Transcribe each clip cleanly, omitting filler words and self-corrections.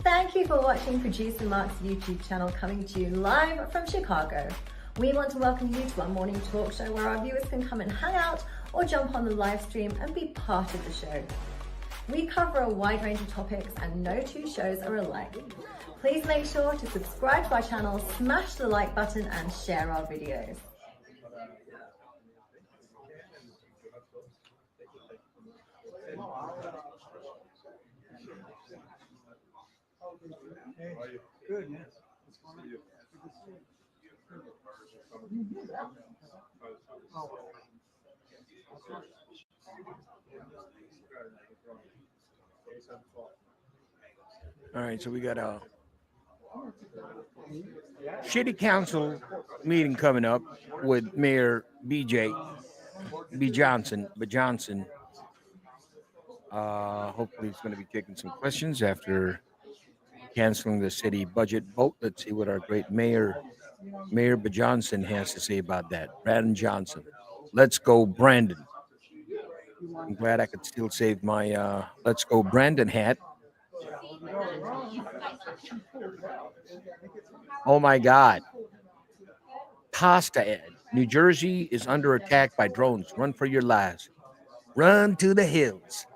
Thank you for watching Producer Mark's YouTube channel, coming to you live from Chicago. We want to welcome you to our morning talk show where our viewers can come and hang out or jump on the live stream and be part of the show. We cover a wide range of topics and no two shows are alike. Please make sure to subscribe to our channel, smash the like button and share our videos. Hey, good, yes. All right, so we got a city council meeting coming up with Mayor B. Johnson. Hopefully, he's going to be taking some questions after canceling the city budget vote. Let's see what our great Mayor B. Johnson has to say about that. Brandon Johnson. Let's go, Brandon. I'm glad I could still save my Let's Go Brandon hat. Oh my God. Pasta ad. New Jersey is under attack by drones. Run for your lives. Run to the hills.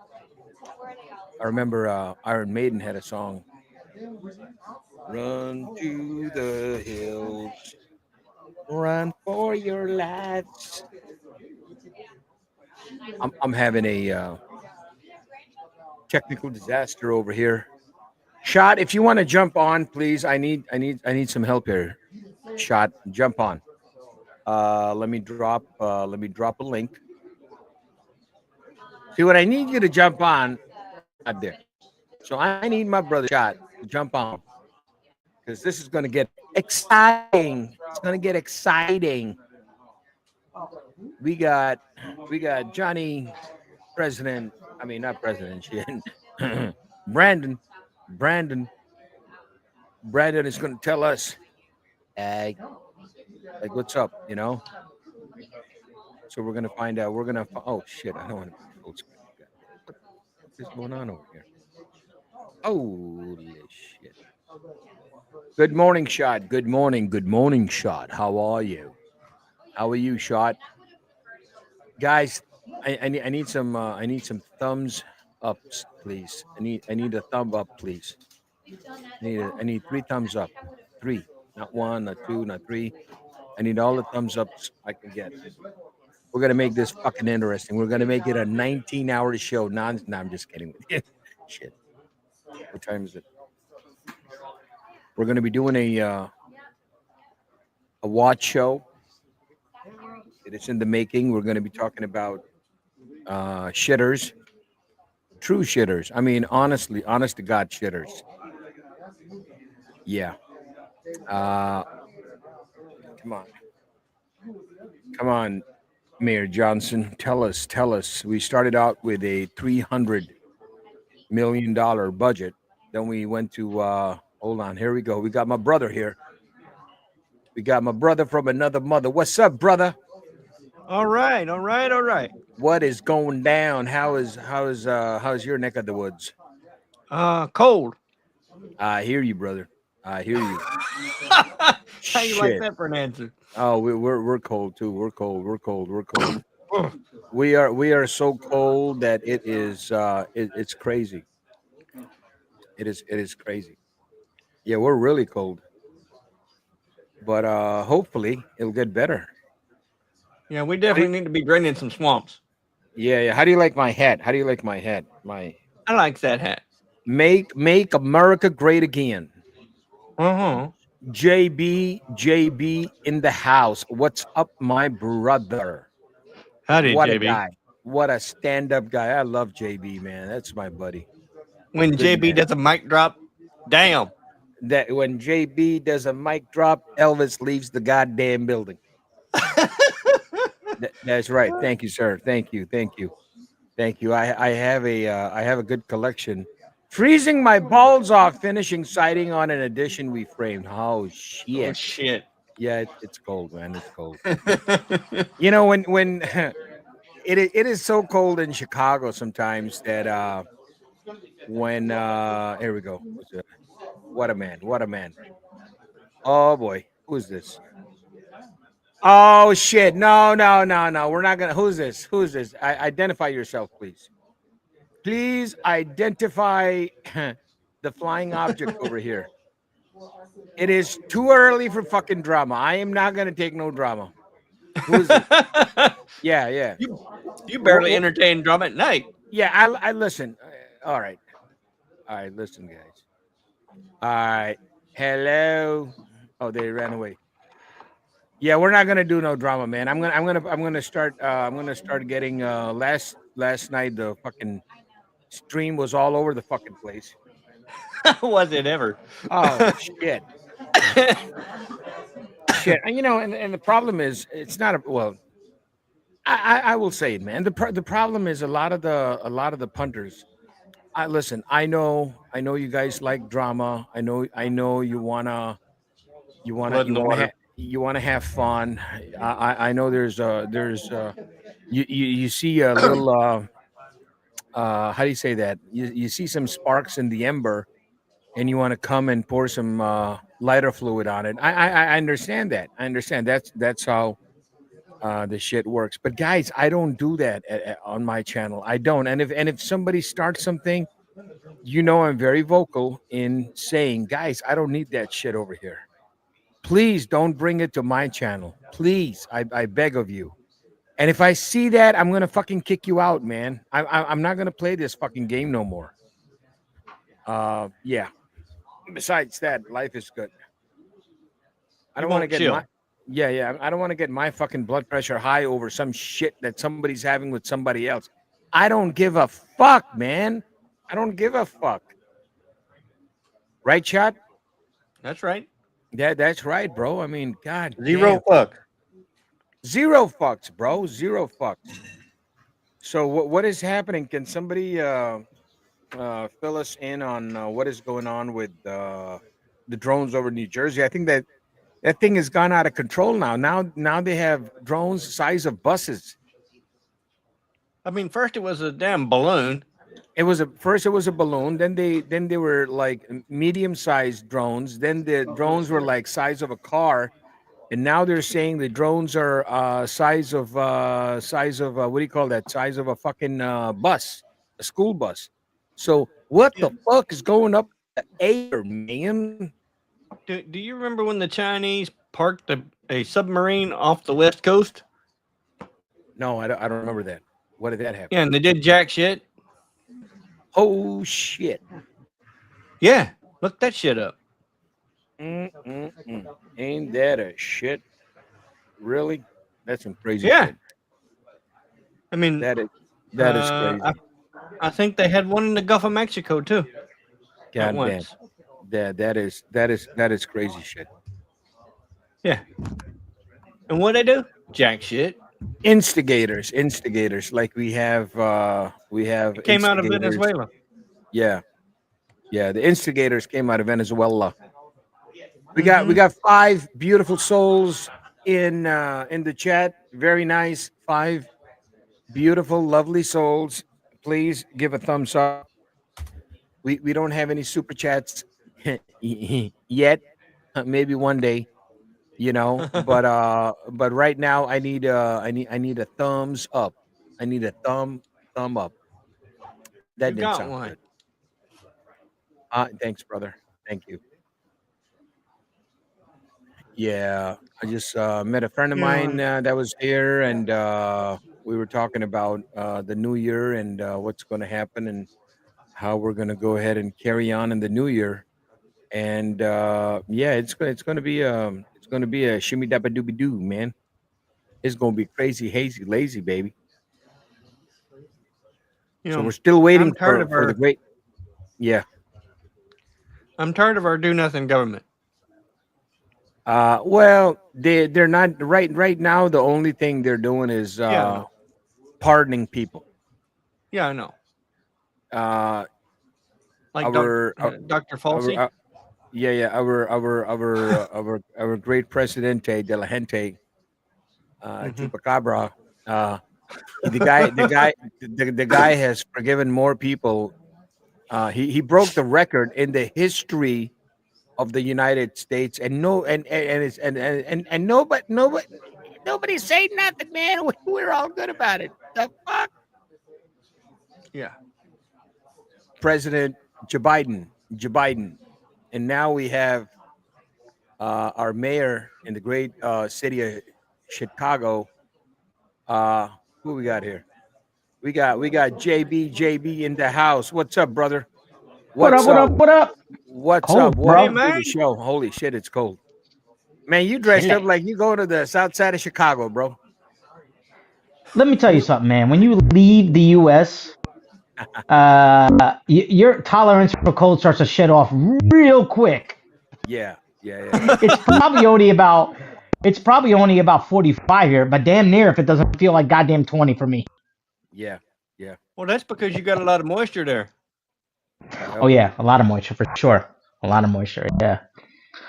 I remember Iron Maiden had a song. Run to the hills. Run for your lives. I'm having a technical disaster over here. Shot, if you want to jump on, please. I need some help here. Shot, jump on. Let me drop a link. See, what I need you to jump on, not there. So I need my brother Shot to jump on, because this is going to get exciting. It's going to get exciting. We got Johnny President. I mean, not President. Shit. Brandon is going to tell us, like what's up, you know? So we're going to find out. We're going to. Oh shit! I don't want to be full screen. What is going on over here? Holy shit! Good morning, Shot. Good morning, Shot. How are you? How are you, Shot? Guys, I need some thumbs ups, please. I need a thumb up, please. I need 3 thumbs up. 3, not 1, not 2, not 3. I need all the thumbs ups I can get. We're gonna make this fucking interesting. We're gonna make it a 19-hour show. No, I'm just kidding with you. Shit. What time is it? We're gonna be doing a watch show. It is in the making. We're gonna be talking about shitters, true shitters. I mean, honest to God shitters. Yeah. Come on, Mayor Johnson. Tell us. We started out with a $300 million budget. Then we went to hold on. Here we go. We got my brother here. We got my brother from another mother. What's up, brother? All right. What is going down? How's your neck of the woods? Cold. I hear you, brother. I hear you. How you like that for an answer? Oh, we're cold too. We're cold. We are so cold that it is it's crazy. It is crazy. Yeah, we're really cold. But hopefully it'll get better. Yeah, we definitely need to be draining some swamps. Yeah. How do you like my hat? I like that hat. Make America great again. JB in the house. What's up, my brother? Howdy, What JB. a guy. What a stand-up guy. I love JB, man. That's my buddy. When Good JB man. does a mic drop, damn. That when JB does a mic drop, Elvis leaves the goddamn building. That's right. Thank you, sir. Thank you. I have a good collection. Freezing my balls off, finishing sighting on an edition we framed. Oh shit. Oh, shit. Yeah, it's cold, man. It's cold. You know, when it is so cold in Chicago sometimes that when here we go. What a man. What a man. Oh boy. Who's this? Oh shit. No, no, no, no. We're not gonna. Who's this? Who's this? Identify yourself, please. Please identify the flying object over here. It is too early for fucking drama. I am not gonna take no drama. Who is it? Yeah, yeah. You barely entertain drama at night. Yeah, I listen. All right. All right, listen, guys. All right. Hello. Oh, they ran away. Yeah, we're not gonna do no drama, man. I'm gonna start getting last night the fucking stream was all over the fucking place. Was it ever? Oh shit. Shit. And, and the problem is it's not a well. I will say it, man. The problem is a lot of the punters. I listen. I know you guys like drama. I know Blood in the water. you wanna have fun. I know you see a little how do you say that? You see some sparks in the ember, and you want to come and pour some lighter fluid on it. I understand that. I understand that's how the shit works. But guys, I don't do that on my channel. I don't. And if somebody starts something, I'm very vocal in saying, guys, I don't need that shit over here. Please don't bring it to my channel. Please, I beg of you. And if I see that, I'm gonna fucking kick you out, man. I'm not gonna play this fucking game no more. Yeah. Besides that, life is good. I don't want to get chill. I don't want to get my fucking blood pressure high over some shit that somebody's having with somebody else. I don't give a fuck, man. I don't give a fuck. Right, Chad? That's right. Yeah, that's right, bro. I mean, God. Zero damn. fuck. Zero fucks, bro. Zero fucks. So what is happening? Can somebody fill us in on what is going on with the drones over New Jersey? I think that thing has gone out of control now. Now they have drones the size of buses. I mean, first it was a damn balloon. First it was a balloon. Then they were like medium-sized drones. Then the drones were like size of a car, and now they're saying the drones are size of what do you call that? Size of a fucking bus, a school bus. So what the fuck is going up the air, man? Do you remember when the Chinese parked a submarine off the west coast? No, I don't remember that. What did that happen? Yeah, and they did jack shit. Oh shit! Yeah, look that shit up. Ain't that a shit? Really? That's some crazy Yeah. shit. I mean, That is crazy. I think they had one in the Gulf of Mexico too. God damn. once. That is crazy shit. Yeah. And what they do? Jack shit. Instigators. Like we have It came out of instigators. Venezuela. Yeah. The instigators came out of Venezuela. We got 5 beautiful souls in the chat. Very nice. 5 beautiful, lovely souls. Please give a thumbs up. We don't have any super chats yet. Maybe one day, but right now I need a thumbs up. I need a thumb up. That You didn't got sound one. good. Thanks, brother. Thank you. Yeah, I just met a friend of mine that was here, and we were talking about the new year and what's going to happen and how we're going to go ahead and carry on in the new year. And yeah, it's going to be a shimmy dabba dooby doo, man. It's going to be crazy, hazy, lazy, baby. So we're still waiting I'm tired for the great. Yeah. I'm tired of our do nothing government. Well, they're not right now. The only thing they're doing is pardoning people. Yeah, I know. Like Dr. Falsey. Our great presidente de la gente, Chupacabra. The guy has forgiven more people. He broke the record in the history of the United States, and nobody say nothing, man. We're all good about it. The fuck, Yeah. President Joe Biden, and now we have our mayor in the great city of Chicago. Who we got here? We got JB in the house. What's up, brother? What up? What's What up? up? What up? What's Cold, up? bro. Hey, Welcome to man. the show. Holy shit, it's cold. Man, you dressed up Chile. like you go to the south side of Chicago, bro. Let me tell you something, man. When you leave the U.S., your tolerance for cold starts to shed off real quick. Yeah. It's probably only about 45 here, but damn near if it doesn't feel like goddamn 20 for me. Yeah. Well, that's because you got a lot of moisture there. Oh yeah, a lot of moisture for sure. A lot of moisture. Yeah,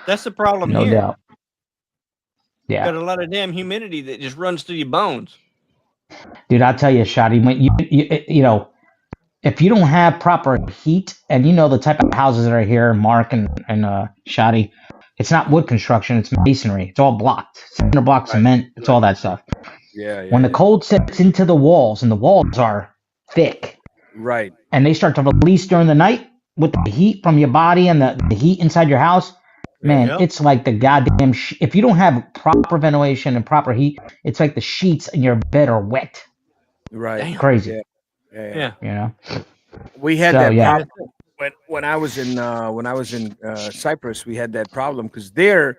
That's the problem no here. doubt. You got Yeah, a lot of damn humidity that just runs through your bones. dude, I'll tell you, Shotty, when you know, if you don't have proper heat, and you know the type of houses that are here, Mark and Shotty, it's not wood construction, it's masonry. It's all blocked, cinder block, cement, it's all that stuff. Yeah. When the cold sets into the walls, and the walls are thick, Right. and they start to release during the night with the heat from your body and the heat inside your house, man, Yep. it's like the goddamn. If you don't have proper ventilation and proper heat, it's like the sheets in your bed are wet. Right. Damn. Crazy, Yeah. you know. We had So, that yeah. problem when I was in Cyprus. We had that problem because there,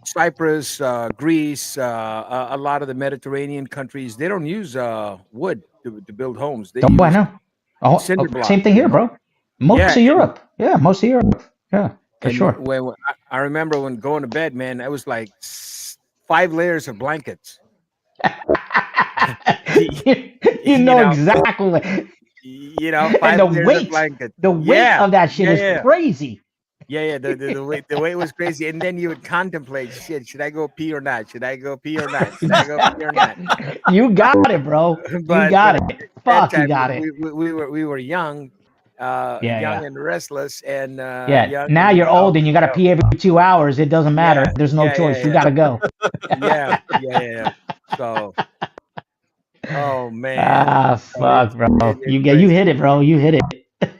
Cyprus, Greece, a lot of the Mediterranean countries, they don't use wood to build homes. They Oh, I use know. Oh, cinder block. same thing here, bro. Most Yeah, of Europe. Yeah, most of Europe. Yeah, for and sure. when I remember when going to bed, man, I was like 5 layers of blankets. you know exactly. You know, And 5 the layers of weight, blankets. the weight of that shit is crazy. Yeah. The way it was crazy, and then you would contemplate, shit. Should I go pee or not? Should I go pee or not? Should I go pee or not? You got it, bro. You got it. Fuck, you got it. We were young, Yeah. and restless, and Yeah. young. Now and, you're old and you got to pee every 2 hours. It doesn't matter. Yeah, There's no choice. You got to go. Yeah. So, oh man. Fuck, bro. You crazy. hit it, bro. You hit it.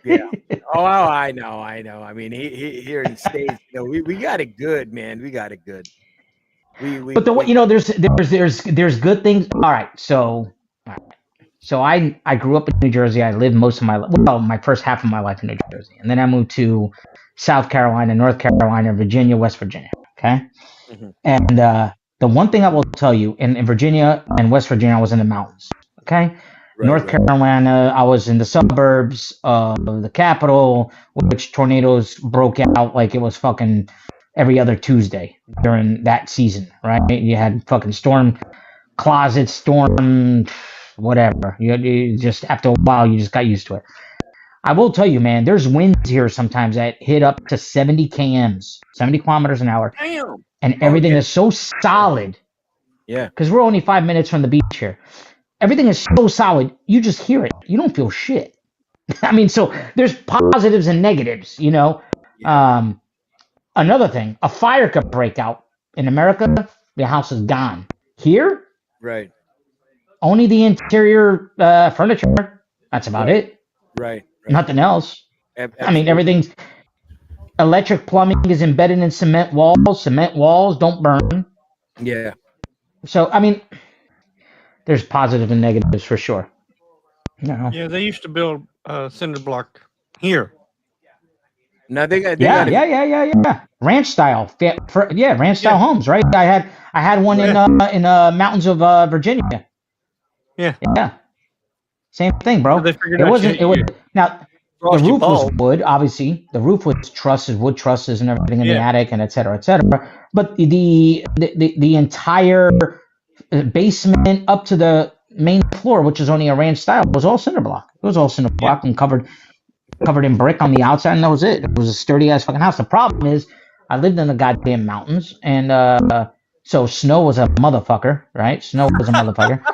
Yeah. Oh, I know. I mean, here in the States, we got it good, man. We got it good. But there's good things. All right. So I grew up in New Jersey. I lived most of my first half of my life in New Jersey, and then I moved to South Carolina, North Carolina, Virginia, West Virginia. Okay. Mm-hmm. And the one thing I will tell you, in Virginia and West Virginia, I was in the mountains. Okay. North Carolina, I was in the suburbs of the capital, which tornadoes broke out like it was fucking every other Tuesday during that season, right? You had fucking storm closets, storm whatever. You just after a while, you just got used to it. I will tell you, man, there's winds here sometimes that hit up to 70 kms, 70 kilometers an hour. Damn. And everything is so solid. Yeah. Because we're only 5 minutes from the beach here. Everything is so solid, you just hear it. You don't feel shit. I mean, so there's positives and negatives, you know. Yeah. Another thing, a fire could break out. In America, the house is gone. Here, Right. only the interior furniture. That's about it. Right. Nothing else. Absolutely. I mean, everything's electric plumbing is embedded in cement walls. Cement walls don't burn. Yeah. So, I mean, there's positive and negatives for sure. You know? Yeah, they used to build cinder block here. Now they got Yeah. Ranch style. Ranch style homes, right? I had one in mountains of Virginia. Yeah. Same thing, bro. They figured It out wasn't. It was now. The roof was bulb. wood, obviously. The roof was trusses, wood trusses, and everything in the Yeah. attic, and et cetera, et cetera. But the entire basement up to the main floor, which is only a ranch style, was all cinder block. It was all cinder block and covered in brick on the outside, and that was it. It was a sturdy ass fucking house. The problem is, I lived in the goddamn mountains, and so snow was a motherfucker, right? Snow was a motherfucker,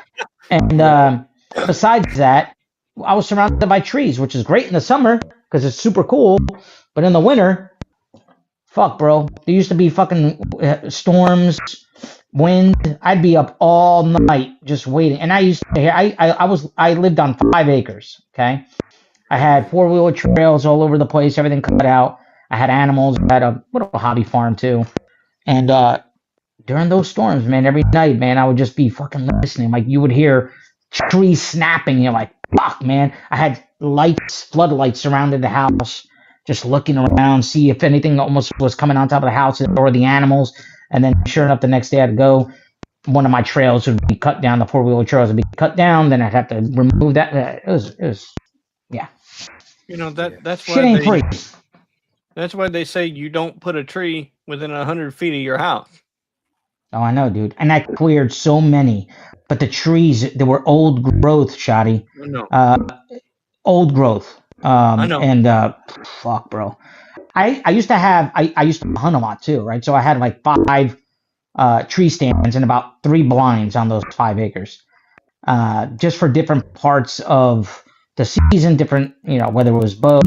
and besides that, I was surrounded by trees, which is great in the summer because it's super cool, but in the winter, Fuck, bro. There used to be fucking storms, wind. I'd be up all night just waiting. And I used to, I lived on 5 acres. Okay. I had 4-wheeler trails all over the place, everything cut out. I had animals. I had a little hobby farm too. And during those storms, man, every night, man, I would just be fucking listening. Like you would hear trees snapping. You're like, fuck, man. I had lights, floodlights surrounded the house, just looking around, see if anything almost was coming on top of the house or the animals. And then sure enough, the next day I'd go. One of my trails would be cut down. The 4-wheeler trails would be cut down. Then I'd have to remove that. It was yeah. You know that's Shit ain't free. That's why they say you don't put a tree within 100 feet of your house. Oh, I know, dude. And I cleared so many, but the trees, they were old growth, Shoddy. No. Old growth. I know. And fuck, bro. I used to have I used to hunt a lot too, right? So I had like 5 tree stands and about 3 blinds on those 5 acres, just for different parts of the season, different, you know, whether it was bow,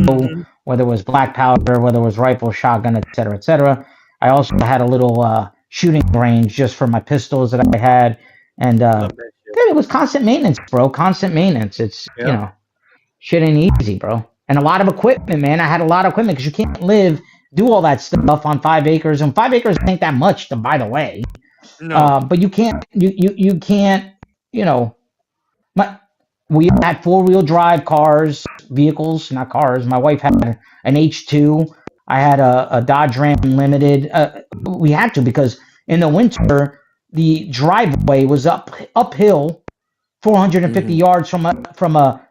whether it was black powder, whether it was rifle, shotgun, et cetera, et cetera. I also had a little shooting range just for my pistols that I had, and dude, it was constant maintenance, bro. Constant maintenance. It's you know, shit ain't easy, bro. And a lot of equipment, man. I had a lot of equipment because you can't do all that stuff on 5 acres, and 5 acres ain't that much, by the way. No. But you can't, you can't, you know. We had 4-wheel drive vehicles, not cars. My wife had an H2. I had a Dodge Ram Limited. We had to because in the winter the driveway was uphill, 450 yards from a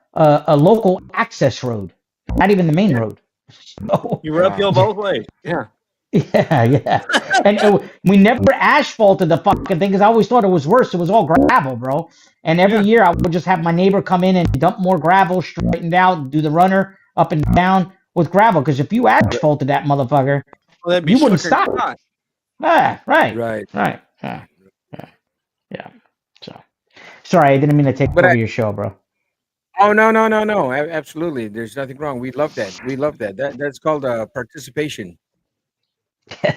local access road, not even the main road. So, you were uphill both ways. Yeah. Yeah. And we never asphalted the fucking thing because I always thought it was worse. It was all gravel, bro. And every year I would just have my neighbor come in and dump more gravel, straightened out, do the runner up and down with gravel. Because if you asphalted that motherfucker, you wouldn't stop. Right. Yeah. So, sorry, I didn't mean to take over your show, bro. Oh no! Absolutely, there's nothing wrong. We love that. That's called participation.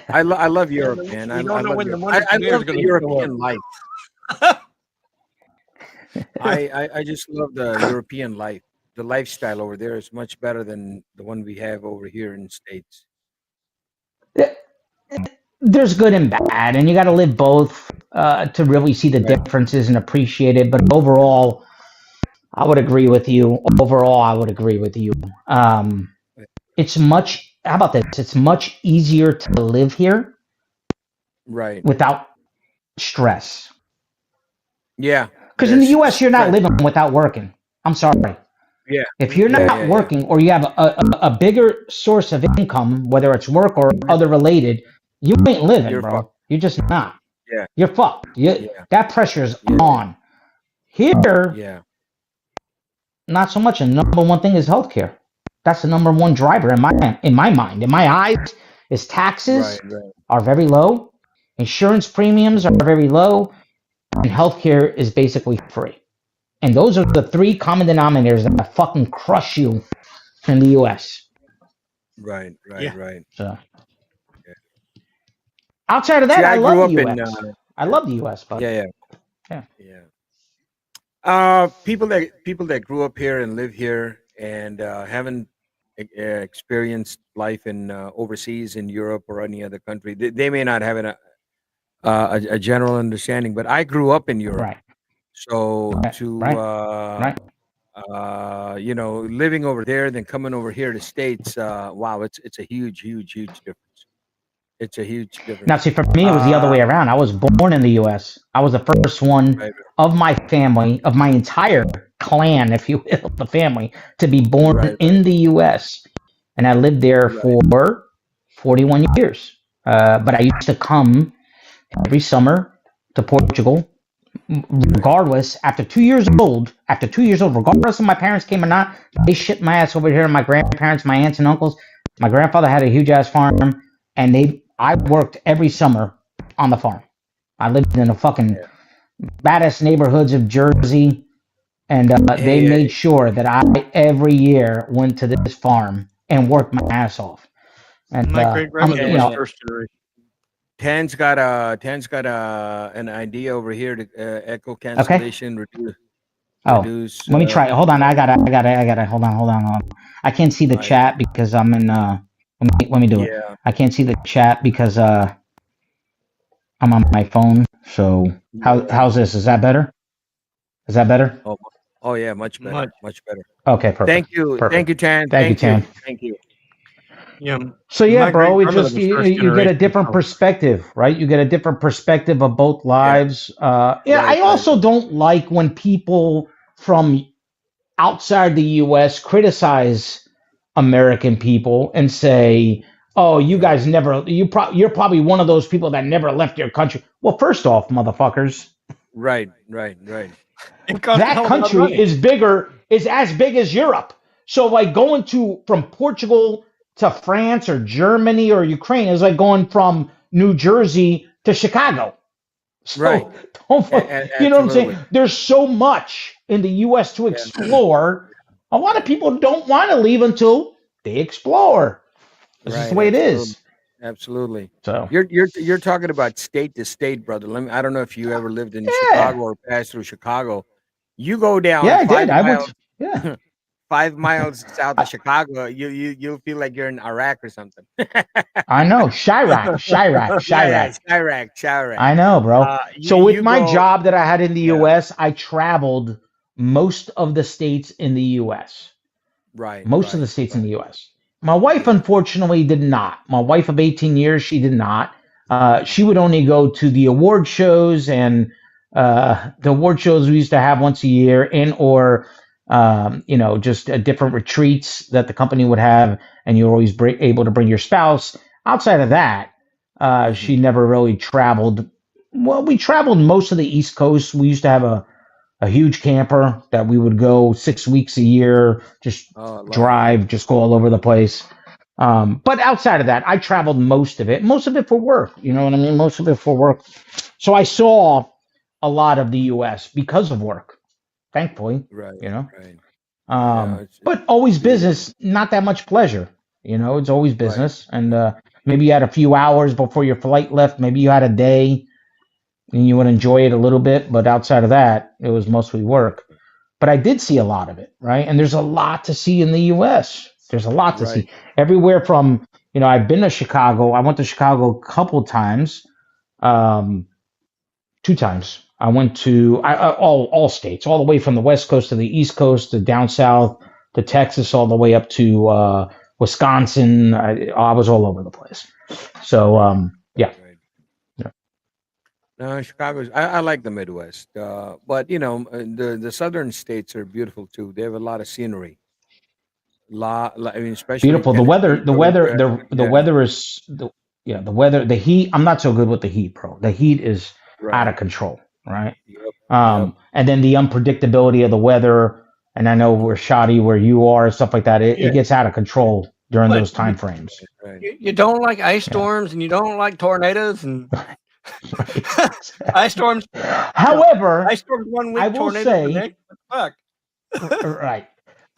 I love Europe, man. I love the European life. I just love the European life. The lifestyle over there is much better than the one we have over here in the States. There's good and bad, and you got to live both to really see the differences and appreciate it. But overall, I would agree with you. It's much. How about this? It's much easier to live here, right, without stress. Yeah, because in the U.S. you're not living without working. I'm sorry. Yeah. If you're not working, or you have a bigger source of income, whether it's work or other related, you ain't living, bro. Fucked. You're just not. Yeah. You're fucked. That pressure's on. Here, not so much. And the number one thing is healthcare. That's the number one driver in my mind. In my eyes, is taxes are very low, insurance premiums are very low, and healthcare is basically free. And those are the 3 common denominators that fucking crush you in the U.S. Right. So, outside of that, I love the U.S. I love the U.S. But people that grew up here and live here and haven't experienced life in overseas in Europe or any other country, they may not have a general understanding. But I grew up in Europe. Right. So you know, living over there, then coming over here to States, wow, it's a huge difference. It's a huge difference. Now, see, for me, it was the other way around. I was born in the U.S. I was the first one of my family, of my entire clan, if you will, the family, to be born in the U.S. And I lived there for 41 years. But I used to come every summer to Portugal. Regardless, after 2 years old, regardless if my parents came or not, they shipped my ass over here. My grandparents, my aunts and uncles. My grandfather had a huge ass farm, and I worked every summer on the farm. I lived in the fucking baddest neighborhoods of Jersey, and they made sure that I every year went to this farm and worked my ass off. And My great I'm, grandmother you was know, first generation. Tan's got an idea over here to echo okay. cancellation Oh, reduce. let me try. Hold on, I got it. Hold on. I can't see the chat because I'm in. Let me do it. Yeah, I can't see the chat because I'm on my phone. So how's this? Is that better? Is that better? Oh yeah, much better, Much. much better. Okay, perfect. Thank you, Tan. Thank you, Tan. Thank you. Yeah. So yeah, My great bro, it grandmother just was first you get a generation. different So perspective, right? You get a different perspective of both lives. Yeah, Right, I also don't like when people from outside the U.S. criticize American people and say, "Oh, you guys never you're probably one of those people that never left your country." Well, first off, motherfuckers, right. it cost a that hell of a lot of country money. is as big as Europe. So like going to from Portugal to France or Germany or Ukraine is like going from New Jersey to Chicago. So Right. you know what I'm Absolutely. saying? There's so much in the US to Yeah. explore. A lot of people don't want to leave until they explore. This is the Right. way it Absolutely. is. Absolutely. So You're talking about state to state, brother. I don't know if you ever lived in yeah. Chicago or passed through Chicago. You go down Yeah, I did. 5 I miles went yeah. 5 miles south of I, Chicago, you'll feel like you're in Iraq or something. I know. Chirac, Chirac, Yeah, Chirac. Chirac. I know, bro. You So with you my go, job that I had in the yeah, US, I traveled most of the states in the US. right, Most of the right, states in right, the US. My wife, yeah, unfortunately, did not. My wife of 18 years, she did not. She uh-huh, would only go to the award shows and the award shows we used to have once a year, and or just different retreats that the company would have, and you're always able to bring your spouse. Outside of that, hmm, she never really traveled. Well, we traveled most of the East Coast. We used to have a huge camper that we would go 6 weeks a year, just oh, lovely, drive, just go all over the place. But outside of that, I traveled most of it for work. You know what I mean? Most of it for work. So I saw a lot of the U.S. because of work, thankfully, right, you know. right, yeah, But always it's beautiful, business, not that much pleasure. You know, it's always right, business. And maybe you had a few hours before your flight left. Maybe you had a day and you would enjoy it a little bit. But outside of that, it was mostly work. But I did see a lot of it, right? And there's a lot to see in the U.S. There's a lot to right, see everywhere from, I've been to Chicago. I went to Chicago a couple times, um, 2 times. I went to all states, all the way from the West Coast to the East Coast to down south to Texas, all the way up to Wisconsin. I was all over the place. So right, yeah. right. Yeah. No, Chicago's. I like the Midwest, but the southern states are beautiful too. They have a lot of scenery. I mean, especially Beautiful. The weather, Tennessee, the weather, Georgia. the Yeah, weather is the weather, the heat. I'm not so good with the heat, bro. The heat is out right. of control, right? Yep, yep. And then the unpredictability of the weather, and I know we're shoddy where you are, stuff like that. It Yeah. gets out of control during But those time frames. Right. you don't like ice Yeah. storms and you don't like tornadoes and Right. ice storms. However, Ice storms one I week, will tornadoes the say, next. What the fuck? right.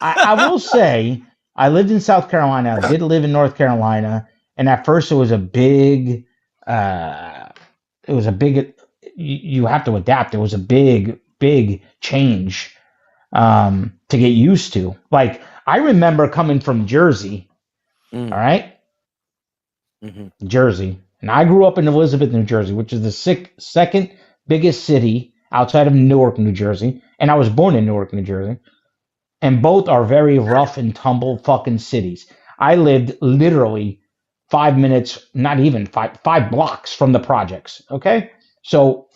I will say, I lived in South Carolina. I did live in North Carolina, and at first uh, it was a big. You have to adapt. It was a big change to get used to. Like I remember coming from Jersey. All Mm, right, mhm. Jersey, and I grew up in Elizabeth, New Jersey, which is the second biggest city outside of Newark, New Jersey, and I was born in Newark, New Jersey. And both are very rough and tumble fucking cities. I lived literally 5 minutes, not even five blocks from the projects. Okay, so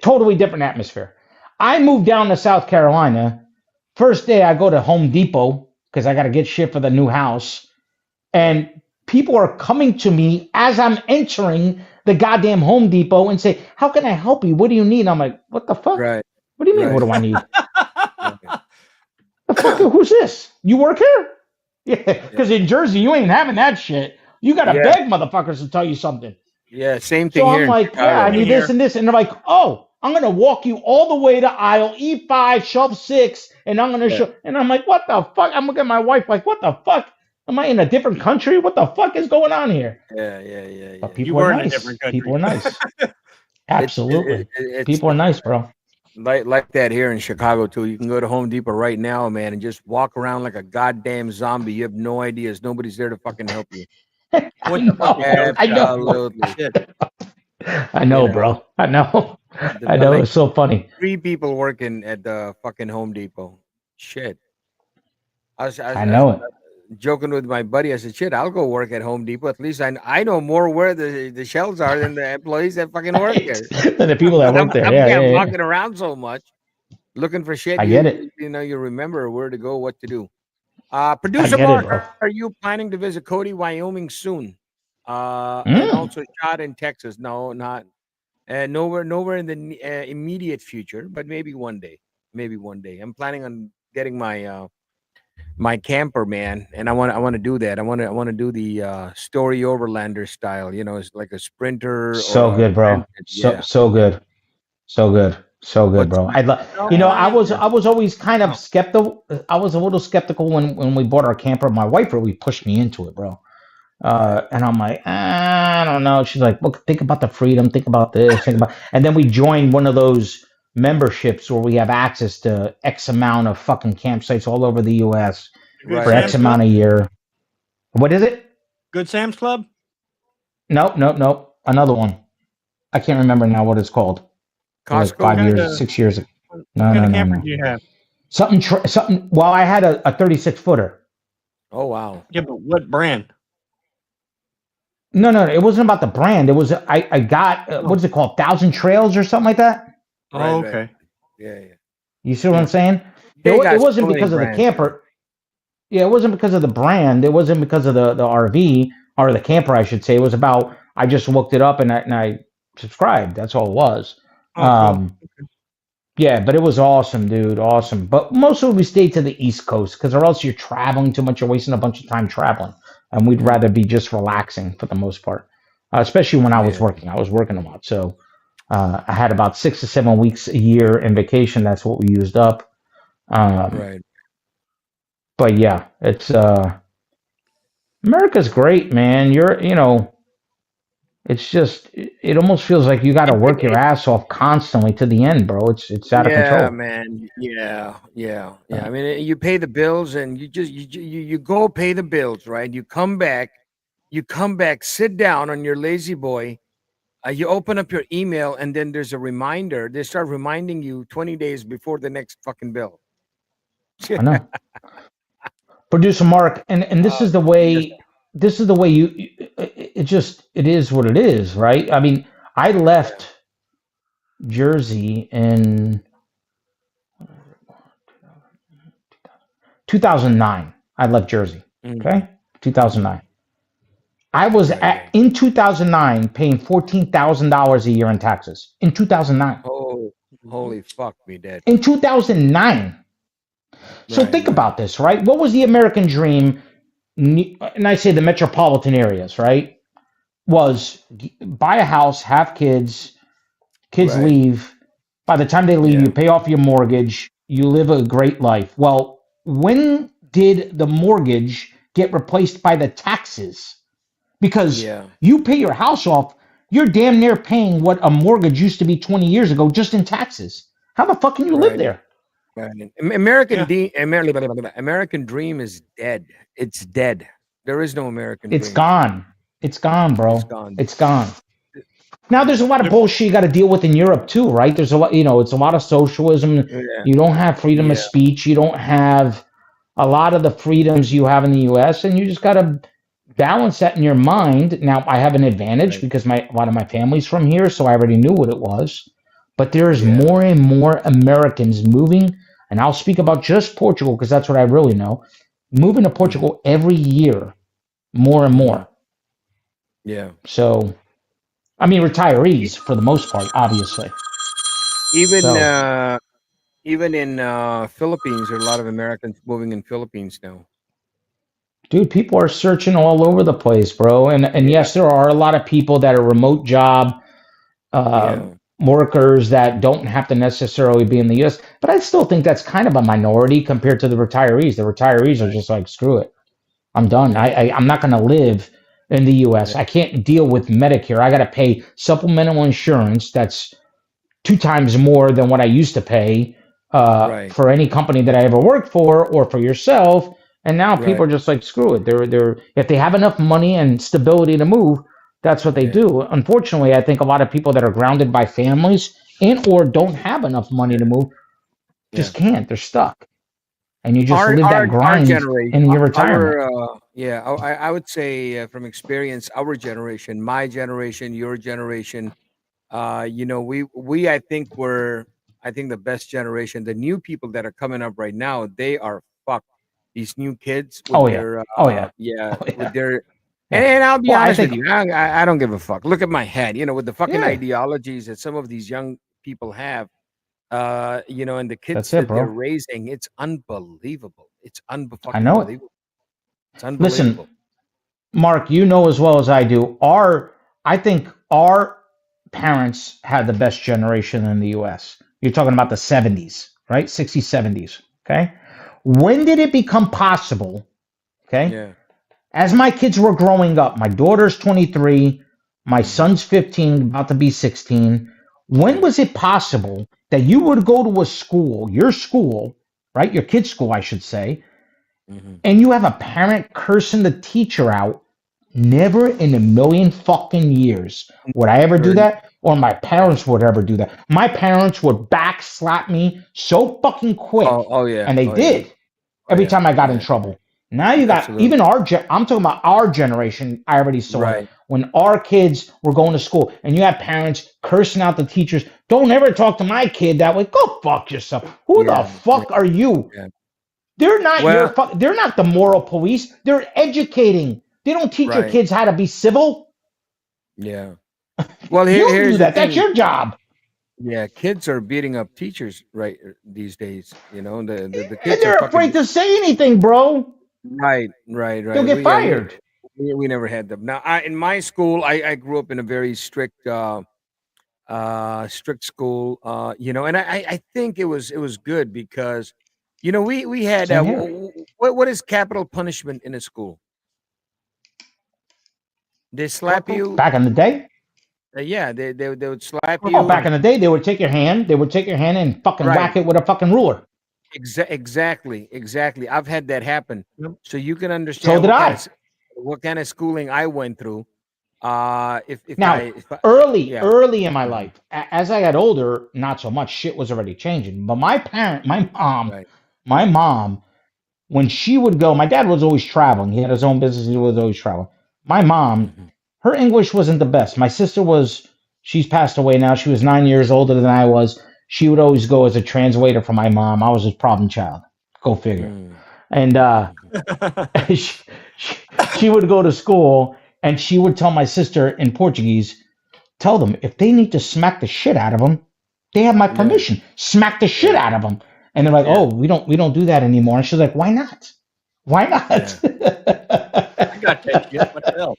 totally different atmosphere. I moved down to South Carolina. First day, I go to Home Depot because I got to get shit for the new house, Right, and people are coming to me as I'm entering the goddamn Home Depot and say, "How can I help you? What do you need?" I'm like, "What the fuck? right, What do you mean? What right, do I need? right. The fuck? Who's this? You work here?" Yeah, Yeah, because in Jersey, you ain't having that shit. You gotta yeah, beg motherfuckers to tell you something. yeah. Same So thing here I'm in like, yeah, I Chicago. Same need this here. and this. And they're like, oh, I'm gonna walk you all the way to aisle E5, shelf 6, and I'm gonna Yeah, show. And I'm like, what the fuck? I'm looking at my wife like, what the fuck? Am I in a different country? What the fuck is going on here? Yeah. But You people were are in a nice. different country. People are nice. Absolutely. It's People are nice, bro. like that here in Chicago too. You can go to Home Depot right now, man, and just walk around like a goddamn zombie. You have no ideas. Nobody's there to fucking help you. What the fuck is going I know. Absolutely. Shit. I know, You know, bro. I know. There's I know. like It's so funny. 3 people working at the fucking Home Depot. Shit. I know it. Joking with my buddy. I said, "Shit, I'll go work at Home Depot. At least I know more where the shelves are than the employees that fucking work there. Than the people that work there. I'm Yeah. walking around so much, looking for shit. I get it. You know, you remember where to go, what to do. I Producer get it, Mark, bro. are you planning to visit Cody, Wyoming soon? And Mm. also shot in Texas. No, not nowhere in the immediate future, but maybe one day. Maybe one day. I'm planning on getting my camper, man, and I want to do that. I want to do the Story Overlander style. You know, it's like a Sprinter. So or good, bro. Yeah. So good. So good. So good, What's bro. I was always kind of skeptical. I was a little skeptical when we bought our camper. My wife really pushed me into it, bro. And I'm like, I don't know. She's like, look, think about the freedom. Think about this. And then we joined one of those memberships where we have access to X amount of fucking campsites all over the U.S. Right. for X amount a year. What is it? Good Sam's Club? Nope. Another one. I can't remember now what it's called. Costco. Like 5 years, Kinda- 6 years ago. What kind of camper do you have? Something. Well, I had a 36 footer. Oh wow. Yeah, but what brand? No. It wasn't about the brand. It was I got what is it called? 1,000 Trails or something like that. Oh, Right. okay. Yeah. You see what I'm saying? They got It wasn't so many because of the brands. camper. Yeah, it wasn't because of the brand. It wasn't because of the RV or the camper, I should say. It was about I just looked it up and I subscribed. That's all it was. Oh, cool. Yeah, but it was awesome, dude. Awesome. But mostly we stayed to the East Coast because or else you're traveling too much. You're wasting a bunch of time traveling. And we'd rather be just relaxing for the most part, especially when I was working. I was working a lot. So I had about 6 to 7 weeks a year in vacation. That's what we used up. Right. But yeah, it's America's great, man. It's just it almost feels like you got to work your ass off constantly to the end, bro. It's out of control. Yeah, man. Yeah. I mean, you pay the bills, and you go pay the bills, right? You come back, sit down on your lazy boy. You open up your email, and then there's a reminder. They start reminding you 20 days before the next fucking bill. I know. Producer Mark, and this is the way. This is the way it is what it is, right? I mean, I left Jersey in 2009. I left Jersey. Okay, 2009. I was in 2009 paying $14,000 a year in taxes. In 2009. Oh, holy fuck me, Dad. In 2009. So think about this, right? What was the American dream? And I say the metropolitan areas, right? Was buy a house, have kids leave. By the time they leave, you pay off your mortgage, you live a great life. Well, when did the mortgage get replaced by the taxes? Because you pay your house off, you're damn near paying what a mortgage used to be 20 years ago just in taxes. How the fuck can you live there? American dream is dead. It's dead. There is no American dream. It's gone. It's gone, bro. It's gone. Now there's a lot of bullshit you got to deal with in Europe too, right? There's a lot, it's a lot of socialism. Yeah. You don't have freedom of speech. You don't have a lot of the freedoms you have in the U.S. And you just got to balance that in your mind. Now I have an advantage because a lot of my family's from here, so I already knew what it was. But there's more and more Americans moving, and I'll speak about just Portugal because that's what I really know. Moving to Portugal every year, more and more. Yeah. So, I mean, retirees for the most part, obviously. Even in Philippines, there are a lot of Americans moving in Philippines now. Dude, people are searching all over the place, bro. And yes, there are a lot of people that are remote job workers that don't have to necessarily be in the U.S. But I still think that's kind of a minority compared to the retirees. The retirees are just like, screw it. I'm done. I'm not going to live in the U.S. I can't deal with Medicare. I got to pay supplemental insurance that's 2 times more than what I used to pay for any company that I ever worked for or for yourself. And now people are just like, screw it. They're if they have enough money and stability to move, that's what they do. Unfortunately, I think a lot of people that are grounded by families and or don't have enough money to move just can't. They're stuck. And you just live that grind in your retirement. I would say from experience, our generation, my generation, your generation, we I think the best generation. The new people that are coming up right now, they are fucked. These new kids with with their and I'll be honest with you, I don't give a fuck. Look at my head, with the fucking ideologies that some of these young people have. And the kids that they're raising, it's unbelievable. It's unbelievable. I know it. It's unbelievable. Listen, Mark, you know as well as I do. I think our parents had the best generation in the U.S. You're talking about the 70s, right? 60s, 70s. Okay. When did it become possible? Okay. Yeah. As my kids were growing up, my daughter's 23, my son's 15, about to be 16. When was it possible that you would go to a school, your school, right? Your kid's school, I should say, and you have a parent cursing the teacher out? Never in a million fucking years would I ever do that, or my parents would ever do that. My parents would backslap me so fucking quick. And they did every time I got in trouble. Now you got even I'm talking about our generation. I already saw it when our kids were going to school, and you have parents cursing out the teachers. Don't ever talk to my kid that way. Go fuck yourself. Who the fuck are you? Yeah. They're not they're not the moral police. They're educating. They don't teach your kids how to be civil. Yeah. Well, you do that. That's your job. Yeah, kids are beating up teachers these days. The kids and they're afraid to say anything, bro. Right. They'll get fired. We never had them. Now, in my school, I grew up in a very strict school. And I think it was good because, we had what is capital punishment in a school? They slap you back in the day. They would slap you. Oh, back in the day, they would take your hand. They would take your hand and fucking whack it with a fucking ruler. Exactly. I've had that happen. So you can understand. So did I. What kind of schooling I went through. Early in my life, as I got older, not so much. Shit was already changing. But my mom, when she would go, my dad was always traveling. He had his own business. He was always traveling. My mom, her English wasn't the best. My sister she's passed away now. She was 9 years older than I was. She would always go as a translator for my mom. I was his problem child. Go figure. And she would go to school and she would tell my sister in Portuguese, tell them if they need to smack the shit out of them, they have my permission. Smack the shit out of them. And they're like, oh, we don't do that anymore. And she's like, why not? Why not? I got that shit. What the hell?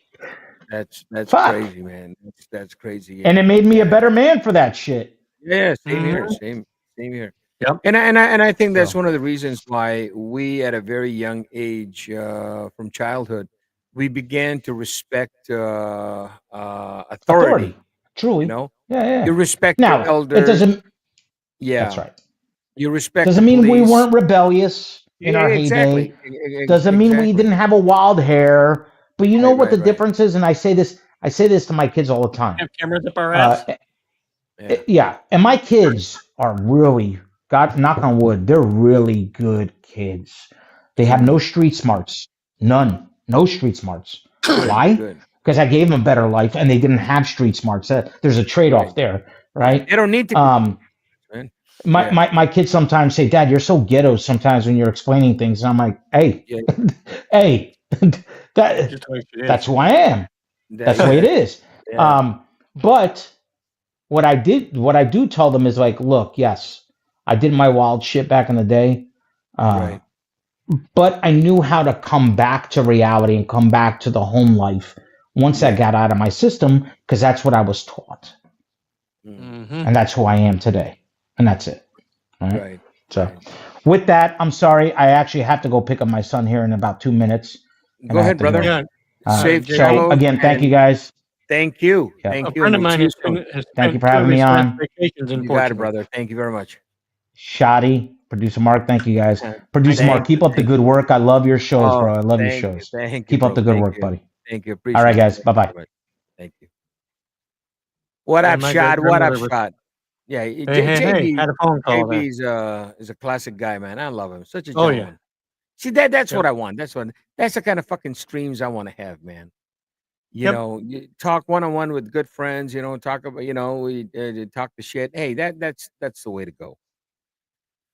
That's crazy, man. That's crazy. And it made me a better man for that shit. Yeah, same here. Same here. Yep. And I think that's one of the reasons why we, at a very young age, from childhood, we began to respect authority. Truly. Yeah. You respect your elder. It doesn't. Yeah, that's right. You respect. Doesn't mean we weren't rebellious in our heyday. Doesn't mean we didn't have a wild hair. But you know what the difference is, and I say this to my kids all the time. Have cameras up our ass. And my kids are really, God knock on wood, they're really good kids. They have no street smarts, none, no street smarts. Why? Because I gave them a better life, and they didn't have street smarts. There's a trade-off there, right? They don't need to. My kids sometimes say, "Dad, you're so ghetto." Sometimes when you're explaining things, and I'm like, "Hey, hey." That's who I am. That's the way it is. But what I do tell them is like, look, yes, I did my wild shit back in the day. But I knew how to come back to reality and come back to the home life once I got out of my system, because that's what I was taught. And that's who I am today. And that's it. All right. So with that, I'm sorry. I actually have to go pick up my son here in about 2 minutes. Go ahead, brother. Yeah. Safe JP. travels. Again, thank you and guys. Thank you. Yep. Thank A you. friend And of we'll mine see you has soon. Thank you spent for 2 of having his me last on. vacations in You got it, Portugal. brother. Thank you very much. Shoddy, producer Mark, thank you guys. Uh, Producer Mark, Thank keep you. up the Thank good you. work. I love your shows, Oh, bro. I love your thank you. shows. Thank you, Keep up bro. the good Thank work, you. buddy. Thank you. All right, Appreciate it. guys. Thank Bye you bye. very much. Thank you. What Yeah, up, my great Shad? What up, grandmother was. Shad? Yeah, Hey, JB had a phone call there. is a classic guy, man. I love him. Such a Oh, yeah. gentleman. See that's Yep. what I want. That's the kind of fucking streams I want to have, man. You Yep. know, you talk one on one with good friends. You know, talk about we talk the shit. Hey, that's the way to go.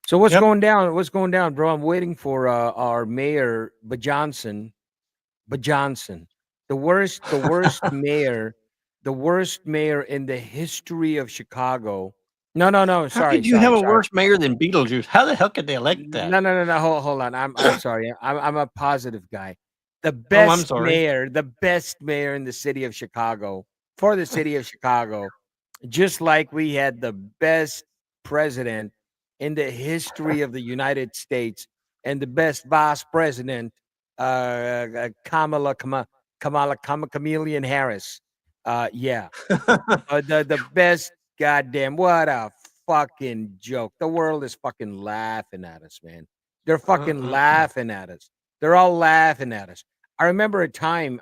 So what's Yep. going down? What's going down, bro? I'm waiting for our mayor, Bajohnson. Bajohnson, the worst mayor in the history of Chicago. No. How Sorry, could you have sorry, a sorry. worse mayor than Beetlejuice? How the hell could they elect that? No. Hold on. I'm sorry. I'm a positive guy. Oh, I'm sorry. The best mayor in the city of Chicago for the city of Chicago, just like we had the best president in the history of the United States and the best vice president, Chameleon Harris. Yeah, the best goddamn what a fucking joke. The world is fucking laughing at us, man. They're fucking laughing at us. They're all laughing at us. I remember a time.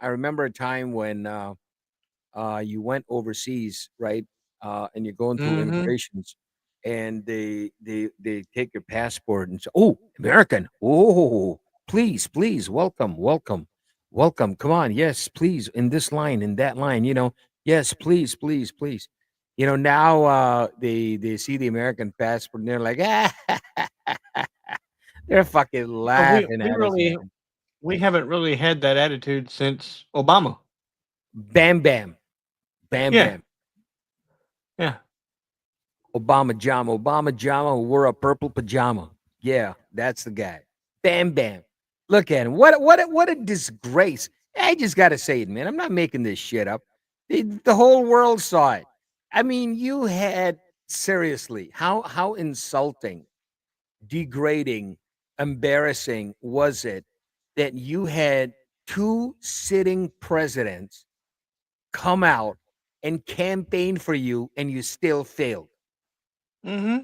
When you went overseas, right? And you're going through Mm-hmm. immigrations, and they take your passport and say, "Oh, American. Oh, please, welcome. Come on, yes, please, in this line, in that line. Yes, please. Now they see the American passport and they're like, they're fucking But laughing at us, man. we haven't really had that attitude since Obama. Bam, bam, bam, Yeah. bam. Yeah. Obama Jama who wore a purple pajama. Yeah, that's the guy. Bam bam. Look at him. What a disgrace. I just gotta say it, man. I'm not making this shit up. The whole world saw it. I mean, you had seriously, how insulting, degrading, embarrassing was it that you had two sitting presidents come out and campaign for you and you still failed? Mm-hmm.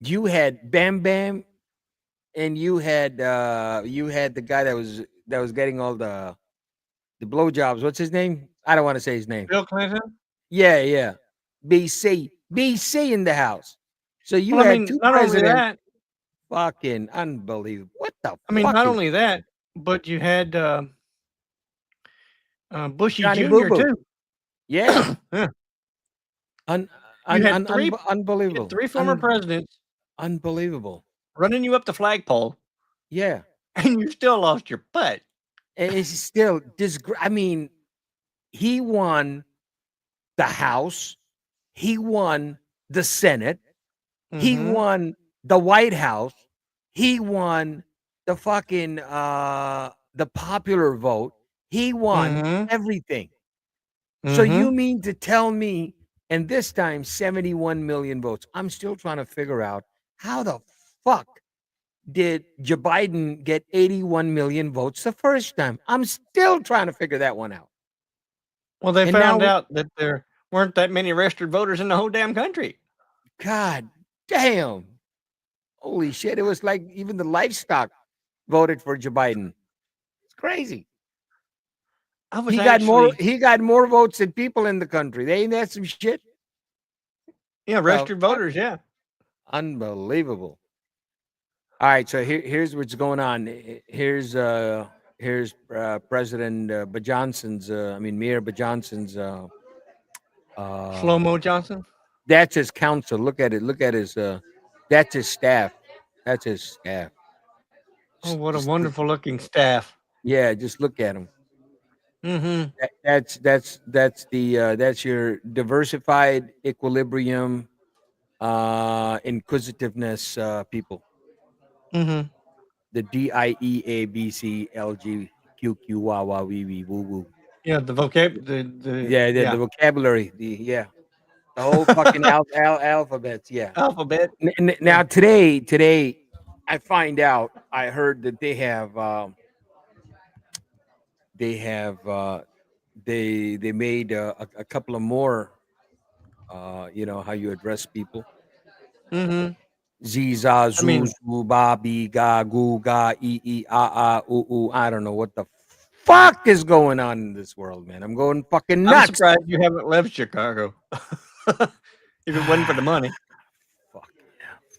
You had Bam Bam, and you had the guy that was getting all the blowjobs. What's his name? I don't want to say his name. Bill Clinton. Yeah. BC in the house. So you Well, I had mean, two not only presidents. that. Fucking unbelievable. What the I mean, fuck not is only that, but you had Bushy Johnny Boo Jr. Boo? too. Yeah. Yeah. Un, You un, had un, un, unbelievable. three former presidents Unbelievable. running you up the flagpole, Yeah. and you still lost your butt. And it's still I mean, he won the House. He won the Senate. He Mm-hmm. won the White House. He won the fucking the popular vote. He won Mm-hmm. everything. So Mm-hmm. you mean to tell me, and this time 71 million votes. I'm still trying to figure out how the fuck did Joe Biden get 81 million votes the first time? I'm still trying to figure that one out. Well, they And now found out that there weren't that many registered voters in the whole damn country. God damn. Holy shit. It was like even the livestock voted for Joe Biden. It's crazy. I was He actually, got more votes than people in the country. They ain't that some shit. yeah, The registered fuck? voters, yeah. Unbelievable. All right, so here's what's going on. Here's President Bajanson's Mayor Bajanson's Slow uh Mo Johnson. that's his council. Look at it. Look at his that's his staff. That's his staff. Oh, what a Just wonderful looking staff. yeah, just look at him. Mm-hmm. That's your diversified equilibrium inquisitiveness people. Mm-hmm. The DIEABCLGQQ wee wee woo. Yeah, the vocab, the Yeah, the yeah vocabulary, the whole fucking alphabets. Yeah. alphabet. Now today, I find out. I heard that they have they have they made a couple of more. You know how you address people. Mm-hmm. Ziza, I mean, Zuzu, Bobby, Ga, Goo, Ga, Ooh. I don't know what the fuck is going on in this world, man. I'm going fucking I'm nuts. surprised you haven't left Chicago. If it wasn't for the money. Fuck,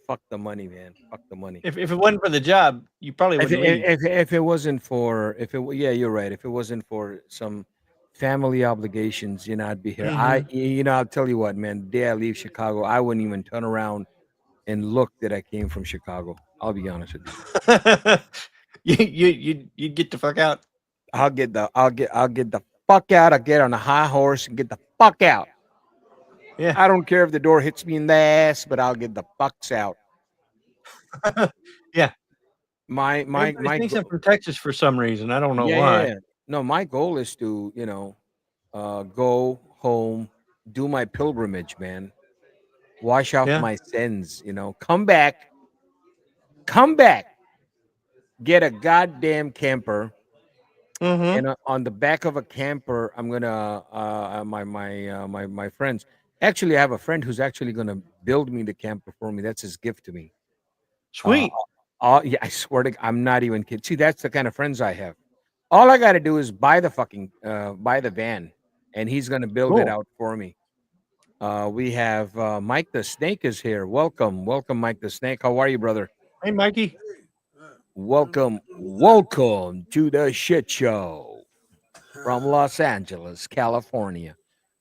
fuck the money, man. Fuck the money. If it wasn't for the job, you probably If wouldn't leave. if it wasn't for yeah, you're right. If it wasn't for some family obligations, you know, I'd be here. Mm-hmm. You know, I'll tell you what, man. The day I leave Chicago, I wouldn't even turn around and look that I came from Chicago. I'll be honest with you. You get the fuck out. I'll get the fuck out. I'll get on a high horse and get the fuck out. Yeah. I don't care if the door hits me in the ass, but I'll get the fucks out. Yeah. My Everybody thinks I'm from Texas for some reason. I don't know why. yeah. No, my goal is to, you know, go home, do my pilgrimage, man. Wash off Yeah. my sins, you know. Come back, get a goddamn camper, Mm-hmm. and on the back of a camper, I'm gonna my friends. Actually, I have a friend who's actually gonna build me the camper for me. That's his gift to me. Uh, Sweet. yeah, I swear to, I'm not even kidding. See, that's the kind of friends I have. All I got to do is buy the van, and he's gonna build it Cool. out for me. We have Mike the Snake is here. Welcome, Mike the Snake. How are you, brother? Hey, Mikey. Welcome to the shit show from Los Angeles, California.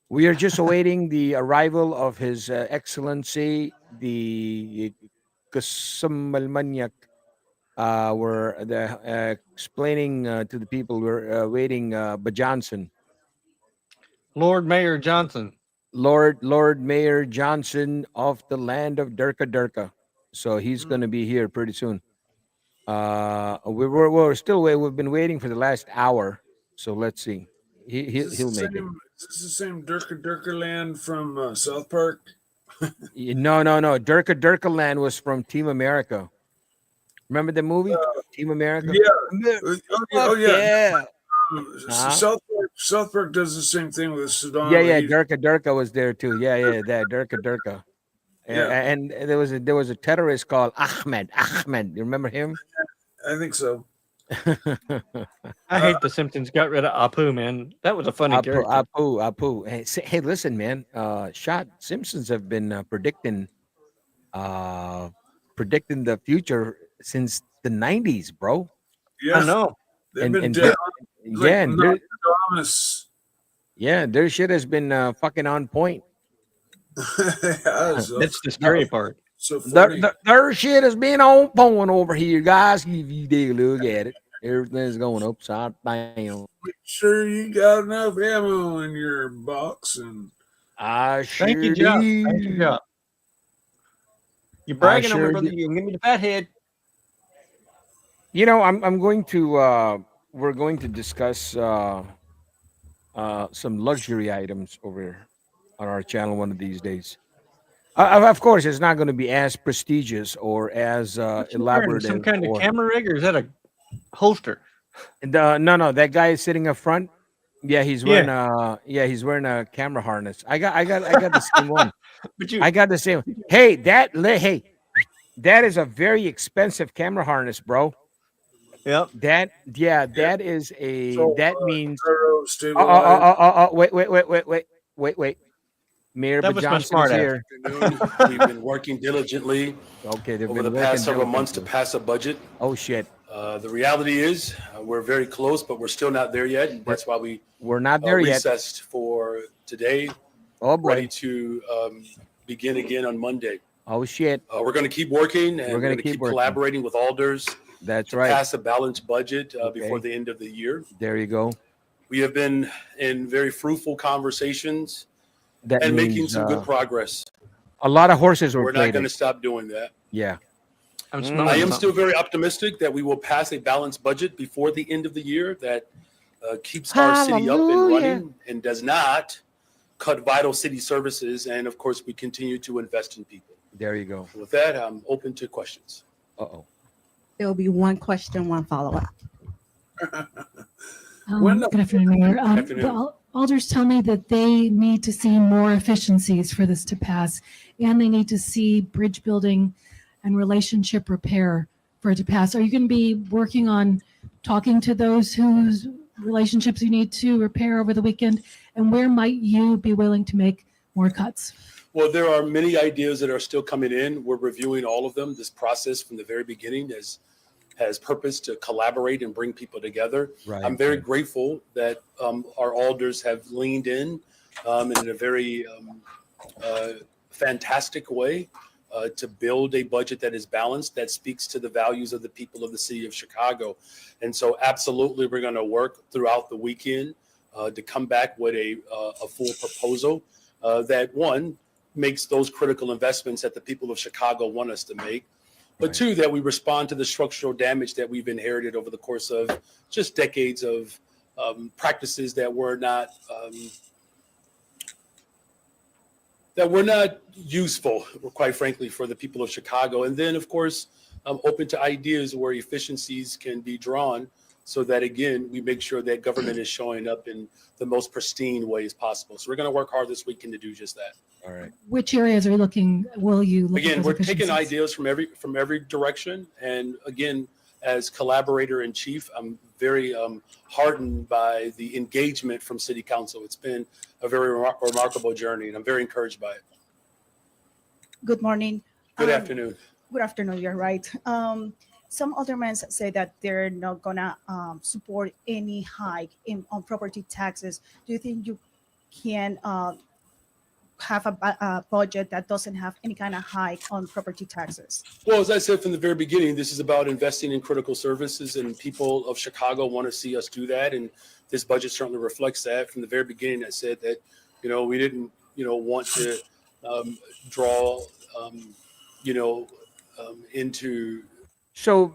We are just awaiting the arrival of His Excellency, the Kasamalmanyak. We're explaining to the people we're waiting Bajanson. Lord Mayor Johnson. Lord Mayor Johnson of the land of Durka Durka. So he's going to be here pretty soon. We're still waiting. We've been waiting for the last hour. So let's see. He'll make it. Is this the same Durka Durka land from South Park? No. Durka Durka land was from Team America. Remember the movie Team America? Yeah. Oh yeah. Yeah. South Park does the same thing with Saddam. Yeah. Durka Durka was there too. Yeah. That Durka Durka. Yeah. And there was a terrorist called Ahmed. You remember him? I think so. I hate the Simpsons got rid of Apu, man. That was a funny character. Apu. Hey, listen, man. Shot Simpsons have been predicting the future since the 90s, bro. Yeah. I know. They've been and dead. yeah, and Nostradamus. their shit has been fucking on point. That's the scary part. So funny. Their shit has been on point over here, guys. If you take a look at it, everything's going upside down. Make sure you got enough ammo in your box, and I sure Thank you, Job. do. Thank you, Job. You're bragging on sure me, brother. do. You can give me the fat head. You know, I'm going to we're going to discuss some luxury items over on our channel one of these days. Of course, it's not going to be as prestigious or as What you wearing? elaborate. Some kind of camera rig, or is that a holster? No, that guy is sitting up front. Yeah, he's wearing a camera harness. I got the same one. But you, I got the same. Hey, that is a very expensive camera harness, bro. yep. That is a so, that means Turo stabilized. wait. Mayor That was my Johnson's smart ass. here. We've been working diligently Okay, they've over been the past working several months to diligently. pass a budget. Oh shit, The reality is we're very close, but we're still not there yet. That's why we we're not there yet. recessed for today, Oh boy. ready to begin again on Monday. Oh shit. We're going to keep working, and We're we're gonna going to keep working. collaborating with alders That's to right. pass a balanced budget Okay. before the end of the year. There you go. We have been in very fruitful conversations That and means making some good progress. a lot of horses were We're not going to traded. stop doing that. Yeah. I'm Mm. smelling I am something. still very optimistic that we will pass a balanced budget before the end of the year that keeps our city up and Hallelujah. running and does not cut vital city services. And of course, we continue to invest in people. There you go. With that, I'm open to questions. Uh-oh. There will be one question, one follow-up. When the Good afternoon, Mayor. Afternoon. The alders tell me that they need to see more efficiencies for this to pass, and they need to see bridge building and relationship repair for it to pass. Are you going to be working on talking to those whose relationships you need to repair over the weekend? And where might you be willing to make more cuts? Well, there are many ideas that are still coming in. We're reviewing all of them. This process from the very beginning has purpose to collaborate and bring people together. Right. I'm very grateful that our alders have leaned in a very fantastic way to build a budget that is balanced, that speaks to the values of the people of the city of Chicago. And so absolutely, we're going to work throughout the weekend to come back with a full proposal that, one, makes those critical investments that the people of Chicago want us to make, but Right. two, that we respond to the structural damage that we've inherited over the course of just decades of practices that were not useful, quite frankly, for the people of Chicago. And then, of course, I'm open to ideas where efficiencies can be drawn so that, again, we make sure that government is showing up in the most pristine ways possible. So we're going to work hard this weekend to do just that. All right. Which areas are you looking, will you look at Again, those we're taking efficiencies? ideas from every direction. And again, as collaborator in chief, I'm very heartened by the engagement from city council. It's been a very remarkable journey, and I'm very encouraged by it. Good morning. Good afternoon. Good afternoon. You're right. Some aldermen say that they're not gonna support any hike on property taxes. Do you think you can have a budget that doesn't have any kind of hike on property taxes? Well, as I said from the very beginning, this is about investing in critical services, and people of Chicago want to see us do that. And this budget certainly reflects that. From the very beginning, I said that, we didn't, want to draw, into. So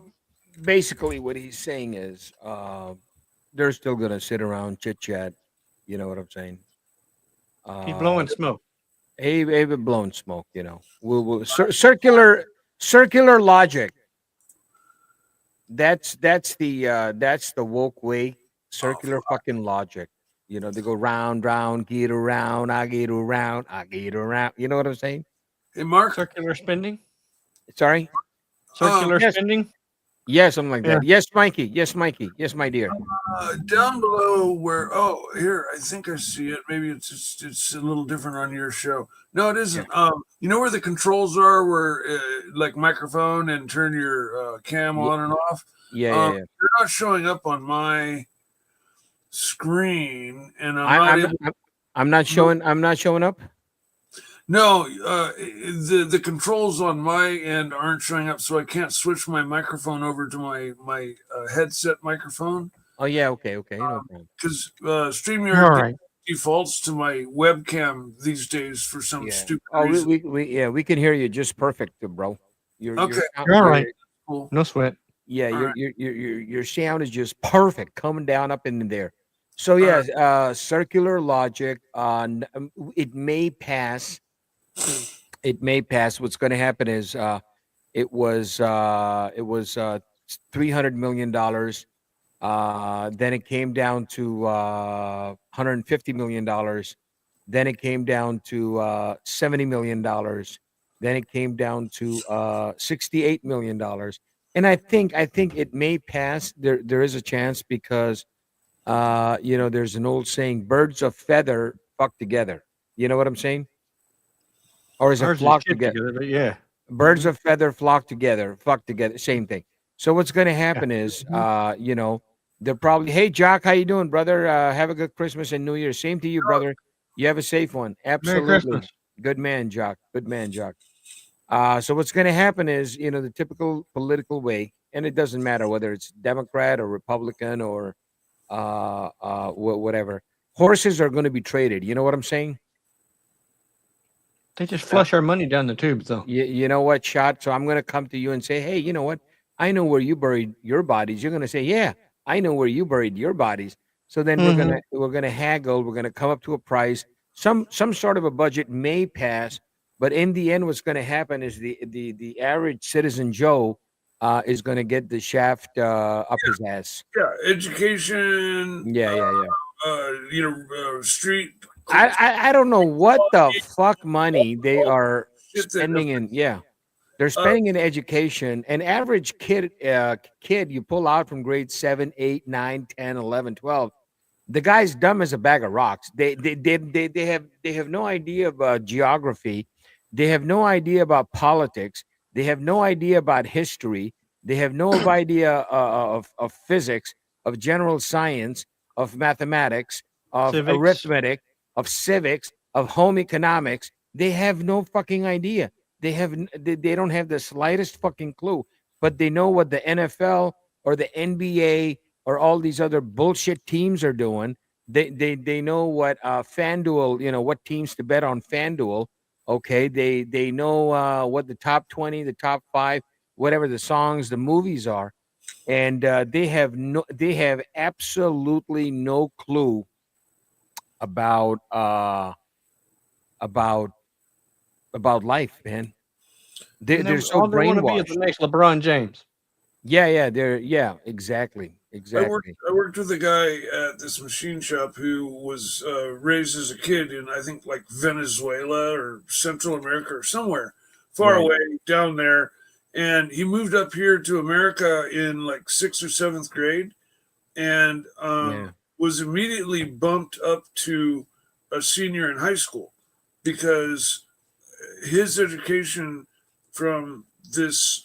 basically, what he's saying is they're still going to sit around chit chat. You know what I'm saying? He's blowing smoke. They've blown smoke. We'll circular logic. That's the woke way. Circular fucking logic. They go round, get around, I get around, I get around. You know what I'm saying? Hey, Mark. Circular spending. Sorry. Circular yes. spending. Yeah, something like that. Yes, Mikey. Yes, Mikey. Yes, my dear. Down below where, here, I think I see it. Maybe it's a little different on your show. No, it isn't. Yeah. You know where the controls are, where like microphone and turn your cam on and off? Yeah. They're not showing up on my screen, and I'm not showing up. No, the controls on my end aren't showing up, so I can't switch my microphone over to my headset microphone. Oh yeah, okay, no problem. Because All StreamYard right. defaults to my webcam these days for some stupid reason. We can hear you just perfect, bro. You're Okay. You're all right. Cool. No sweat. Yeah, All right. your sound is just perfect coming down up in there. So yeah, circular logic. It may pass. It may pass. What's going to happen is it was $300 million. Then it came down to $150 million. Then it came down to $70 million. Then it came down to $68 million. And I think it may pass. There is a chance because there's an old saying: birds of feather flock together. You know what I'm saying? Or is it Ours is flock chit together? but yeah. Birds of feather flock together. Same thing. So what's going to happen is, they're probably, hey, Jock, how you doing, brother? Have a good Christmas and New Year. Same to you, brother. You have a safe one. Absolutely. Christmas. Good man, Jock. Good man, Jock. So what's going to happen is, the typical political way, and it doesn't matter whether it's Democrat or Republican or whatever. Horses are going to be traded. You know what I'm saying? They just flush our money down the tubes, though. You know what, Shot? So I'm going to come to you and say, hey, you know what? I know where you buried your bodies. You're going to say, yeah, I know where you buried your bodies. So then we're gonna haggle. We're gonna come up to a price. Some sort of a budget may pass, but in the end, what's going to happen is the average citizen Joe is going to get the shaft up his ass. Yeah, education, Yeah. street I don't know what the fuck money they are shit that spending in. Yeah, they're spending in education. An average kid you pull out from grade 7, 8, 9, 10, 11, 12. The guy's dumb as a bag of rocks. They have no idea about geography. They have no idea about politics. They have no idea about history. They have no idea of physics, of general science, of mathematics, of Civics. arithmetic, of civics, of home economics. They have no fucking idea. They don't have the slightest fucking clue. But they know what the NFL or the NBA or all these other bullshit teams are doing. They know what FanDuel, what teams to bet on FanDuel. Okay, they know what the top 20, the top 5, whatever the songs, the movies are, and they have absolutely no clue about about about life, man. They're so All they want to be is the brainwashed. next LeBron James. Yeah, exactly. I worked with a guy at this machine shop who was raised as a kid in, I think, like Venezuela or Central America or somewhere far Right. away down there. And he moved up here to America in like 6th or 7th grade and Yeah. was immediately bumped up to a senior in high school because his education from this,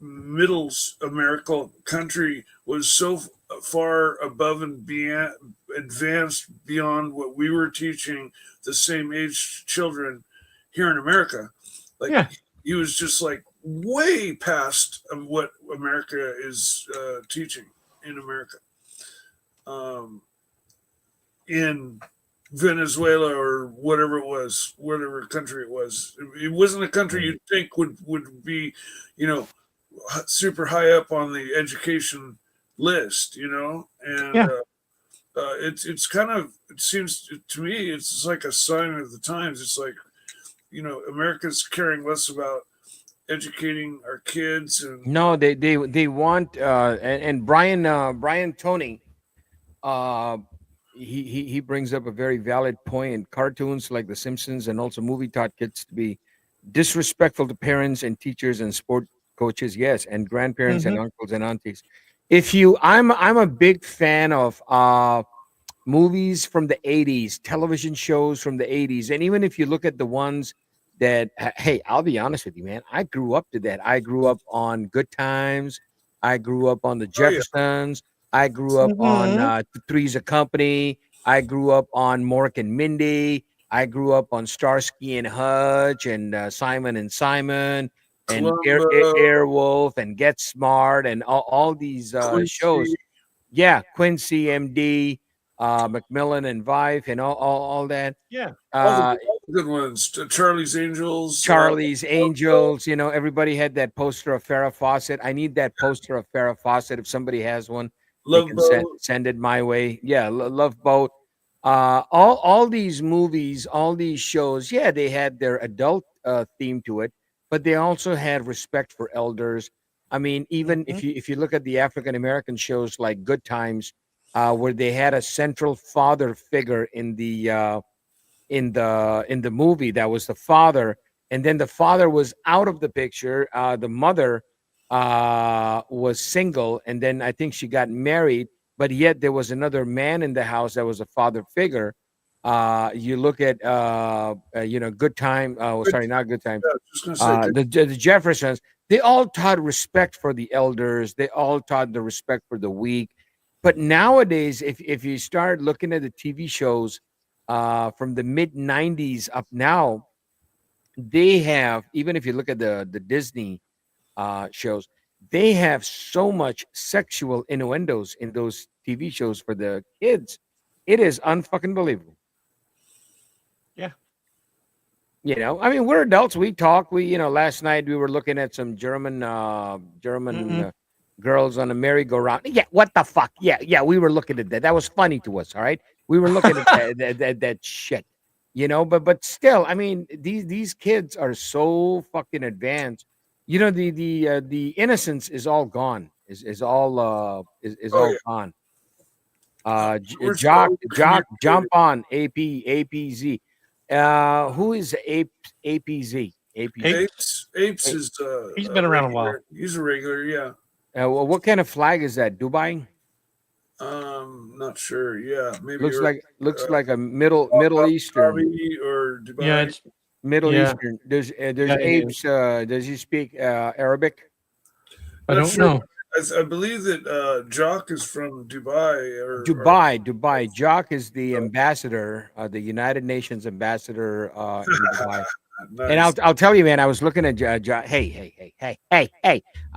middle America country was so far above and beyond, advanced beyond what we were teaching the same age children here in America. Like Yeah. he was just like way past what America is teaching in America. In Venezuela or whatever it was, whatever country it was. It wasn't a country you'd think would be, super high up on the education list, and Yeah. it's kind of, it seems to me it's like a sign of the times. It's like, America's caring less about educating our kids and No, they want and Brian Tony he brings up a very valid point. Cartoons like The Simpsons and also movie taught kids to be disrespectful to parents and teachers and sport coaches, yes, and grandparents and Mhm. uncles and aunties. I'm a big fan of movies from the 80s, television shows from the 80s. And even if you look at the ones that, hey, I'll be honest with you, man, I grew up to that. I grew up on Good Times. I grew up on the oh yeah, Jeffersons. I grew up on Mhm. Three's a Company. I grew up on Mork and Mindy. I grew up on Starsky and Hutch and Simon and Simon and Columbo, Airwolf and Get Smart and all these shows. Quincy, Yeah, Quincy, MD, Macmillan and Vive and all that. Yeah. Uh, all the good ones. Charlie's Angels. Charlie's Angels, everybody had that poster of Farrah Fawcett. I need that poster of Farrah Fawcett. If somebody has one, they Love can Boat. send it my way. Yeah, Love Boat. All these movies, all these shows, yeah, they had their adult theme to it, but they also had respect for elders. I mean, even Mhm. if you look at the African American shows like Good Times, where they had a central father figure in the movie that was the father, and then the father was out of the picture. The mother was single, and then I think she got married, but yet there was another man in the house that was a father figure. You look at Good Time. Good, Sorry, not Good Time. yeah, just gonna say good. The Jeffersons. They all taught respect for the elders. They all taught the respect for the weak. But nowadays, if you start looking at the TV shows from the mid 90s up now, they have, even if you look at the Disney shows, they have so much sexual innuendos in those TV shows for the kids. It is unfucking believable. Yeah. I mean, we're adults. We talk. Last night we were looking at some German Mm-mm. girls on a merry-go-round. Yeah, what the fuck? Yeah, we were looking at that. That was funny to us. All right, we were looking at that shit. But still, I mean, these kids are so fucking advanced. You know, the innocence is all gone. Is Oh all yeah, gone. we're Jock, communicating. jump on APZ. Who is APZ? Ape, Apes is he's a been around a while. regular. He's a regular, yeah. Well, what kind of flag is that? Dubai? Not sure. Yeah, maybe Looks uh, like a Middle Eastern. Dhabi or Yeah, Dubai. it's Middle yeah. Eastern. There's Yeah, it is. apes. Does he speak Arabic? I Not don't sure. know. I believe that Jock is from Dubai or Dubai. Jock is the ambassador, the United Nations ambassador in Dubai. And nice. I'll tell you, man, I was looking at Jock. Hey. I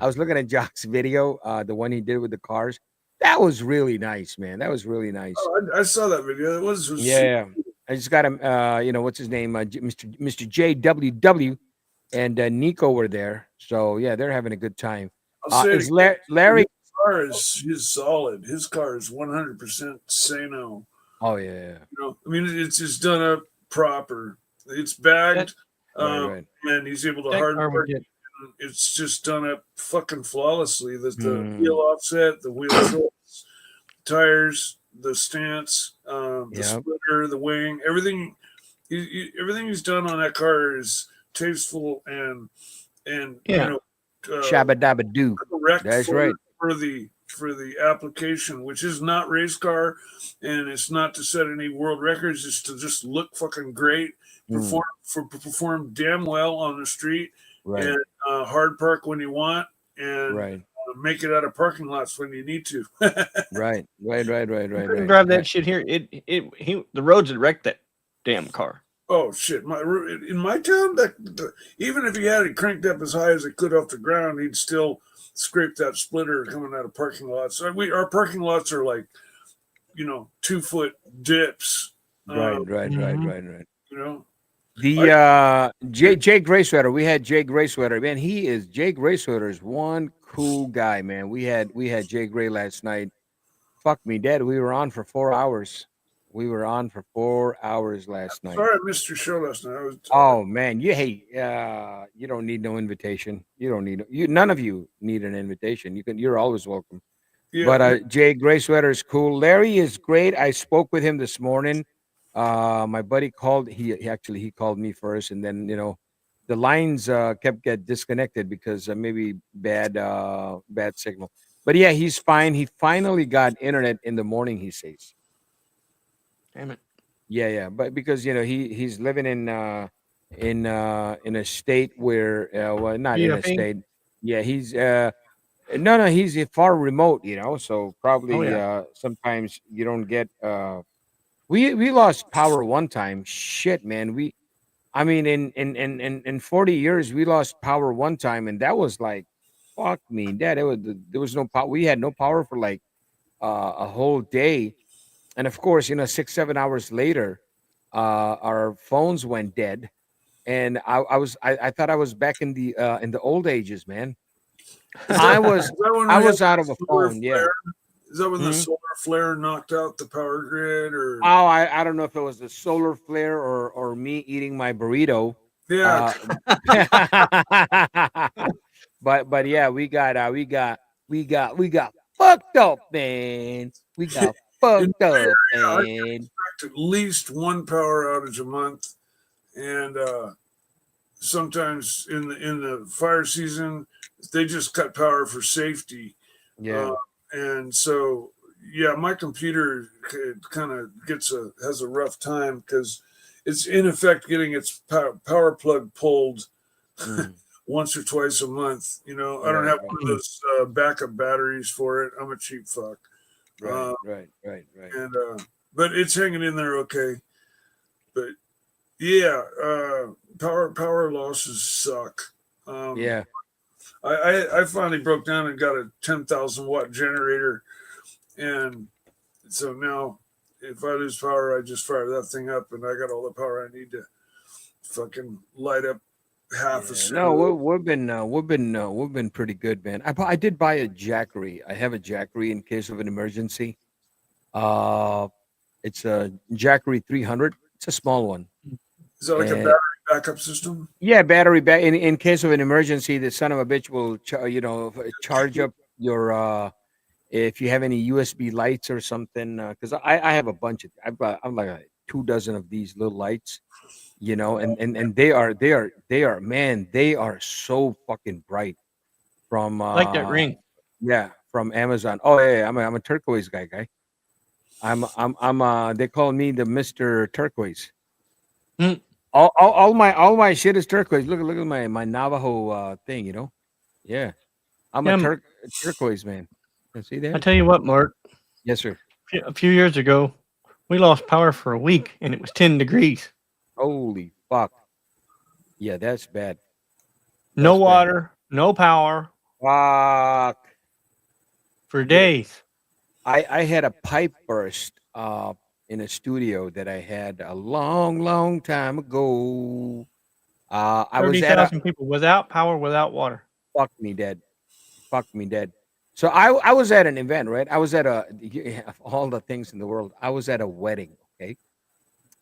was looking at Jock's video, the one he did with the cars. That was really nice, man. That was really nice. Oh, I saw that video. It was Yeah. I just got him, what's his name? Mr. JWW and Nico were there. So, yeah, they're having a good time. I'll say it Is again. Larry? His car is solid. His car is 100% say no. Oh, yeah. You know, I mean, it's just done up proper. It's bagged, Right. and he's able to That hard car work. would get It's just done up fucking flawlessly. The Mm. wheel offset, the wheel tips, tires, the stance, the Yep. splitter, the wing, everything. Everything he's done on that car is tasteful and Yeah. you know Shabba dabba doo. correct That's for, right. for the application, which is not race car, and it's not to set any world records. It's to just look fucking great, Mm. perform damn well on the street, Right. and hard park when you want, and Right. make it out of parking lots when you need to. Right. couldn't drive that shit here. The roads had wrecked that damn car. Oh shit! In my town, even if he had it cranked up as high as it could off the ground, he'd still scrape that splitter coming out of parking lots. So our parking lots are like, 2-foot dips. Right. You know, The Jay Graysweater, we had Jay Graysweater. Man, Jay Graysweater is one cool guy, man. We had Jay Gray last night. Fuck me, Dad. We were on for 4 hours. We were on for 4 hours last night. sorry I missed your show last night. Oh man, you don't need no invitation. You don't need none of you need an invitation. You're always welcome. Yeah, But Jay Graysweater is cool. Larry is great. I spoke with him this morning. My buddy called. He called me first, and then the lines kept get disconnected because maybe bad signal. But yeah, he's fine. He finally got internet in the morning. He says. Damn it. Yeah. But because he's living in a state where well, not in a GFE? state. Yeah, he's no, he's far remote. So probably Oh, yeah. sometimes you don't get. We lost power one time. Shit, man. In 40 years we lost power one time, and that was like, fuck me, Dad. There was no power. We had no power for like a whole day, and of course, 6-7 hours later, our phones went dead, and I thought I was back in the old ages, man. I was out of a phone. Yeah. Is that when the Mhm. solar flare knocked out the power grid, or Oh, I don't know if it was the solar flare or me eating my burrito. yeah? But yeah, we got fucked up, man. We got fucked up, I man. expect at least one power outage a month, and sometimes in the fire season they just cut power for safety. Yeah. And so yeah, my computer kind of has a rough time because it's in effect getting its power plug pulled Mm. once or twice a month. I don't have one of those backup batteries for it. I'm a cheap fuck. Right. And but it's hanging in there okay. But yeah, power losses suck. Yeah. I finally broke down and got a 10,000 watt generator, and so now if I lose power, I just fire that thing up, and I got all the power I need to fucking light up half a city. No, we've been pretty good, man. I did buy a jackery. I have a jackery in case of an emergency. It's a jackery 300. It's a small one. Is that like a backup system. Yeah, battery back in case of an emergency, the son of a bitch will charge up your if you have any USB lights or something. Because I have a bunch of I'm like 2 dozen of these little lights, and they are man, they are so fucking bright from I like that ring. yeah, from Amazon. Oh yeah, I'm a turquoise guy. They call me the Mr. Turquoise. Mm. All my shit is turquoise. Look at my Navajo thing, Yeah. I'm a Yeah, turquoise man. See I that? tell you what, Mark. Yes, sir. A few years ago, we lost power for a week, and it was 10 degrees. Holy fuck. Yeah, that's bad. No That's bad. water, no power Fuck. for Yeah. days. I had a pipe burst in a studio that I had a long time ago. I was at a 30,000 people without power, without water. fuck me dead. Fuck me dead. So I was at an event, right? I was at of all the things in the world, I was at a wedding, okay?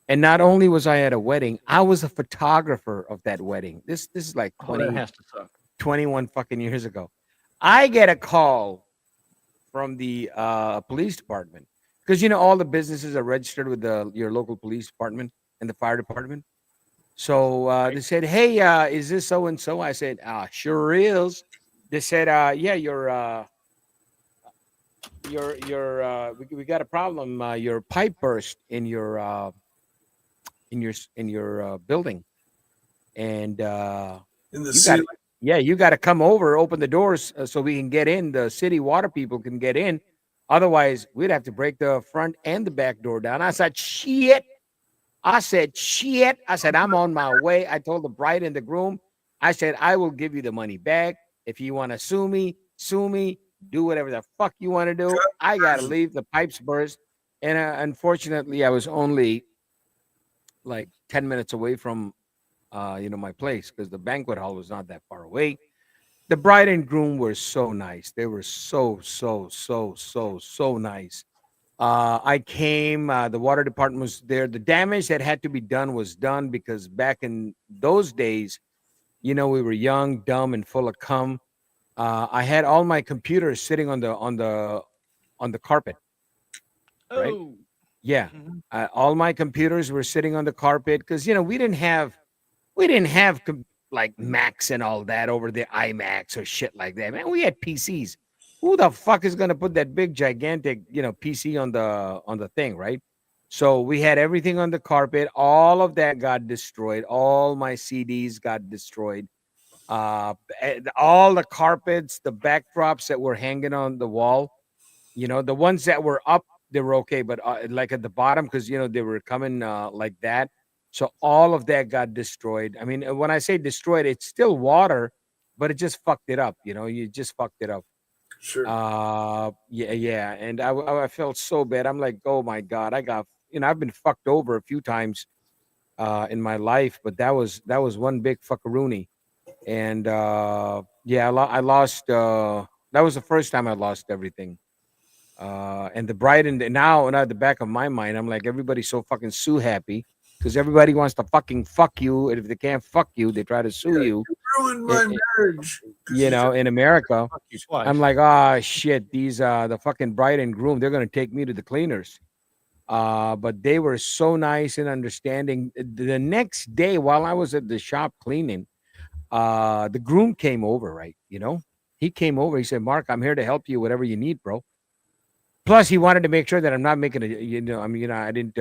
And not only was I at a wedding, I was a photographer of that wedding. This is like Oh, that has to suck. 21 fucking years ago. I get a call from the police department because all the businesses are registered with your local police department and the fire department. So they said, "Hey, is this so and so?" I said, "Sure is." They said, "Yeah, we got a problem. Your pipe burst in your building, and In the you got city. you got to come over, open the doors so we can get in. The city water people can get in. Otherwise, we'd have to break the front and the back door down." I said, "Shit." I said, "Shit." I said, "I'm on my way." I told the bride and the groom, I said, "I will give you the money back. If you want to sue me, sue me. Do whatever the fuck you want to do. I got to leave. The pipes burst." And unfortunately, I was only like 10 minutes away from, my place because the banquet hall was not that far away. The bride and groom were so nice. They were so nice. I came, the water department was there. The damage that had to be done was done because back in those days, we were young, dumb, and full of cum. I had all my computers sitting on the carpet, right? Oh. Yeah. Mhm. All my computers were sitting on the carpet because we didn't have like Macs and all that over the iMacs or shit like that. Man, we had PCs. Who the fuck is gonna put that big gigantic PC on the thing, right? So we had everything on the carpet. All of that got destroyed. All my CDs got destroyed. All the carpets, the backdrops that were hanging on the wall, the ones that were up, they were okay, but like at the bottom, because they were coming like that. So all of that got destroyed. I mean, when I say destroyed, it's still water, but it just fucked it up. You just fucked it up. Sure. Yeah, and I felt so bad. I'm like, oh my god, I got I've been fucked over a few times in my life, but that was one big fuckaroony. And yeah, I lost. That was the first time I lost everything. And the bride and now at the back of my mind, I'm like, everybody's so fucking sue happy because everybody wants to fucking fuck you, and if they can't fuck you, they try to sue you. Ruined my marriage. 'cause In America, Fuck you twice. I'm like, ah, shit. These the fucking bride and groom, they're gonna take me to the cleaners. But they were so nice and understanding. The next day, while I was at the shop cleaning, the groom came over. Right, he came over. He said, "Mark, I'm here to help you. Whatever you need, bro." Plus, he wanted to make sure that I'm not making I didn't,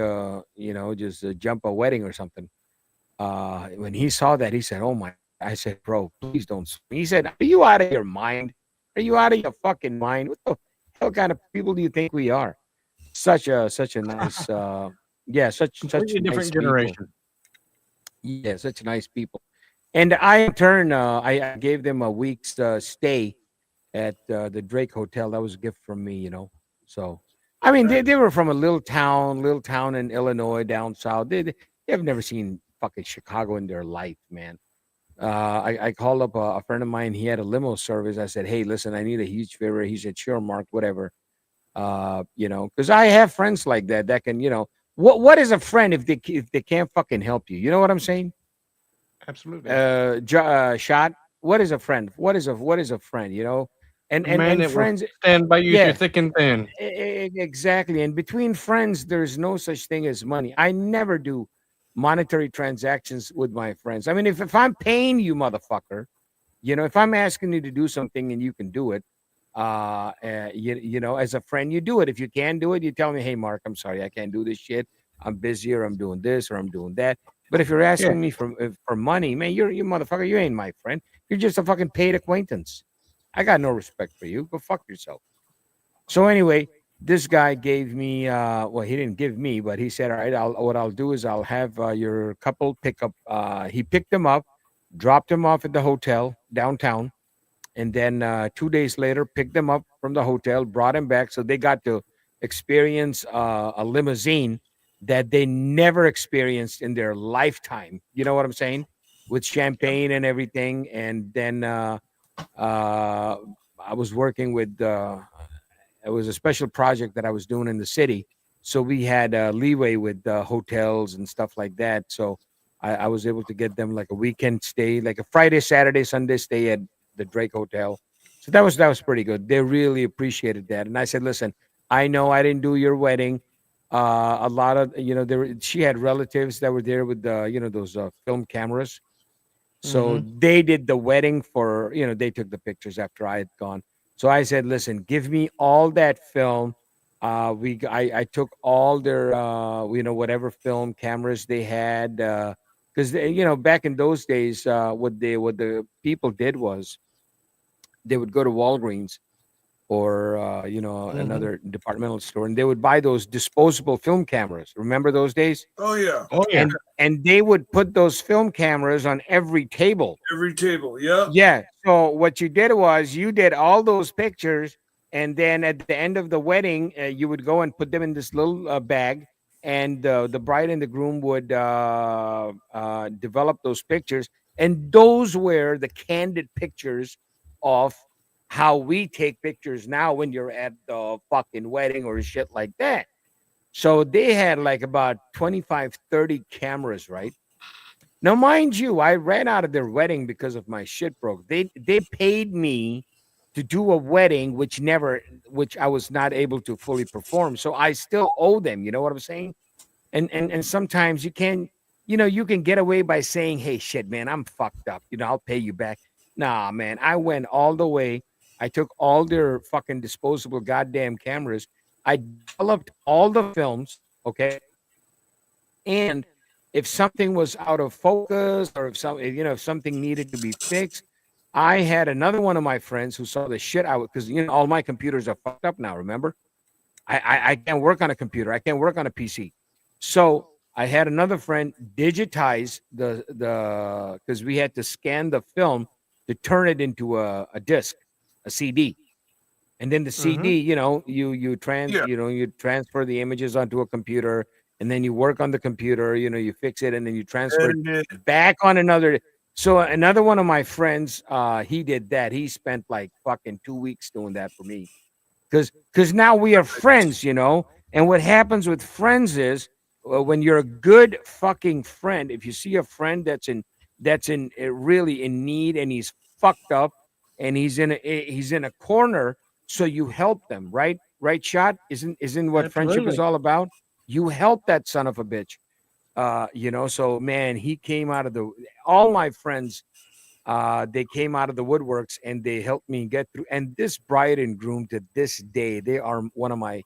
just jump a wedding or something. When he saw that, he said, "Oh my," I said, "Bro, please don't." He said, "Are you out of your mind? Are you out of your fucking mind? What the hell kind of people do you think we are?" Such a nice, yeah, such Completely nice different people. generation. Yeah, such nice people. And I, in turn, I gave them a week's stay at the Drake Hotel. That was a gift from me. So, I mean, they were from a little town in Illinois down south. They've never seen fucking Chicago in their life, man. I called up a friend of mine. He had a limo service. I said, "Hey, listen, I need a huge favor." He said, "Sure, Mark, whatever." Because I have friends like that can, what is a friend if they can't fucking help you? You know what I'm saying? Absolutely. Shot. What is a friend? What is a friend? And A and man and that will friends. stand by you through Yeah, thick and thin. exactly. And between friends, there's no such thing as money. I never do monetary transactions with my friends. I mean, if I'm paying you, motherfucker, if I'm asking you to do something and you can do it, as a friend, you do it. If you can do it, you tell me, hey, Mark, I'm sorry, I can't do this shit. I'm busy, or I'm doing this, or I'm doing that. But if you're Yeah. asking me for money, man, you motherfucker, you ain't my friend. You're just a fucking paid acquaintance. I got no respect for you. Go fuck yourself. So anyway, this guy gave me well, he didn't give me, but he said, all right, what I'll do is I'll have your couple pick up. He picked them up, dropped them off at the hotel downtown, and then 2 days later picked them up from the hotel, brought them back, so they got to experience a limousine that they never experienced in their lifetime. You know what I'm saying? With champagne and everything. And then uh, I was working with it was a special project that I was doing in the city, so we had leeway with hotels and stuff like that. So I was able to get them like a weekend stay, like a Friday, Saturday, Sunday stay at the Drake Hotel. So that was pretty good. They really appreciated that. And I said, listen, I know I didn't do your wedding. A lot of she had relatives that were there with the those film cameras. So Hmm. they did the wedding for, they took the pictures after I had gone. So I said, listen, give me all that film. I took all their, whatever film cameras they had. Because, back in those days, what the people did was they would go to Walgreens or, Hmm. another departmental store, and they would buy those disposable film cameras. Remember those days? Oh yeah, Oh yeah. And they would put those film cameras on every table. every table. Yep. Yeah. So what you did was you did all those pictures, and then at the end of the wedding, you would go and put them in this little bag, and the bride and the groom would develop those pictures, and those were the candid pictures of how we take pictures now when you're at the fucking wedding or shit like that. So they had like about 25, 30 cameras, right? Now, mind you, I ran out of their wedding because of my shit broke. They paid me to do a wedding which I was not able to fully perform. So I still owe them. You know what I'm saying? And sometimes you can, you can get away by saying, hey, shit, man, I'm fucked up. I'll pay you back. Nah, man, I went all the way. I took all their fucking disposable goddamn cameras. I developed all the films, okay? And if something was out of focus, or if something needed to be fixed, I had another one of my friends who saw the shit out, because all my computers are fucked up now. Remember, I can't work on a computer. I can't work on a PC. So I had another friend digitize the because we had to scan the film to turn it into a disc, a CD. And then the Hmm. CD, Yeah. you transfer the images onto a computer, and then you work on the computer, you fix it, and then you transfer it And it, back on another. So another one of my friends, he did that. He spent like fucking 2 weeks doing that for me, because now we are friends, And what happens with friends is, when you're a good fucking friend, if you see a friend that's in really in need, and he's fucked up, and he's in a corner, so you help them, right, shot, isn't what friendship is Absolutely. all about. You help that son of a bitch. So man, he came out of the all my friends, they came out of the woodworks, and they helped me get through. And this bride and groom, to this day, they are one of my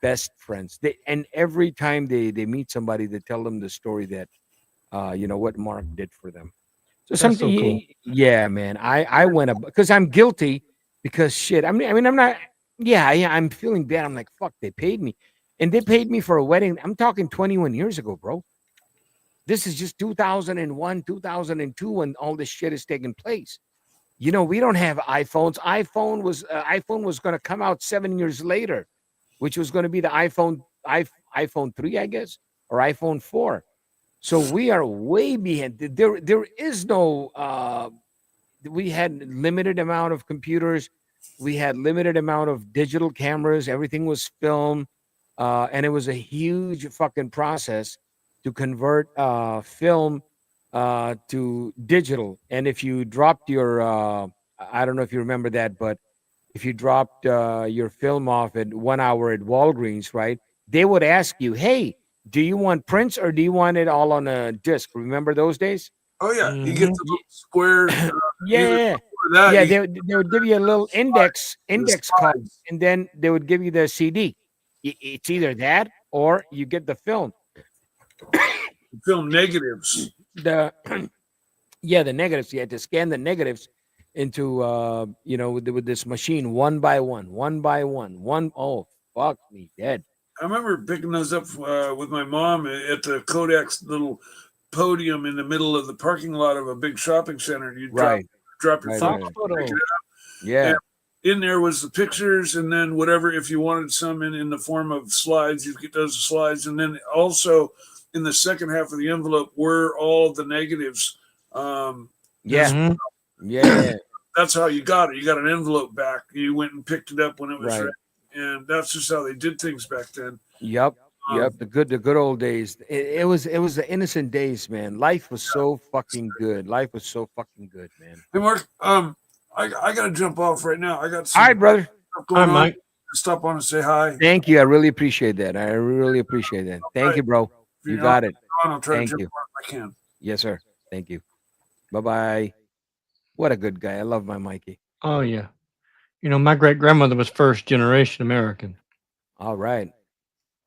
best friends. And every time they meet somebody, they tell them the story that what Mark did for them. So That's something, so cool. yeah, man. I went up because I'm guilty, because shit. I mean, I'm not. Yeah, I'm feeling bad. I'm like, fuck. They paid me, and they paid me for a wedding. I'm talking 21 years ago, bro. This is just 2001, 2002, when all this shit is taking place. We don't have iPhones. iPhone was going to come out 7 years later, which was going to be the iPhone 3, I guess, or iPhone 4. So we are way behind. There is no. We had limited amount of computers. We had limited amount of digital cameras. Everything was film, and it was a huge fucking process to convert film to digital. And if you dropped your, I don't know if you remember that, but if you dropped your film off at 1 hour at Walgreens, right? They would ask you, "Hey, do you want prints or do you want it all on a disc?" Remember those days? Oh yeah, you get the Mhm. little square. Either Yeah, or that, yeah. you They would give you a little the index card, slides, and then they would give you the CD. It's either that or you get the film. film negatives. The yeah, the negatives. You had to scan the negatives into with this machine one by one, one by one, one. Oh fuck me dead. I remember picking those up with my mom at the Kodak's little podium in the middle of the parking lot of a big shopping center. And you Right, drop your right, phone, right. pick it up, Yeah, and in there was the pictures, and then whatever. If you wanted some in the form of slides, you get those slides, and then also in the second half of the envelope were all the negatives. yeah, Mhm. yeah. That's how you got it. You got an envelope back. You went and picked it up when it was Right. ready, and that's just how they did things back then. Yep, Um, yep. The good old days. It was the innocent days, man. Life was so fucking good. Life was so fucking good, man. Hey, Mark. I gotta jump off right now. I got All some right, brother. stuff Hi, going on. Mike. Stop on and say hi. Thank you. I really appreciate that. I really appreciate that. Thank you, bro. If You you're got it. on, I'll try Thank to jump you. on if I can. Yes, sir. Thank you. Bye bye. What a good guy. I love my Mikey. Oh yeah. My great grandmother was first generation American. All right.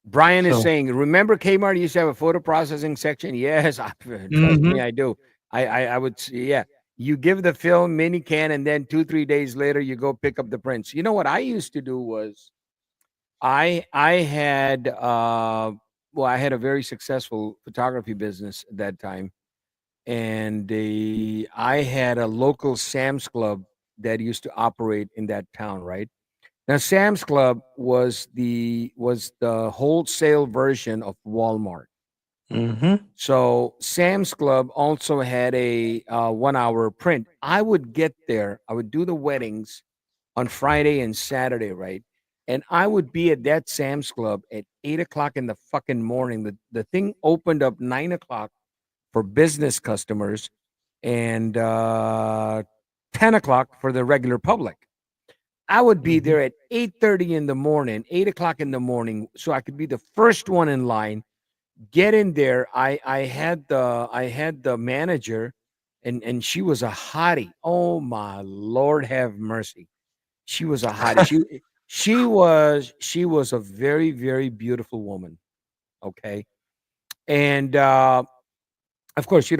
Brian is So saying, remember Kmart used to have a photo processing section? Yes, trust me, Mhm. I do. I would say, yeah. You give the film mini can, and then 2 3 days later, you go pick up the prints. You know what I used to do was I had I had a very successful photography business at that time, and I had a local Sam's Club that used to operate in that town, right? Now, Sam's Club was the wholesale version of Walmart. Mhm. So Sam's Club also had a 1 hour print. I would get there. I would do the weddings on Friday and Saturday, right? And I would be at that Sam's Club at 8 o'clock in the fucking morning. The thing opened up 9 o'clock for business customers and 10 o'clock for the regular public. I would be Mhm. there at 8:30 in the morning, 8 o'clock in the morning, so I could be the first one in line. Get in there. I had the manager, and she was a hottie. Oh my Lord, have mercy. She was a hottie. She was a very very beautiful woman. Okay, and of course,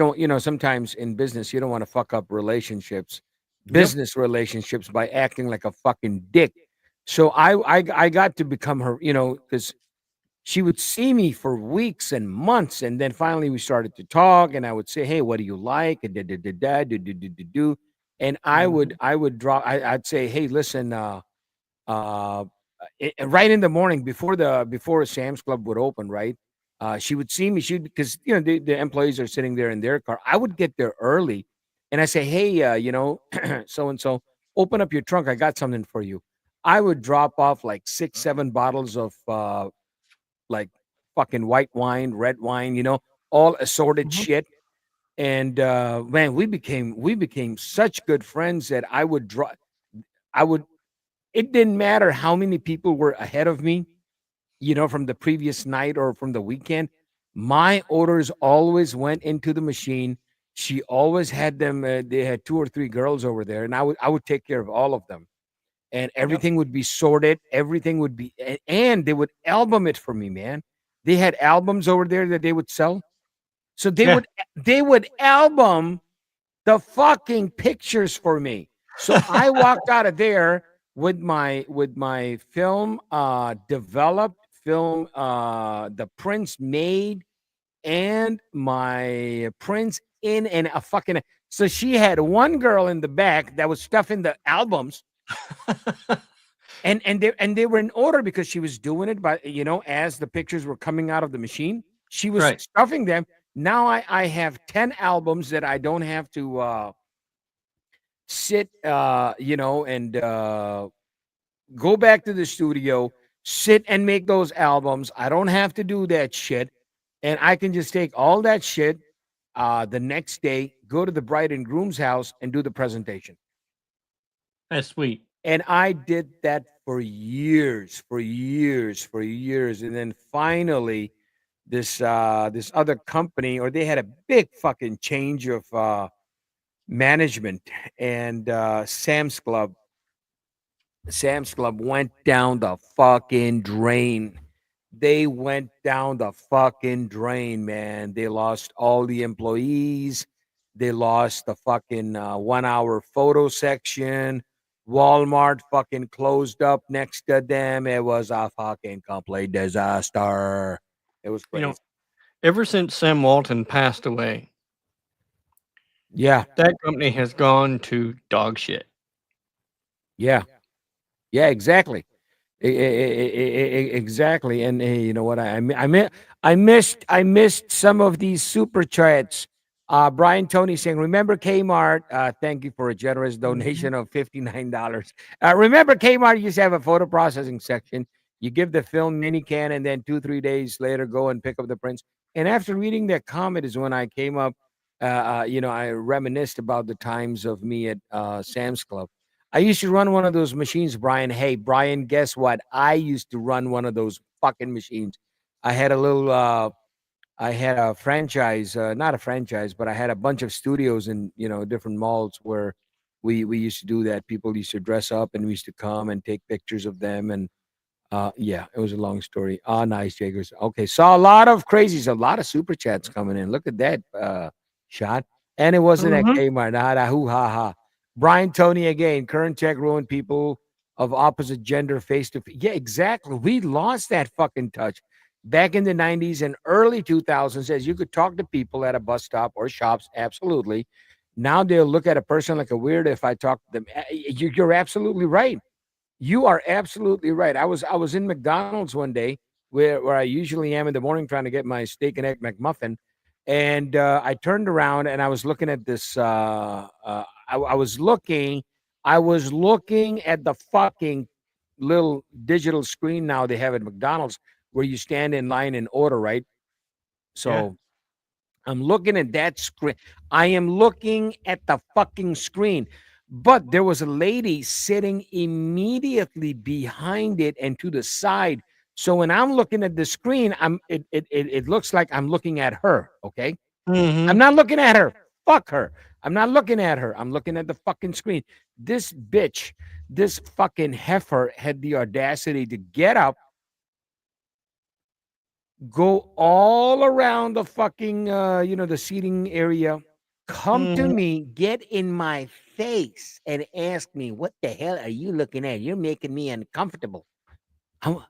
sometimes in business, you don't want to fuck up relationships, Yep. business relationships by acting like a fucking dick. So I got to become her, because she would see me for weeks and months, and then finally we started to talk, and I would say, "Hey, what do you like?" And do, and Mhm. I would drop. I'd say, "Hey, listen, uh, right in the morning before Sam's Club would open, right? She would see me. She because the employees are sitting there in their car. I would get there early, and I say, "Hey, so and so, open up your trunk. I got something for you." I would drop off like 6 7 bottles of like fucking white wine, red wine, all assorted Mhm. shit. And man, we became such good friends that I would draw. I would it didn't matter how many people were ahead of me, from the previous night or from the weekend. My orders always went into the machine. She always had them. They had 2 or 3 girls over there, and I would take care of all of them. And Yep. everything would be sorted. Everything would be, and they would album it for me, man. They had albums over there that they would sell. So Yeah. they would album the fucking pictures for me. So I walked out of there with my film developed, film the prints made, and my prints in and a fucking. So she had one girl in the back that was stuffing the albums, and they were in order because she was doing it by as the pictures were coming out of the machine. She was Right. stuffing them. Now I have 10 albums that I don't have to sit, and go back to the studio, sit and make those albums. I don't have to do that shit. And I can just take all that shit. the next day, go to the bride and groom's house and do the presentation. That's sweet. And I did that for years, and then finally, this other company, or they had a big fucking change of management, and Sam's Club went down the fucking drain. They went down the fucking drain, man. They lost all the employees. They lost the fucking 1 hour photo section. Walmart fucking closed up next to them. It was a fucking complete disaster. It was You crazy. know, ever since Sam Walton passed away, Yeah, that company has gone to dog shit. yeah, yeah, exactly. Exactly. And hey, you know what? I missed some of these super chats. Brian Tony saying, remember Kmart? Thank you for a generous donation of $59. Remember Kmart used to have a photo processing section. You give the film mini can, and then 2-3 days later go and pick up the prints. And after reading that comment is when I came up. I reminisced about the times of me at Sam's Club. I used to run one of those machines, Brian. Hey, Brian, guess what? I used to run one of those fucking machines. I had a little I had a franchise, not a franchise, but I had a bunch of studios in, different malls where we used to do that. People used to dress up and we used to come and take pictures of them, and yeah, it was a long story. Nice, Jagers. Okay, saw a lot of crazies, a lot of super chats coming in. Look at that shot. And it wasn't at Mhm. Kmart. Nada, hoo ha ha. Brian Tony again. Current tech ruined people of opposite gender face to face. Yeah, exactly. We lost that fucking touch back in the 90s and early 2000s. As you could talk to people at a bus stop or shops, absolutely. Now they'll look at a person like a weirdo if I talk to them. You're absolutely right. You are absolutely right. I was in McDonald's one day where I usually am in the morning trying to get my steak and egg McMuffin, and I turned around and I was looking at this. I was looking at the fucking little digital screen now they have at McDonald's where you stand in line and order, right? Yeah. So I'm looking at that screen. I am looking at the fucking screen. But there was a lady sitting immediately behind it and to the side. So when I'm looking at the screen, it looks like I'm looking at her. Okay. I'm Mhm. not looking at her. Fuck her. I'm not looking at her. I'm looking at the fucking screen. This bitch, this fucking heifer had the audacity to get up, go all around the fucking the seating area, come to Mhm. me, get in my face and ask me, what the hell are you looking at? You're making me uncomfortable. I'm-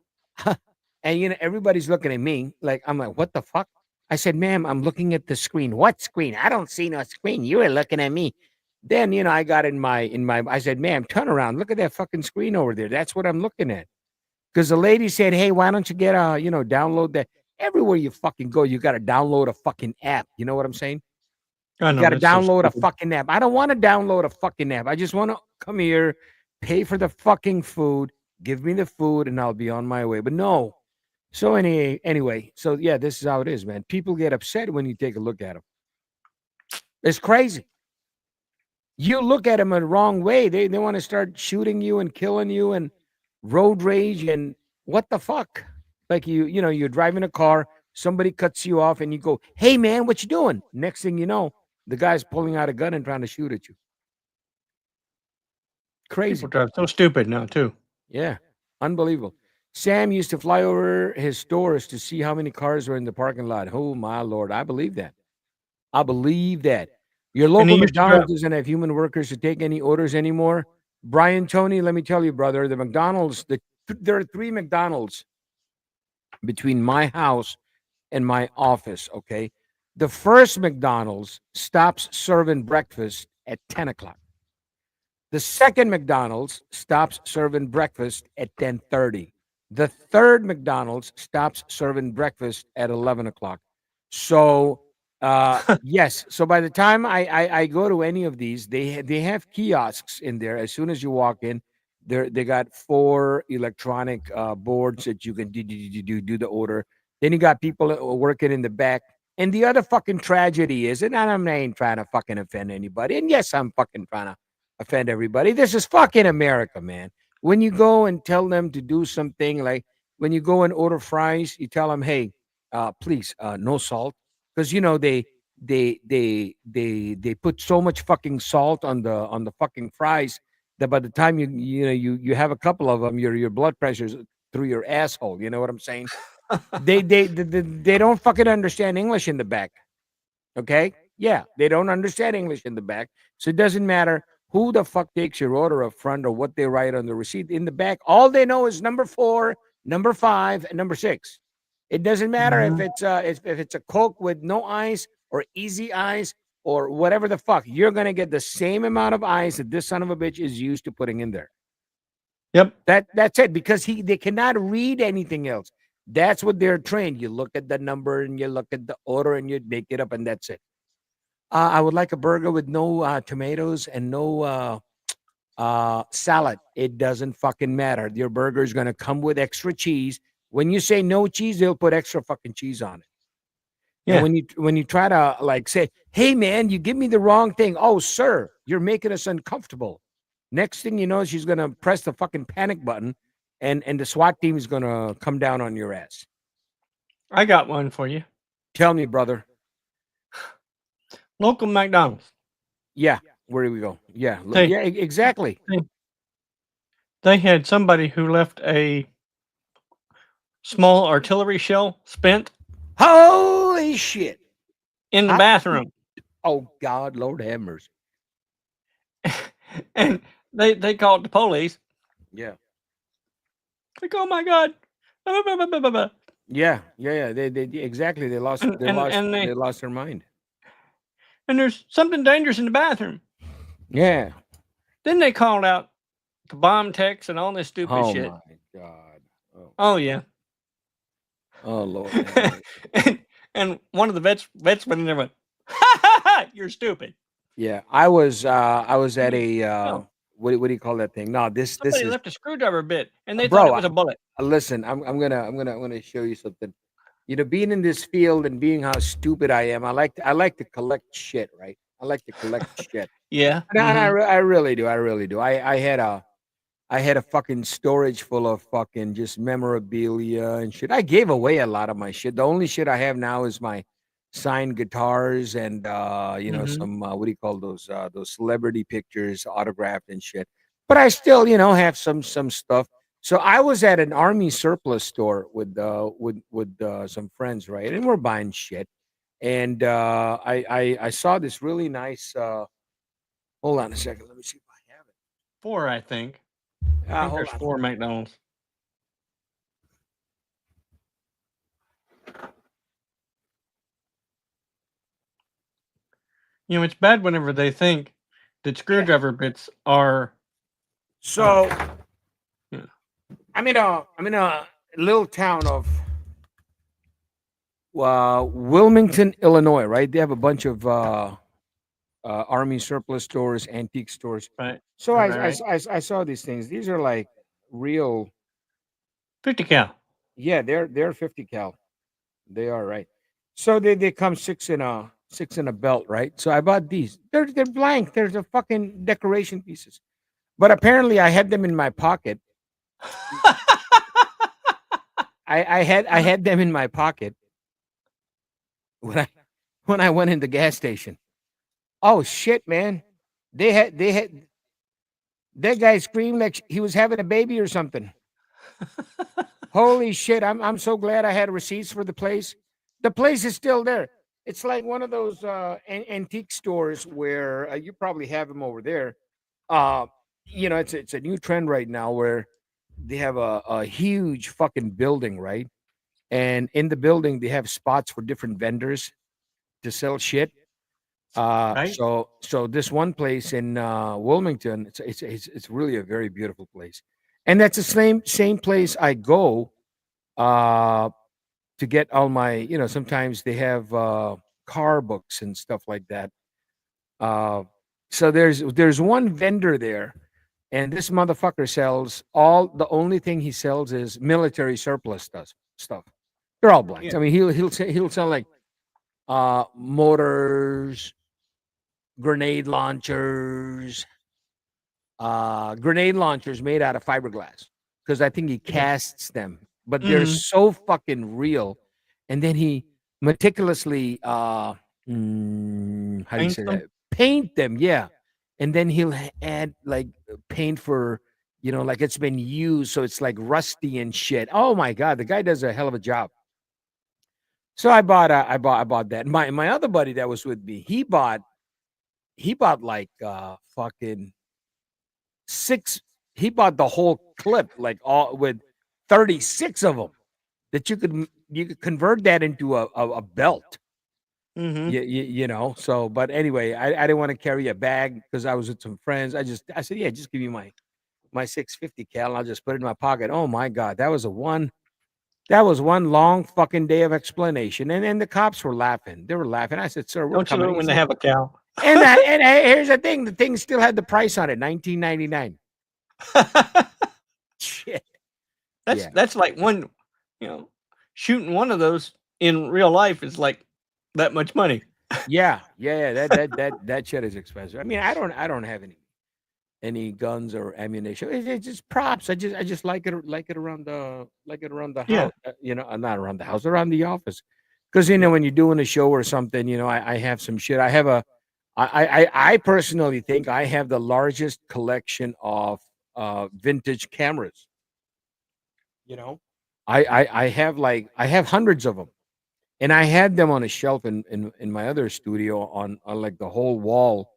and everybody's looking at me like, I'm like, what the fuck? I said, ma'am, I'm looking at the screen. What screen? I don't see no screen. You were looking at me. Then I got in my I said, ma'am, turn around, look at that fucking screen over there. That's what I'm looking at. Because the lady said, hey, why don't you get download that? Everywhere you fucking go, you got to download a fucking app. You know what I'm saying? I You know got to that's so download a stupid. fucking app. I don't want to download a fucking app. I just want to come here, pay for the fucking food, give me the food, and I'll be on my way. But no. So anyway, so yeah, this is how it is, man. People get upset when you take a look at them. It's crazy. You look at them a wrong way, they want to start shooting you and killing you and road rage and what the fuck? Like you're driving a car, somebody cuts you off, and you go, "Hey man, what you doing?" Next thing you know, the guy's pulling out a gun and trying to shoot at you. People Crazy, drive so stupid now too. yeah, unbelievable. Sam used to fly over his stores to see how many cars were in the parking lot. Oh my lord, I believe that. I believe that. Your And local he used to drive. McDonald's doesn't have human workers to take any orders anymore. Brian Tony, let me tell you, brother, there are three McDonald's between my house and my office. Okay. The first McDonald's stops serving breakfast at 10 o'clock. The second McDonald's stops serving breakfast at 10:30. The third McDonald's stops serving breakfast at 11 o'clock. So yes, so by the time I go to any of these, they have kiosks in there. As soon as you walk in, they got four electronic boards that you can do the order. Then you got people working in the back, And the other fucking tragedy is, and I ain't trying to fucking offend anybody. And yes, I'm fucking trying to offend everybody. This is fucking America, man. When you go and tell them to do something, like when you go and order fries, you tell them, hey, please, no salt. Because you know they put so much fucking salt on the fucking fries that by the time you have a couple of them, your blood pressure's through your asshole. You know what I'm saying? They don't fucking understand English in the back. Okay? Yeah, they don't understand English in the back. So it doesn't matter who the fuck takes your order up front or what they write on the receipt in the back. All they know is number 4, number 5, and number 6. It doesn't matter if it's a Coke with no ice or easy ice or whatever the fuck. You're gonna get the same amount of ice that this son of a bitch is used to putting in there. Yep. That's it, because they cannot read anything else. That's what they're trained. You look at the number and you look at the order and you make it up, and that's it. I would like a burger with no tomatoes and no salad. It doesn't fucking matter. Your burger is gonna come with extra cheese. When you say no cheese, they'll put extra fucking cheese on it. Yeah. And when you try to like say, "Hey man, you give me the wrong thing," "Oh sir, you're making us uncomfortable." Next thing you know, she's gonna press the fucking panic button, and the SWAT team is gonna come down on your ass. I got one for you. Tell me, brother. Local McDonald's. Yeah, where do we go? Yeah, Hey. yeah, exactly. They had somebody who left a small artillery shell spent Holy shit! in the bathroom. Oh God, Lord have mercy. And they called the police. Yeah, Like, oh my God. yeah. They exactly. They lost. And- They and- lost. and they- They lost their mind. And there's something dangerous in the bathroom. Yeah. Then they called out the bomb techs and all this stupid Oh shit. my God. Oh yeah. Oh Lord. have mercy. and one of the vets went in there and went, ha ha ha, you're stupid. Yeah, I was at a No. what do you call that thing? No, this Somebody is left a screwdriver bit and they Bro, thought it was a bullet. listen. I'm gonna show you something. You know, being in this field and being how stupid I am, I like to collect shit, right? I like to collect shit. Yeah. And mhm. I really do. I really do. I had a fucking storage full of fucking just memorabilia and shit. I gave away a lot of my shit. The only shit I have now is my signed guitars and Mhm. some what do you call those celebrity pictures autographed and shit. But I still, have some stuff. So I was at an army surplus store with some friends, right? And we're buying shit. And I saw this really nice hold on a second. Let me see if I have it. 4, I think. I think Hold there's on. 4 McDonald's. It's bad whenever they think that screwdriver bits are. So Yeah. I'm in a little town of Wilmington, Illinois, right? They have a bunch of army surplus stores, antique stores. Right. So Right. I saw these things. These are like real. 50 cal. Yeah, they're 50 cal. They are, right. So they come six in a belt, right? So I bought these. They're blank. There's a fucking decoration pieces. But apparently I had them in my pocket. I had them in my pocket when I went in the gas station. Oh shit, man. They had that guy screamed like he was having a baby or something. Holy shit. I'm so glad I had receipts for the place. The place is still there. It's like one of those antique stores where you probably have them over there. Uh, it's a new trend right now where they have a huge fucking building, right? And in the building, they have spots for different vendors to sell shit. Right. So this one place in Wilmington, it's really a very beautiful place, and that's the same place I go to get all my. Sometimes they have car books and stuff like that. So there's one vendor there, and this motherfucker sells all. The only thing he sells is military surplus stuff. They're all blanks. Yeah. I mean, he'll sell like mortars, grenade launchers, made out of fiberglass because I think he casts them, but they're Mm-hmm. so fucking real. And then he meticulously, how do you Paint say them? that? Paint them, yeah. And then he'll add like paint for, like it's been used, so it's like rusty and shit. Oh my god, the guy does a hell of a job. So I bought that. My other buddy that was with me, he bought like fucking six. He bought the whole clip, like all with 36 of them that you could convert that into a belt. Mm-hmm. So but anyway, I didn't want to carry a bag because I was with some friends. I said, yeah, just give me my 650 cal and I'll just put it in my pocket. Oh my god, that was one long fucking day of explanation. And then the cops were laughing. They were laughing. I said, sir, we're Don't you coming. love it He when they said, have a cow? and here's the thing. The thing still had the price on it, $19.99. Shit. Yeah. That's like one, shooting one of those in real life is like that much money. Yeah. That shit is expensive. I mean, I don't have any guns or ammunition. It's just props. I just like it around the Yeah. house. Not around the house, around the office. Because when you're doing a show or something, I have some shit. I personally think I have the largest collection of vintage cameras. I have hundreds of them, and I had them on a shelf in my other studio on like the whole wall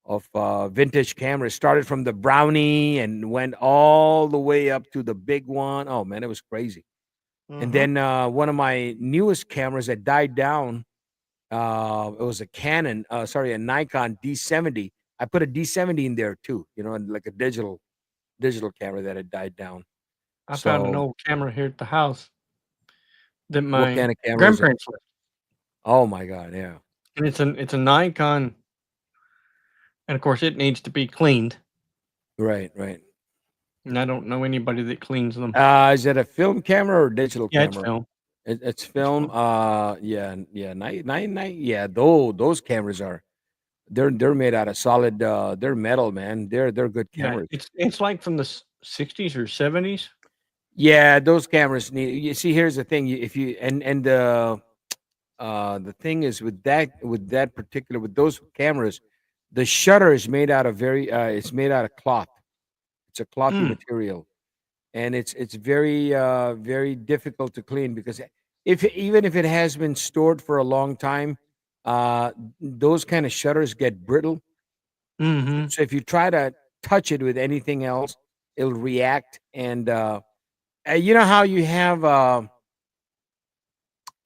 of vintage cameras. Started from the Brownie and went all the way up to the big one. Oh man, it was crazy. And Mm-hmm. then one of my newest cameras that died down. It was a Nikon D70. I put a D70 in there too. And like a digital camera that had died down. I found an So old camera here at the house that what my kind of camera is it? grandparents left, Oh my god, yeah. and it's a Nikon, and of course it needs to be cleaned. Right. And I don't know anybody that cleans them. Is it a film camera or digital Yeah, it's camera? film. It's film. film. Yeah. Nine. Yeah, those cameras they're made out of solid. They're metal, man. They're good Yeah, cameras. it's like from the 60s or 70s. Yeah, those cameras need. You see, here's the thing. If you and the thing is with those cameras, the shutter is made out of it's made out of cloth. It's a clothy Mm. material, and it's very very difficult to clean because even if it has been stored for a long time, those kind of shutters get brittle. Mm-hmm. So if you try to touch it with anything else, it'll react. And you know how you have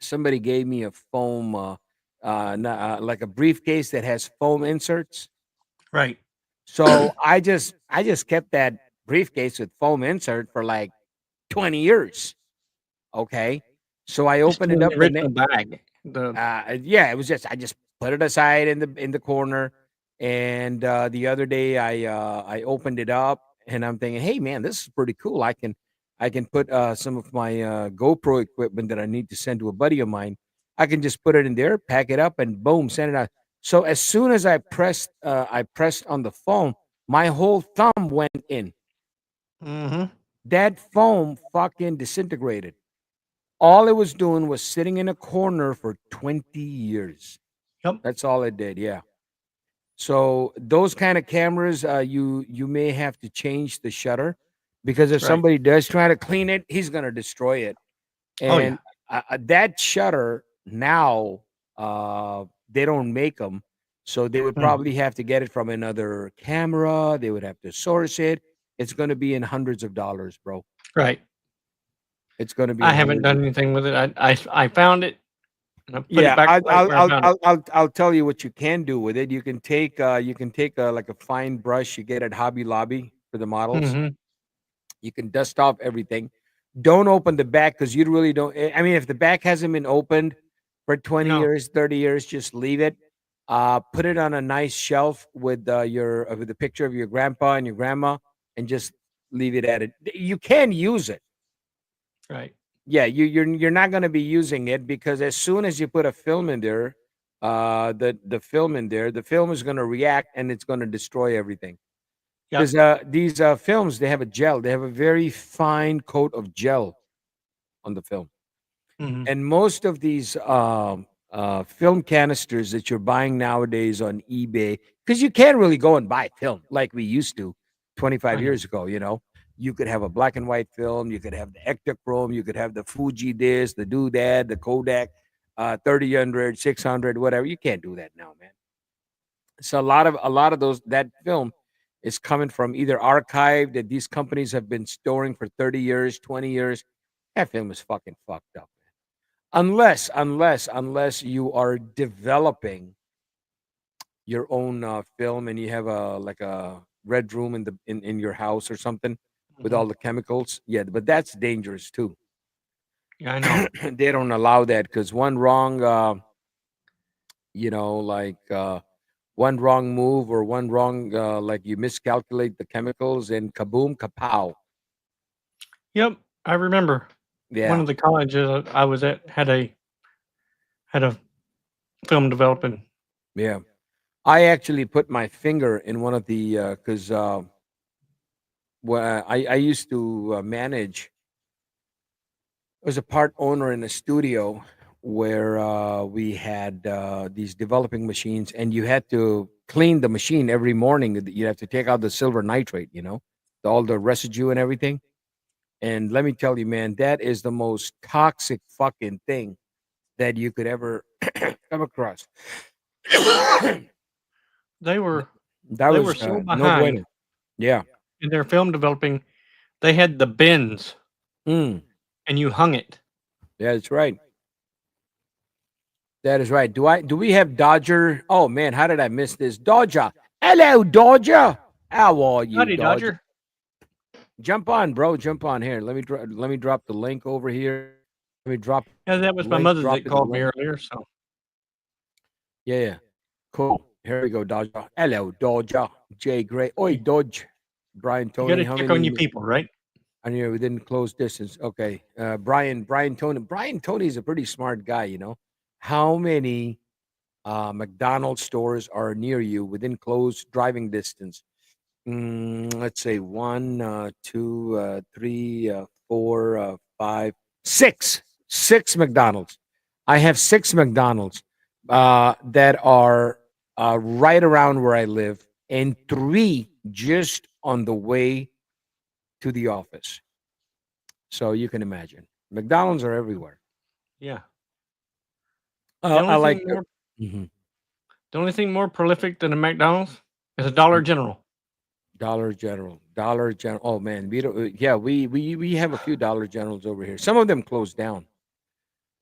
somebody gave me a foam like a briefcase that has foam inserts. Right. So I just kept that briefcase with foam insert for like 20 years. Okay. So I Just opened in it the up original bag. yeah, it was just I just put it aside in the corner. And the other day I opened it up and I'm thinking, hey man, this is pretty cool. I can put some of my GoPro equipment that I need to send to a buddy of mine. I can just put it in there, pack it up, and boom, send it out. So as soon as I pressed on the foam, my whole thumb went in. Mm-hmm. That foam fucking disintegrated. All it was doing was sitting in a corner for 20 years. Yep. That's all it did. Yeah. So those kind of cameras, you may have to change the shutter because if Right. somebody does try to clean it, he's gonna destroy it. Oh, yeah. And that shutter now, they don't make them, so they would Mm. probably have to get it from another camera. They would have to source it. It's going to be in hundreds of dollars, bro. Right. It's going to be. I in haven't hundreds done anything with it. I found it and I put Yeah, it back right where I found it. I'll tell you what you can do with it. You can take like a fine brush you get at Hobby Lobby for the models. Mm-hmm. You can dust off everything. Don't open the back because you really don't. I mean, if the back hasn't been opened for 20 No. years, 30 years, just leave it. Put it on a nice shelf with with the picture of your grandpa and your grandma, and just leave it at it. You can use it. Right. Yeah, you're not going to be using it because as soon as you put a film in there, the film in there, the film is going to react and it's going to destroy everything. Yep. Because these films, they have a gel. They have a very fine coat of gel on the film. Hmm. And most of these film canisters that you're buying nowadays on eBay, because you can't really go and buy film like we used to 25 I know. years ago, you could have a black and white film, you could have the Ektachrome, you could have the Fuji disc, the Doodad, the Kodak, 3000, 600, whatever. You can't do that now, man. So a lot of those that film is coming from either archive that these companies have been storing for 30 years, 20 years. That film is fucking fucked up. Unless you are developing your own film and you have a like a red room in your house or something with Hmm. all the chemicals. Yeah, but that's dangerous too. Yeah, I know. They don't allow that because one wrong like one wrong move or one wrong like you miscalculate the chemicals and kaboom kapow. Yep, I remember one Yeah. of the colleges I was at had a film developing. Yeah. I actually put my finger in one of the because well, I used to manage. I was a part owner in a studio where we had these developing machines, and you had to clean the machine every morning. You have to take out the silver nitrate, all the residue and everything. And let me tell you, man, that is the most toxic fucking thing that you could ever come across. that They were they were was so no behind bueno. Yeah. in their film developing. They had the bins, Mm. and you hung it. Yeah, that's right. That is right. Do we have Dodger? Oh man, how did I miss this? Dodger. Hello, Dodger. How are you, Howdy, Dodger? Dodger. Jump on, bro. Jump on here. Let me drop the link over here. Let me drop Yeah, that was my link. mother Drop that in the called me link. earlier. So Yeah, yeah. Cool. Here we go, Dodger. Hello, Dodger. Jay Gray. Oi, hey, Dodge. Brian you got Tony. to How check on your many? people, right? I knew within close distance. Okay. Brian Tony. Brian Tony is a pretty smart guy. How many McDonald's stores are near you within close driving distance? Let's say one, two, three, four, five, six. Six McDonald's. I have six McDonald's that are right around where I live, and three just on the way to the office. So you can imagine, McDonald's are everywhere. Yeah. The I only like. thing more Mhm. the only thing more prolific than a McDonald's is a Dollar General. Dollar General, Dollar General. Oh man, we don't. Yeah, we have a few Dollar Generals over here. Some of them closed down.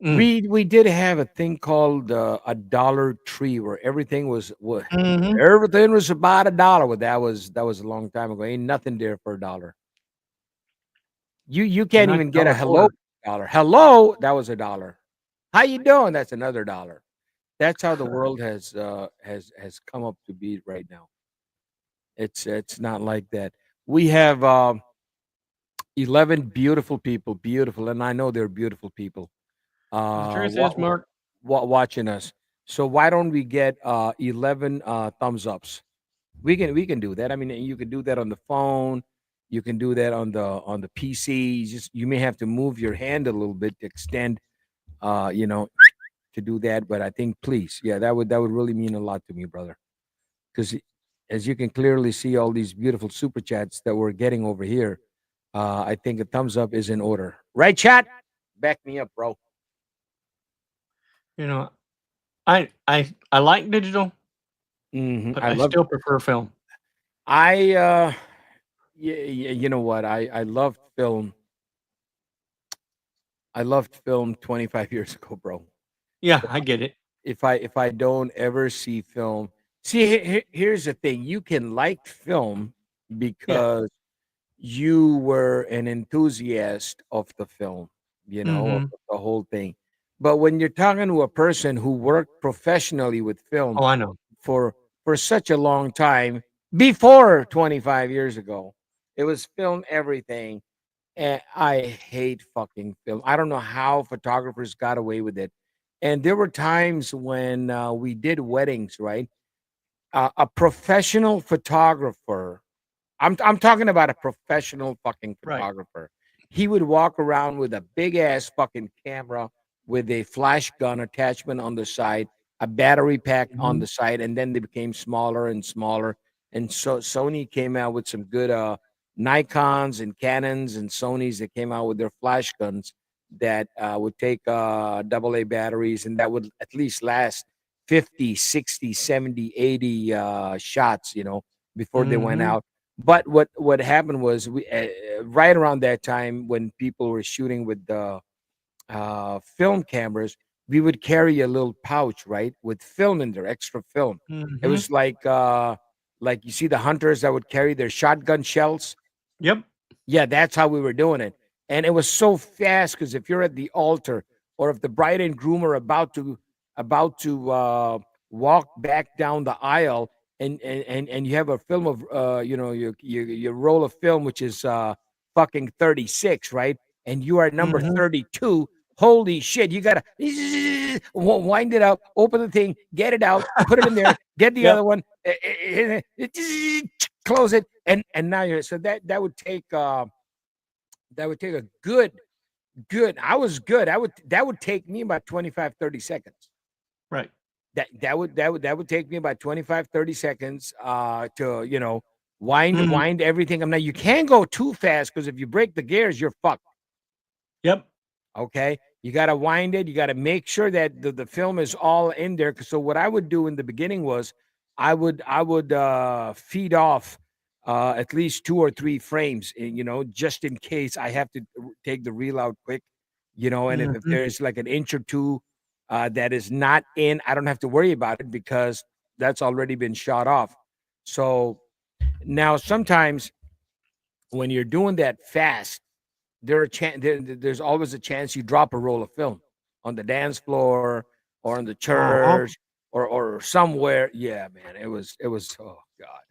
Mm. We did have a thing called a Dollar Tree where Hmm. everything was about a dollar. But that was a long time ago. Ain't nothing there for a dollar. You A can't nice even get a dollar hello quarter. dollar. Hello, that was a dollar. How you doing? That's another dollar. That's how the world has come up to be right now. It's not like that. We have 11 beautiful people, beautiful, and I know they're beautiful people The uh truth is, wa- Mark, watching us. So why don't we get 11 thumbs ups? We can do that. I mean, you can do that on the phone. You can do that on the PC. You may have to move your hand a little bit to extend to do that, but I think please, yeah, that would really mean a lot to me, brother. Because as you can clearly see all these beautiful super chats that we're getting over here, I think a thumbs up is in order. Right, chat? Back me up, bro. you know, I like digital, but I I love. still prefer film. I you know what? I loved film. I loved film 25 years ago, bro. Yeah, I get it. If I don't ever see film, see here's the thing: you can like film Yeah. because you were an enthusiast of the film, of Hmm. the whole thing. But when you're talking to a person who worked professionally with film Oh, I know. for for such a long time before 25 years ago, it was film everything. And I hate fucking film. I don't know how photographers got away with it. And there were times when we did weddings, right? A professional photographer. I'm talking about a professional fucking Right. photographer. He would walk around with a big ass fucking camera with a flash gun attachment on the side, a battery pack on Mhm. the side, and then they became smaller and smaller. And so Sony came out with some good Nikons and Canons and Sonys that came out with their flash guns that would take AA batteries, and that would at least last 50, 60, 70, 80 shots, before they went Mhm. out. But what happened was we right around that time when people were shooting with the film cameras, we would carry a little pouch, right, with film in there, extra film. It Mhm. was like you see the hunters that would carry their shotgun shells. Yep. Yeah, that's how we were doing it. And it was so fast because if you're at the altar or if the bride and groom are about to walk back down the aisle and you have a film of your roll of film which is fucking 36, right? And you are number Mhm. 32. Holy shit, you gotta wind it up, open the thing, get it out, put it in there, get the Yep. other one, close it, and now you're so that would take a good I was good. That would take me about 25, 30 seconds. Right. That would take me about 25, 30 seconds to wind Mhm. wind everything. I'm now you can't go too fast because if you break the gears, you're fucked. Yep. Okay. You gotta wind it, you gotta make sure that the film is all in there. So what I would do in the beginning was I would feed off at least 2 or 3 frames, just in case I have to take the reel out quick, and if Mhm. there's like an inch or two that is not in, I don't have to worry about it because that's already been shot off. So now sometimes when you're doing that fast, there's always a chance you drop a roll of film on the dance floor or in the Uh-huh. church or somewhere. Yeah, man, it was oh god.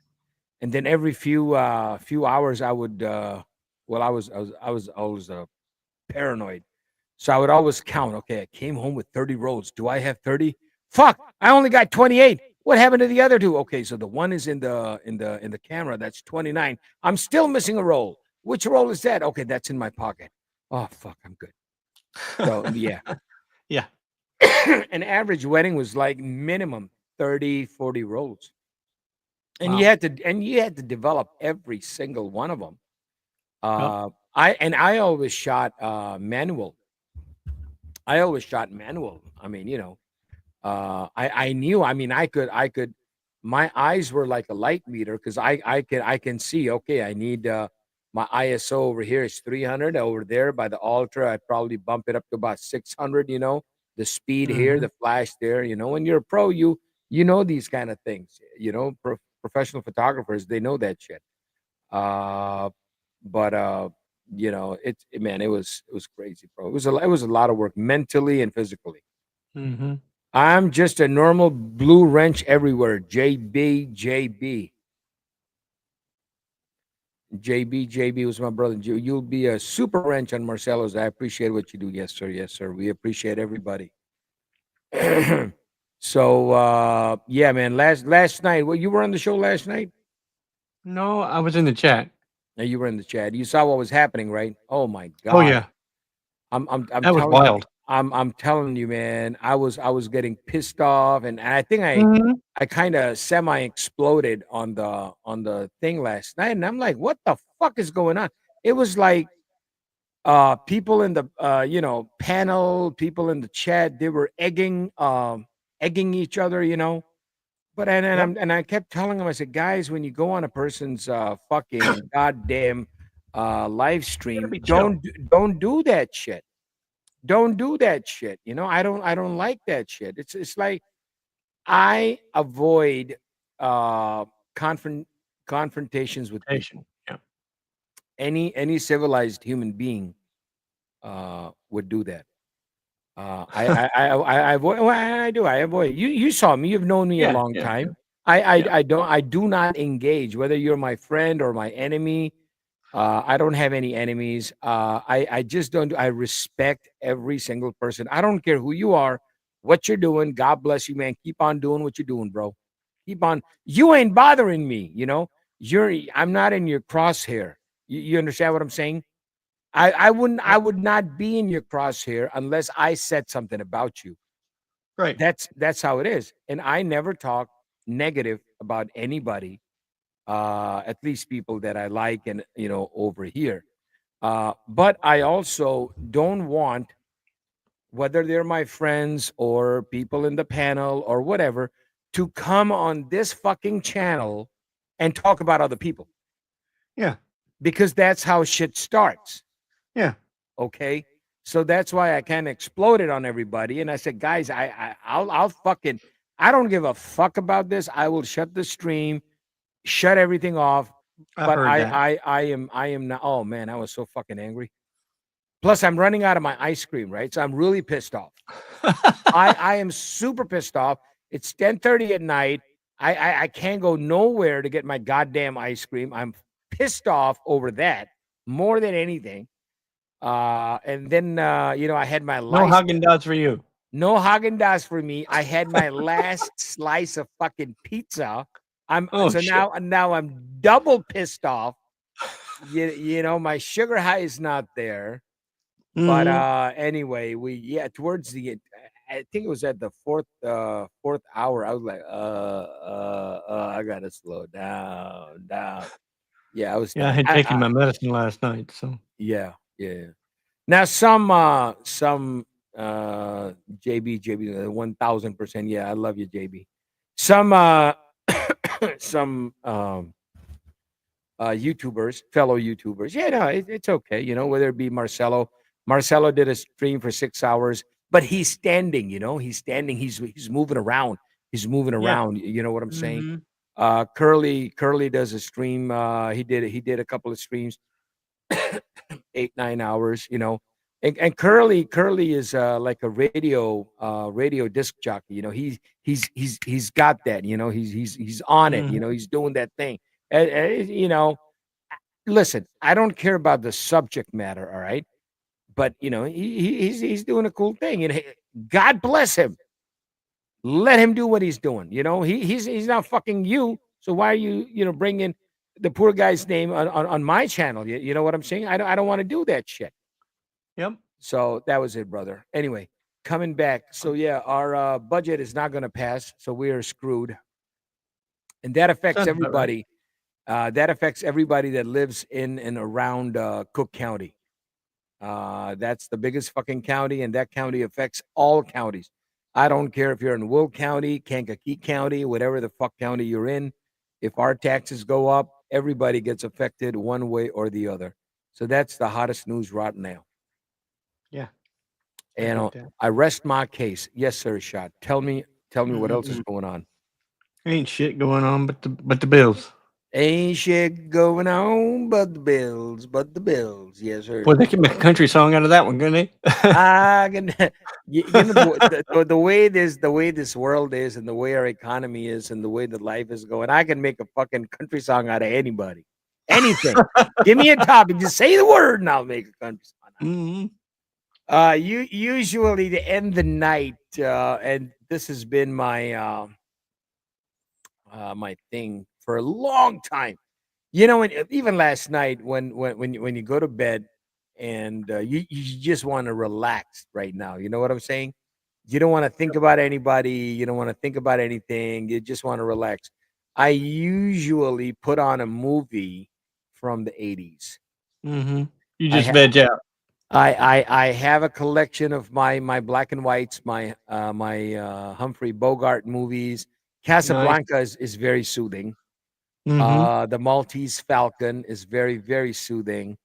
And then every few hours I would well I was paranoid. So I would always count. Okay, I came home with 30 rolls. Do I have 30? Fuck, I only got 28. What happened to the other two? Okay, so the one is in the camera. That's 29. I'm still missing a roll. Which roll is that? Okay, that's in my pocket. Oh fuck, I'm good. So yeah. Yeah. An average wedding was like minimum 30, 40 rolls. And you Wow. had to develop every single one of them. Yep. I always shot manual. I always shot manual. I mean, I knew. I mean, I could. My eyes were like a light meter because I can see. Okay, I need my ISO over here is 300. Over there by the altar, I'd probably bump it up to about 600. The speed here, Mhm. the flash there. When you're a pro, you know these kind of things. Professional photographers, they know that shit. Uh, but man, it was crazy, bro. It was a lot of work mentally and physically. Mhm. I'm just a normal blue wrench everywhere. JB was my brother. You'll be a super wrench on Marcelo's. I appreciate what you do. Yes, sir. Yes, sir. We appreciate everybody. So yeah, man. Last night, well, you were on the show last night. No, I was in the chat. No, you were in the chat. You saw what was happening, right? Oh my Oh God. yeah. I'm That was telling you, wild. I'm telling you, man. I was getting pissed off, and I think I Mhm. I kind of semi exploded on the thing last night, and I'm like, what the fuck is going on? It was like people in the panel, people in the chat, they were egging each other, But Yep. and I kept telling them, I said, guys, when you go on a person's fucking goddamn live You gotta stream, be chill. don't do that shit. Don't do that shit. I don't like that shit. It's like I avoid uh confront confrontations with people. Patient. Yeah. Any civilized human being would do that. I avoid. Well, I do. I avoid. You saw me. You've known me a Yeah. long Yeah. time. Yeah. I I Yeah. I don't. I do not engage. Whether you're my friend or my enemy, I don't have any enemies. I just don't. I respect every single person. I don't care who you are. what you're doing. God bless you, man. Keep on doing what you're doing, bro. Keep on. You ain't bothering me, you know. I'm not in your crosshair. You understand what I'm saying? I would not be in your crosshair unless I said something about you. Right. That's how it is. And I never talk negative about anybody, at least people that I like and over here. But I also don't want, whether they're my friends or people in the panel or whatever, to come on this fucking channel and talk about other people. Yeah. Because that's how shit starts. Yeah. Okay. So that's why I kind of exploded on everybody. And I said, guys, I'll fucking, I don't give a fuck about this. I will shut the stream, shut everything off. I But heard that. I am not. Oh man, I was so fucking angry. Plus, I'm running out of my ice cream, right? So I'm really pissed off. I am super pissed off. It's 10:30 at night. I can't go nowhere to get my goddamn ice cream. I'm pissed off over that more than anything. And then I had my No last Haagen-Dazs for you. no Haagen-Dazs for me. I had my last slice of fucking pizza. Shit. Now I'm double pissed off. My sugar high is not there. But anyway, towards the I think it was at the fourth hour, I was like, I gotta slow down. Yeah, I was Yeah, I done. had taken my medicine last night, so Yeah. Now some JB 1000%. Yeah, I love you, JB. Some some YouTubers, fellow YouTubers. Yeah, no, it's okay. Whether it be Marcelo. Marcelo did a stream for 6 hours, but he's standing. He's standing. He's moving around. He's moving yeah. around. You know what I'm saying? Mhm. Curly does a stream. He did a couple of streams, 8-9 hours. And Curly is like a radio disc jockey. He's got that. He's on it. Mhm. He's doing that thing. Listen, I don't care about the subject matter, all right? But he's doing a cool thing, and hey, God bless him. Let him do what he's doing. He's not fucking you. So why are you bringing the poor guy's name on my channel? You know what I'm saying? I don't want to do that shit. Yep. So that was it, brother. Anyway, coming back. So yeah, our budget is not going to pass, so we are screwed, and that affects Sounds about right. everybody. That affects everybody that lives in and around Cook County. That's the biggest fucking county, and that county affects all counties. I don't care if you're in Will County, Kankakee County, whatever the fuck county you're in. If our taxes go up, everybody gets affected one way or the other. So that's the hottest news right now. Yeah. And heard that. I rest my case. Yes, sir, Shot. Tell me what else is Mhm. going on. Ain't shit going on but the bills. Ain't shit going on but the bills, Yes, sir. Boy, they can make a country song out of that one, couldn't they? I can, the way this world is, and the way our economy is, and the way that life is going, I can make a fucking country song out of anybody, anything. Give me a topic, just say the word, and I'll make a country song. Mhm. You usually to end the night, and this has been my my thing for a long time. Even last night when you go to bed and you just want to relax right now. You know what I'm saying? You don't want to think about anybody. You don't want to think about anything. You just want to relax. I usually put on a movie from the 80s. Mhm. You I just ha- veg out. I have a collection of my black and whites, my Humphrey Bogart movies. Nice. Casablanca is very soothing. Mhm. The Maltese Falcon is very, very soothing.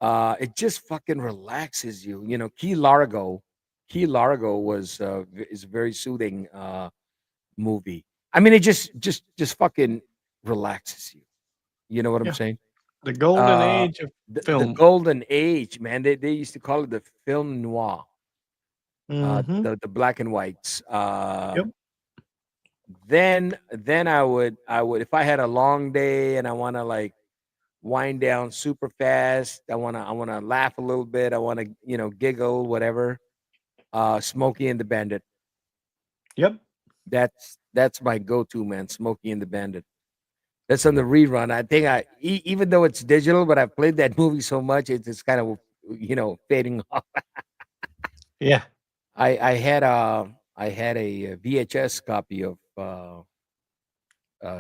It just fucking relaxes you. Key Largo is a very soothing movie. I mean, it just fucking relaxes you. You know what I'm Yeah. saying? The golden Uh, age of the film. golden age, man. They used to call it the film noir. Mhm. The black and whites. Yep. Then I would, if I had a long day and I want to like wind down super fast. I wanna laugh a little bit. I wanna giggle, whatever. Smokey and the Bandit. Yep. That's my go-to, man. Smokey and the Bandit. That's on the rerun. I think even though it's digital, but I've played that movie so much, it's just kind of fading off. Yeah. I had a VHS copy of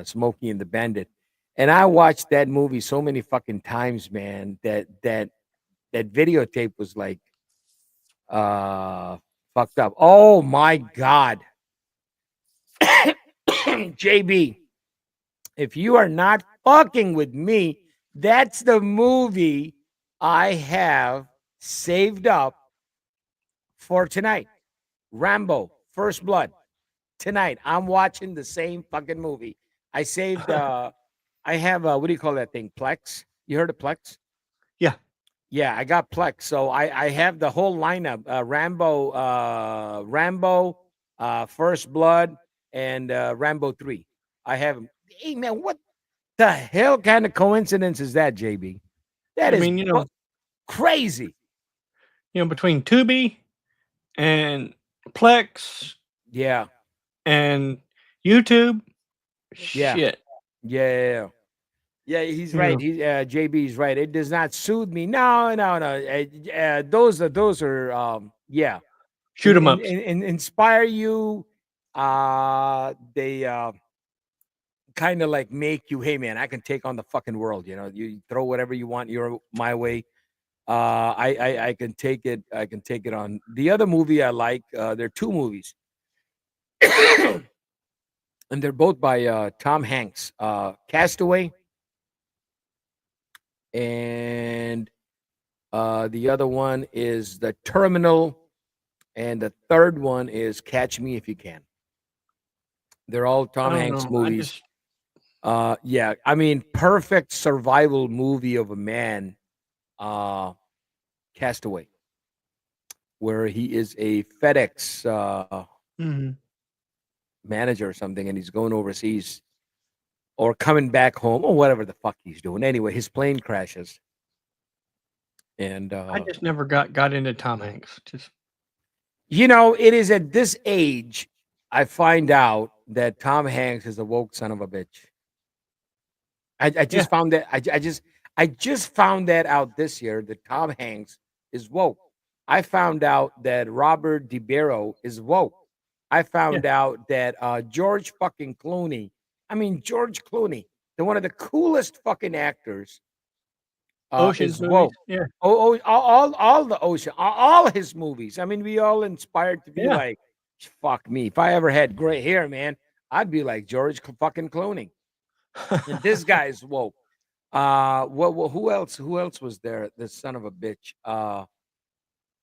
Smokey and the Bandit, and I watched that movie so many fucking times, man. That videotape was like fucked up. Oh my god, JB, if you are not fucking with me, that's the movie I have saved up for tonight. Rambo, First Blood. Tonight, I'm watching the same fucking movie. I saved. I have what do you call that thing? Plex. You heard of Plex? Yeah. Yeah, I got Plex. So I have the whole lineup: Rambo, First Blood, and Rambo 3. I have them. Hey man, what the hell kind of coincidence is that, JB? That I is mean, crazy. Between Tubi and Plex Yeah. and YouTube, Yeah. shit. Yeah. Yeah, he's You right. know. He JB's right. It does not soothe me. No. Those are yeah. Shoot 'em ups. Inspire you. They kind of like make you, hey man, I can take on the fucking world. You throw whatever you want my way. I can take it. I can take it on. The other movie I like, there are two movies. And they're both by Tom Hanks. Castaway and the other one is The Terminal, and the third one is Catch Me If You Can. They're all Tom I don't Hanks know. movies. Yeah, I mean, perfect survival movie of a man, Castaway, where he is a FedEx Mhm. manager or something, and he's going overseas or coming back home or whatever the fuck he's doing. Anyway, his plane crashes. And I just never got into Tom Hanks. Just it is at this age I find out that Tom Hanks is a woke son of a bitch. I just Yeah. found that I just found that out this year that Tom Hanks is woke. I found out that Robert De Niro is woke. I found out that George fucking Clooney. I mean George Clooney, the one of the coolest fucking actors, Ocean's is movies. woke. Yeah. All the Ocean, all his movies. I mean, we all inspired to be Yeah. like, fuck me. If I ever had gray hair, man, I'd be like George fucking Clooney. And this guy's woke. Who else? Who else was there? This son of a bitch.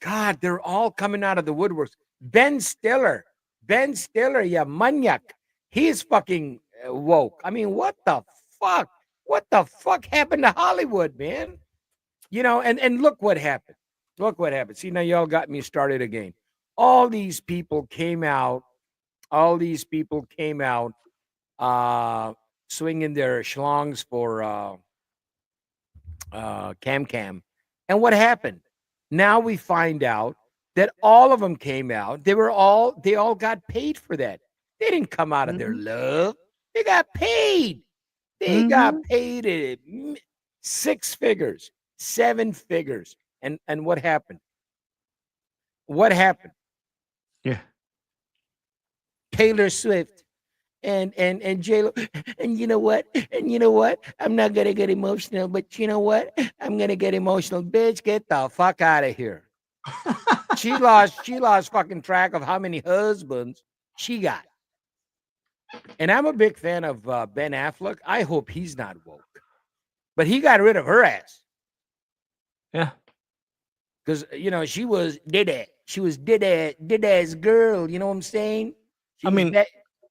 God, they're all coming out of the woodworks. Ben Stiller, yeah, maniac. He's fucking woke. I mean, what the fuck? What the fuck happened to Hollywood, man? And look what happened. Look what happened. See, now y'all got me started again. All these people came out. Swinging their schlongs for Cam. And what happened? Now we find out that all of them came out. They all got paid for that. They didn't come out of their love. They got paid. They got paid at 6 figures, 7 figures. And what happened? What happened? Yeah. Taylor Swift and J-Lo. And you know what? I'm not gonna get emotional, but you know what? I'm gonna get emotional. Bitch, get the fuck out of here. She lost fucking track of how many husbands she got. And I'm a big fan of Ben Affleck. I hope he's not woke. But he got rid of her ass. Yeah. Because she was did ass girl. You know what I'm saying?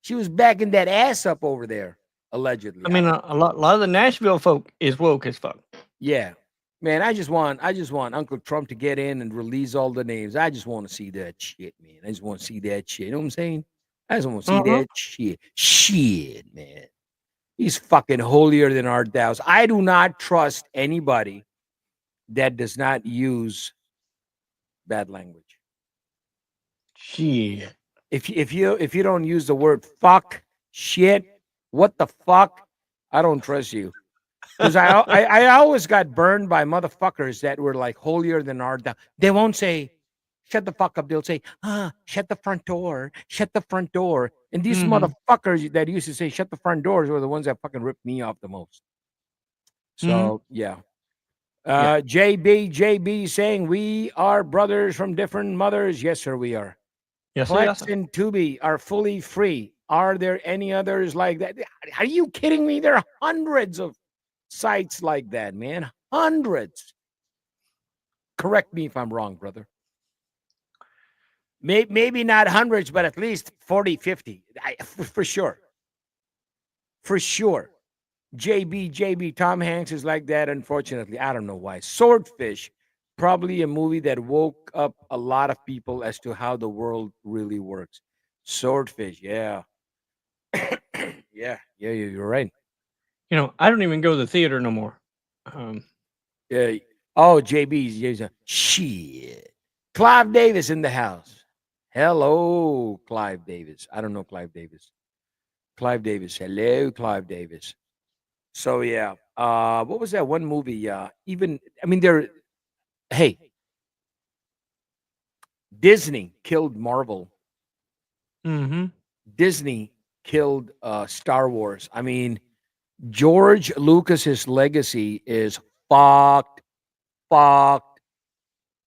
She was backing that ass up over there, allegedly. I mean, a lot of the Nashville folk is woke as fuck. Yeah, man. I just want Uncle Trump to get in and release all the names. I just want to see that shit, man. I just want to see that shit. You know what I'm saying? I just want to see that shit. Shit, man. He's fucking holier than our thous. I do not trust anybody that does not use bad language. Shit. if you don't use the word fuck, shit, what the fuck, I don't trust you. Because I always got burned by motherfuckers that were like holier than our. They won't say, "Shut the fuck up." They'll say, shut the front door, shut the front door. And these Mhm. motherfuckers that used to say, "Shut the front doors," were the ones that fucking ripped me off the most. Mhm. So yeah. Yeah. JB saying we are brothers from different mothers. Yes, sir, we are. Yes, sir. Yes, Plex sir. and Tubi are fully free. Are there any others like that? Are you kidding me? There are hundreds of sites like that, man. Hundreds. Correct me if I'm wrong, brother. Maybe not hundreds, but at least 40, 50. For sure. For sure. JB, Tom Hanks is like that, unfortunately. I don't know why. Swordfish, probably a movie that woke up a lot of people as to how the world really works. Swordfish, yeah. Yeah, you're right. I don't even go to the theater no more. Yeah. Oh, JB's shit. Clive Davis in the house. Hello, Clive Davis. I don't know Clive Davis. Clive Davis. Hello, Clive Davis. So yeah. What was that one movie? Even I mean there hey, Disney killed Marvel. Mhm. Disney killed Star Wars. I mean, George Lucas's legacy is fucked. Fucked.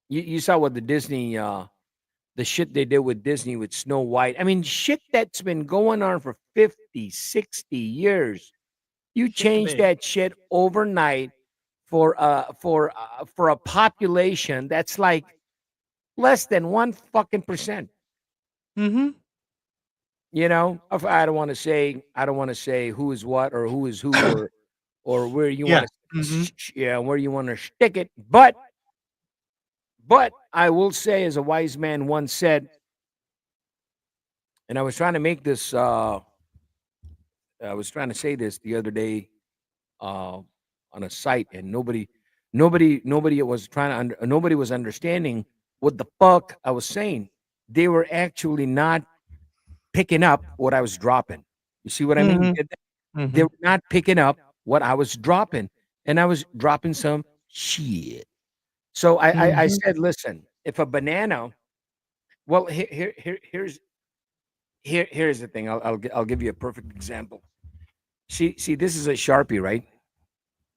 You saw what the shit they did with Disney with Snow White. I mean, shit that's been going on for 50, 60 years. You Shit the change bed. that shit overnight for a population that's like less than 1 fucking %. Mhm. I don't want to say who is what or who is who or where you want Yeah. to Mhm. where you want to stick it. But I will say, as a wise man once said, and I was trying to make this I was trying to say this the other day uh, on a site, and nobody was trying to nobody was understanding what the fuck I was saying. They were actually not picking up what I was dropping. You see what I mean? Mhm. They Mhm. were not picking up what I was dropping, and I was dropping some shit. So I Mhm. said, listen, if a banana, well, here's the thing. I'll give you a perfect example. See, this is a Sharpie, right?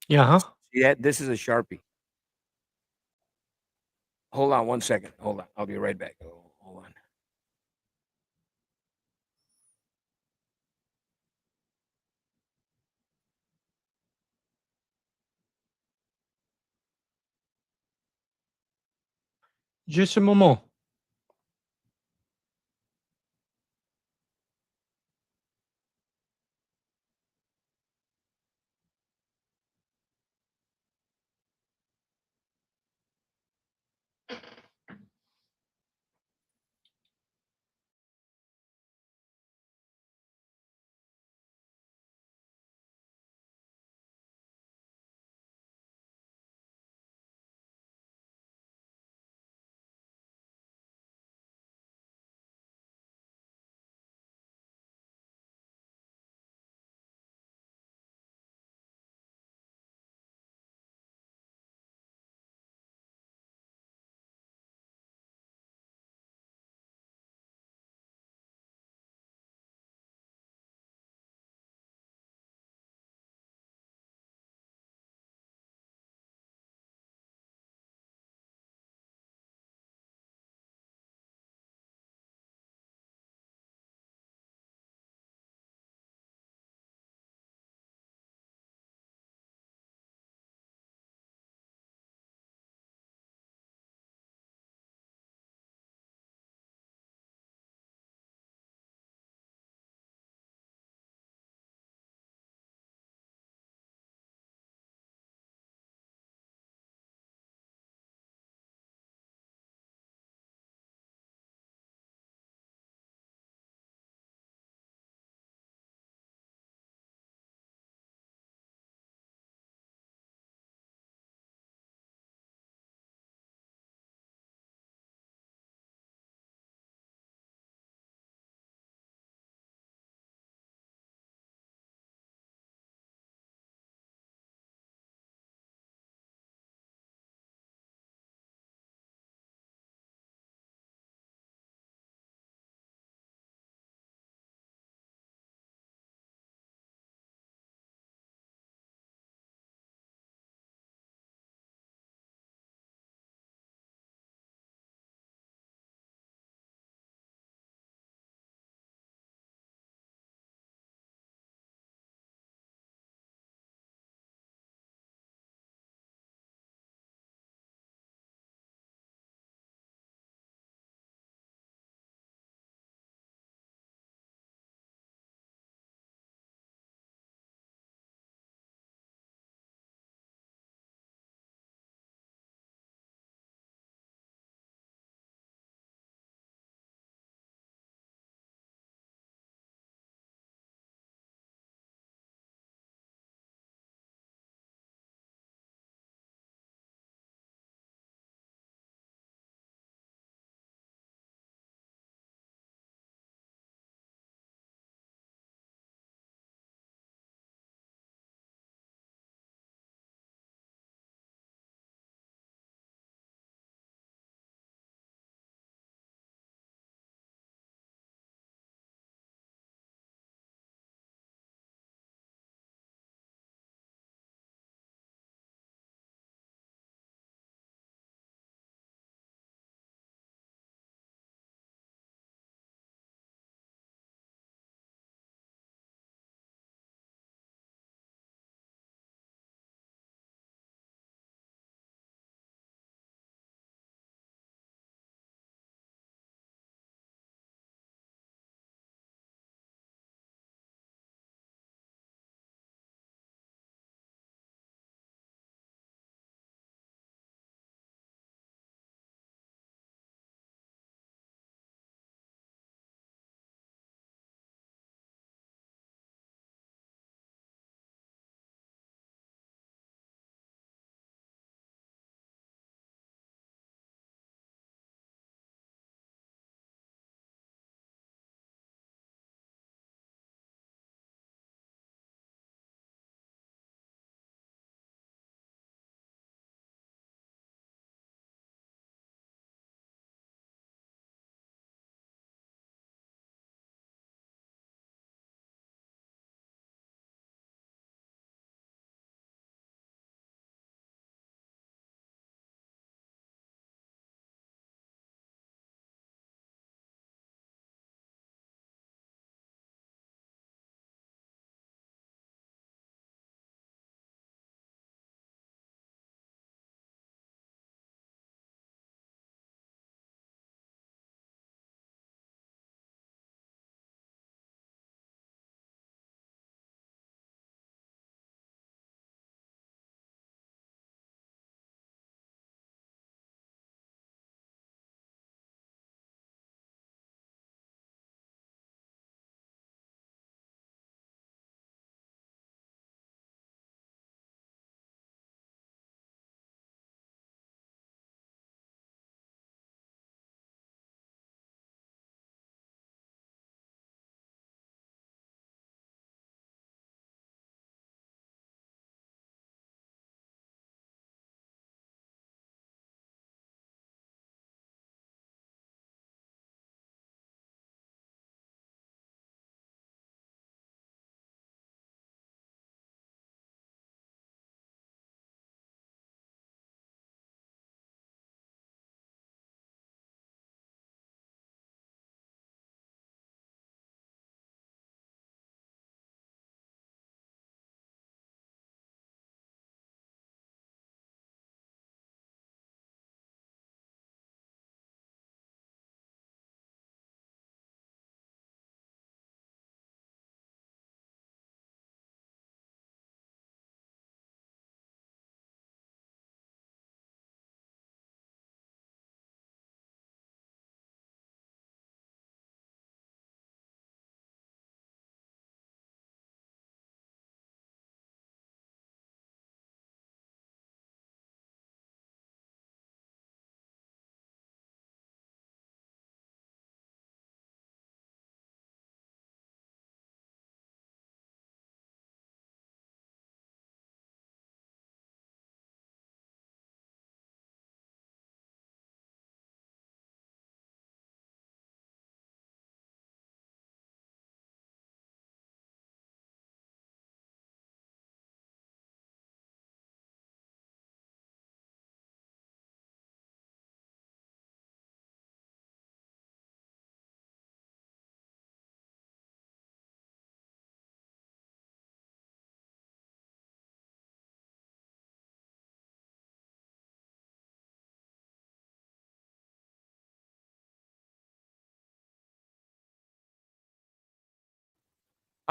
Yeah. Huh. Yeah, this is a Sharpie. Hold on 1 second. Hold on. I'll be right back. Hold on. Just a moment.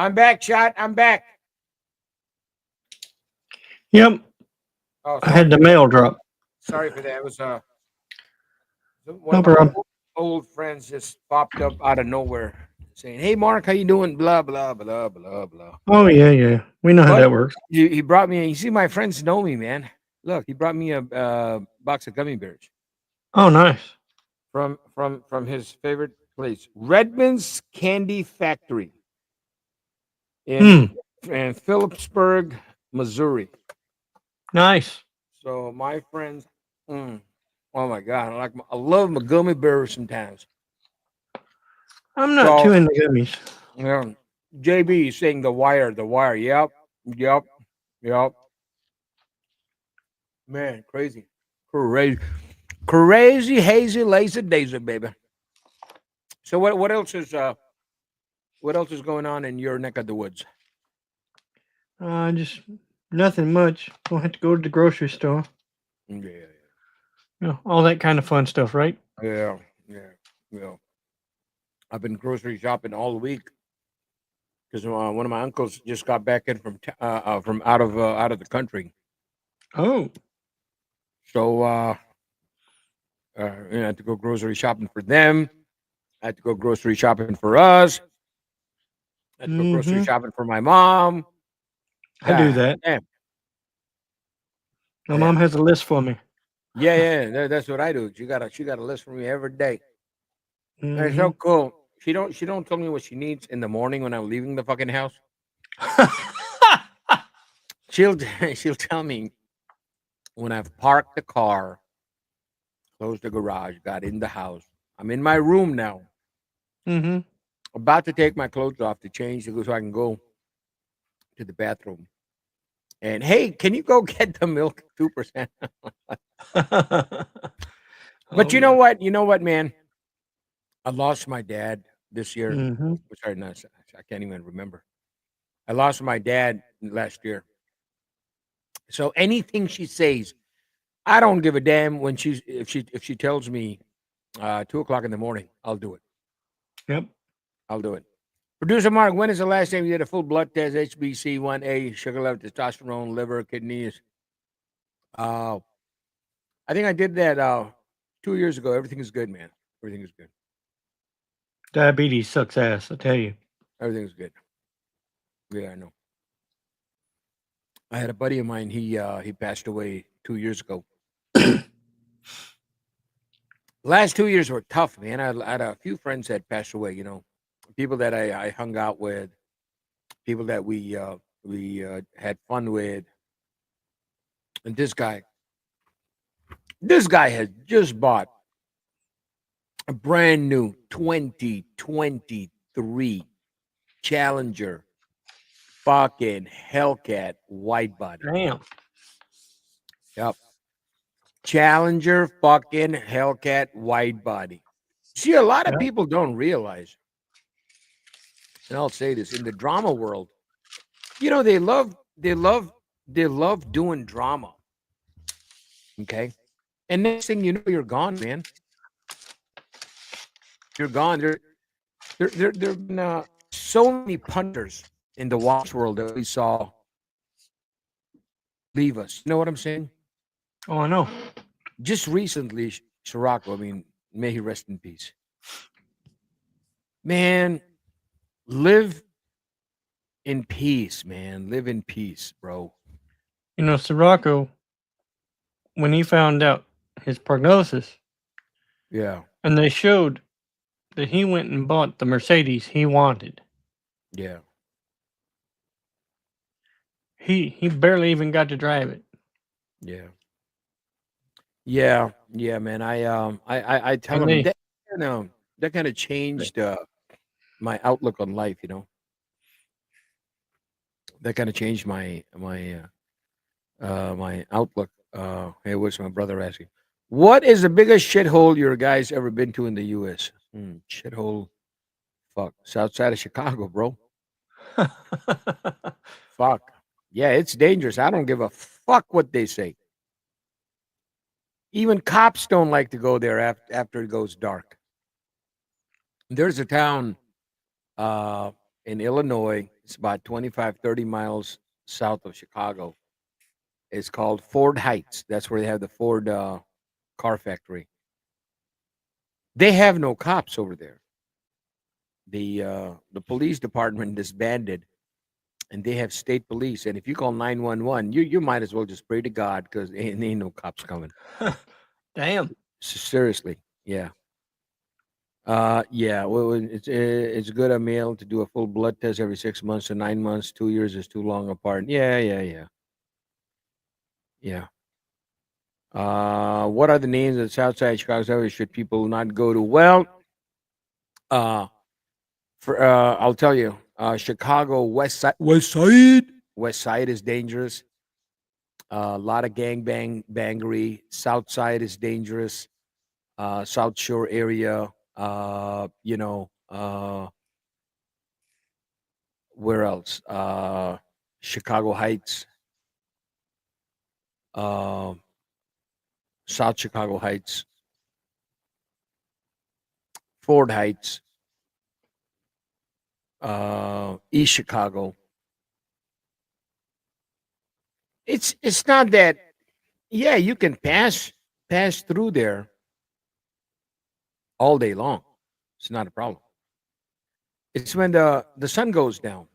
I'm back, Shot. I'm back. Yep. Oh, I had the mail drop. sorry for that. It was one No of my problem. old friends just popped up out of nowhere saying, "Hey, Mark, how you doing?" Blah blah blah blah blah. Oh yeah, yeah. We know how But that works. he brought me. You see, my friends know me, man. Look, he brought me a box of gummy bears Oh, nice. from his favorite place, Redmond's Candy Factory Hmm. in Phillipsburg, Missouri. Nice. So my friends, oh my god, I love my gummy bears sometimes. I'm not So too into gummies. yeah, JB is saying the wire, the wire. Yep, yep, yep. Man, crazy, crazy, hazy, lazy daisy, baby. So what else is going on in your neck of the woods? Just nothing much. Don't have to go to the grocery store. Yeah, You know, all that kind of fun stuff, right? yeah, yeah, yeah. I've been grocery shopping all week because one of my uncles just got back in from out of the country. Oh. So I had to go grocery shopping for them. I had to go grocery shopping for us. I had to go grocery Mm-hmm. shopping for my mom. I do God that. damn. My Yeah, mom has a list for me. yeah. That's what I do. She got a list for me every day. It's Mm-hmm. so cool. She don't tell me what she needs in the morning when I'm leaving the fucking house. She'll she'll tell me when I've parked the car, closed the garage, got in the house. I'm in my room now, mm-hmm. about to take my clothes off to change so I can go to the bathroom. And hey, can you go get the milk 2%? But Oh yeah. You know what, man? I lost my dad this year. Mm-hmm. Sorry, no, I can't even remember. I lost my dad last year. So anything she says, I don't give a damn when if she tells me 2 o'clock in the morning, I'll do it. Yep. I'll do it. Producer Mark, when is the last time you did a full blood test, HbC1a, sugar level, testosterone, liver, kidneys? I think I did that 2 years ago. Everything is good, man. Everything is good. Diabetes sucks ass, I tell you. Everything is good. Yeah, I know. I had a buddy of mine. He passed away 2 years ago. Last 2 years were tough, man. I had a few friends that passed away. You know, people that I hung out with, people that we had fun with, and this guy has just bought a brand new 2023 Challenger fucking Hellcat wide body. Damn. Yep. Challenger fucking Hellcat wide body. See, a lot of Yep. people don't realize, and I'll say this in the drama world, you know, they love doing drama. Okay. And next thing you know, you're gone, man. You're gone. There have been so many punters in the watch world that we saw leave us. You know what I'm saying? Oh, I know. Just recently, Scirocco, I mean, may he rest in peace. Man, live in peace, man. Live in peace, bro. You know, Sirocco, when he found out his prognosis, Yeah, and they showed that he went and bought the Mercedes he wanted. yeah. He barely even got to drive it. Yeah. Yeah, man. I tell And him they that that kind of changed my outlook on life, you know. That kind of changed my outlook. Hey, what's my brother asking? What is the biggest shithole your guys ever been to in the US? Shithole, fuck. South side of Chicago, bro. Fuck. Yeah, it's dangerous. I don't give a fuck what they say. Even cops don't like to go there after it goes dark. There's a town in Illinois. It's about 25, 30 miles south of Chicago. It's called Ford Heights. That's where they have the Ford car factory. They have no cops over there. The police department disbanded, and they have state police. And if you call 911, you might as well just pray to God because ain't no cops coming. Damn. Seriously, yeah. Yeah. Well, it's good a male to do a full blood test every 6 months to 9 months. 2 years is too long apart. Yeah. What are the names of the South Side Chicago areas should people not go to? Well, uh, I'll tell you, Chicago West Side is dangerous. A lot of bangery. South Side is dangerous. South Shore area. Where else? Chicago Heights. Uh, South Chicago Heights. Ford Heights. East Chicago. It's not that. Yeah, you can pass through there all day long. It's not a problem. It's when the sun goes down.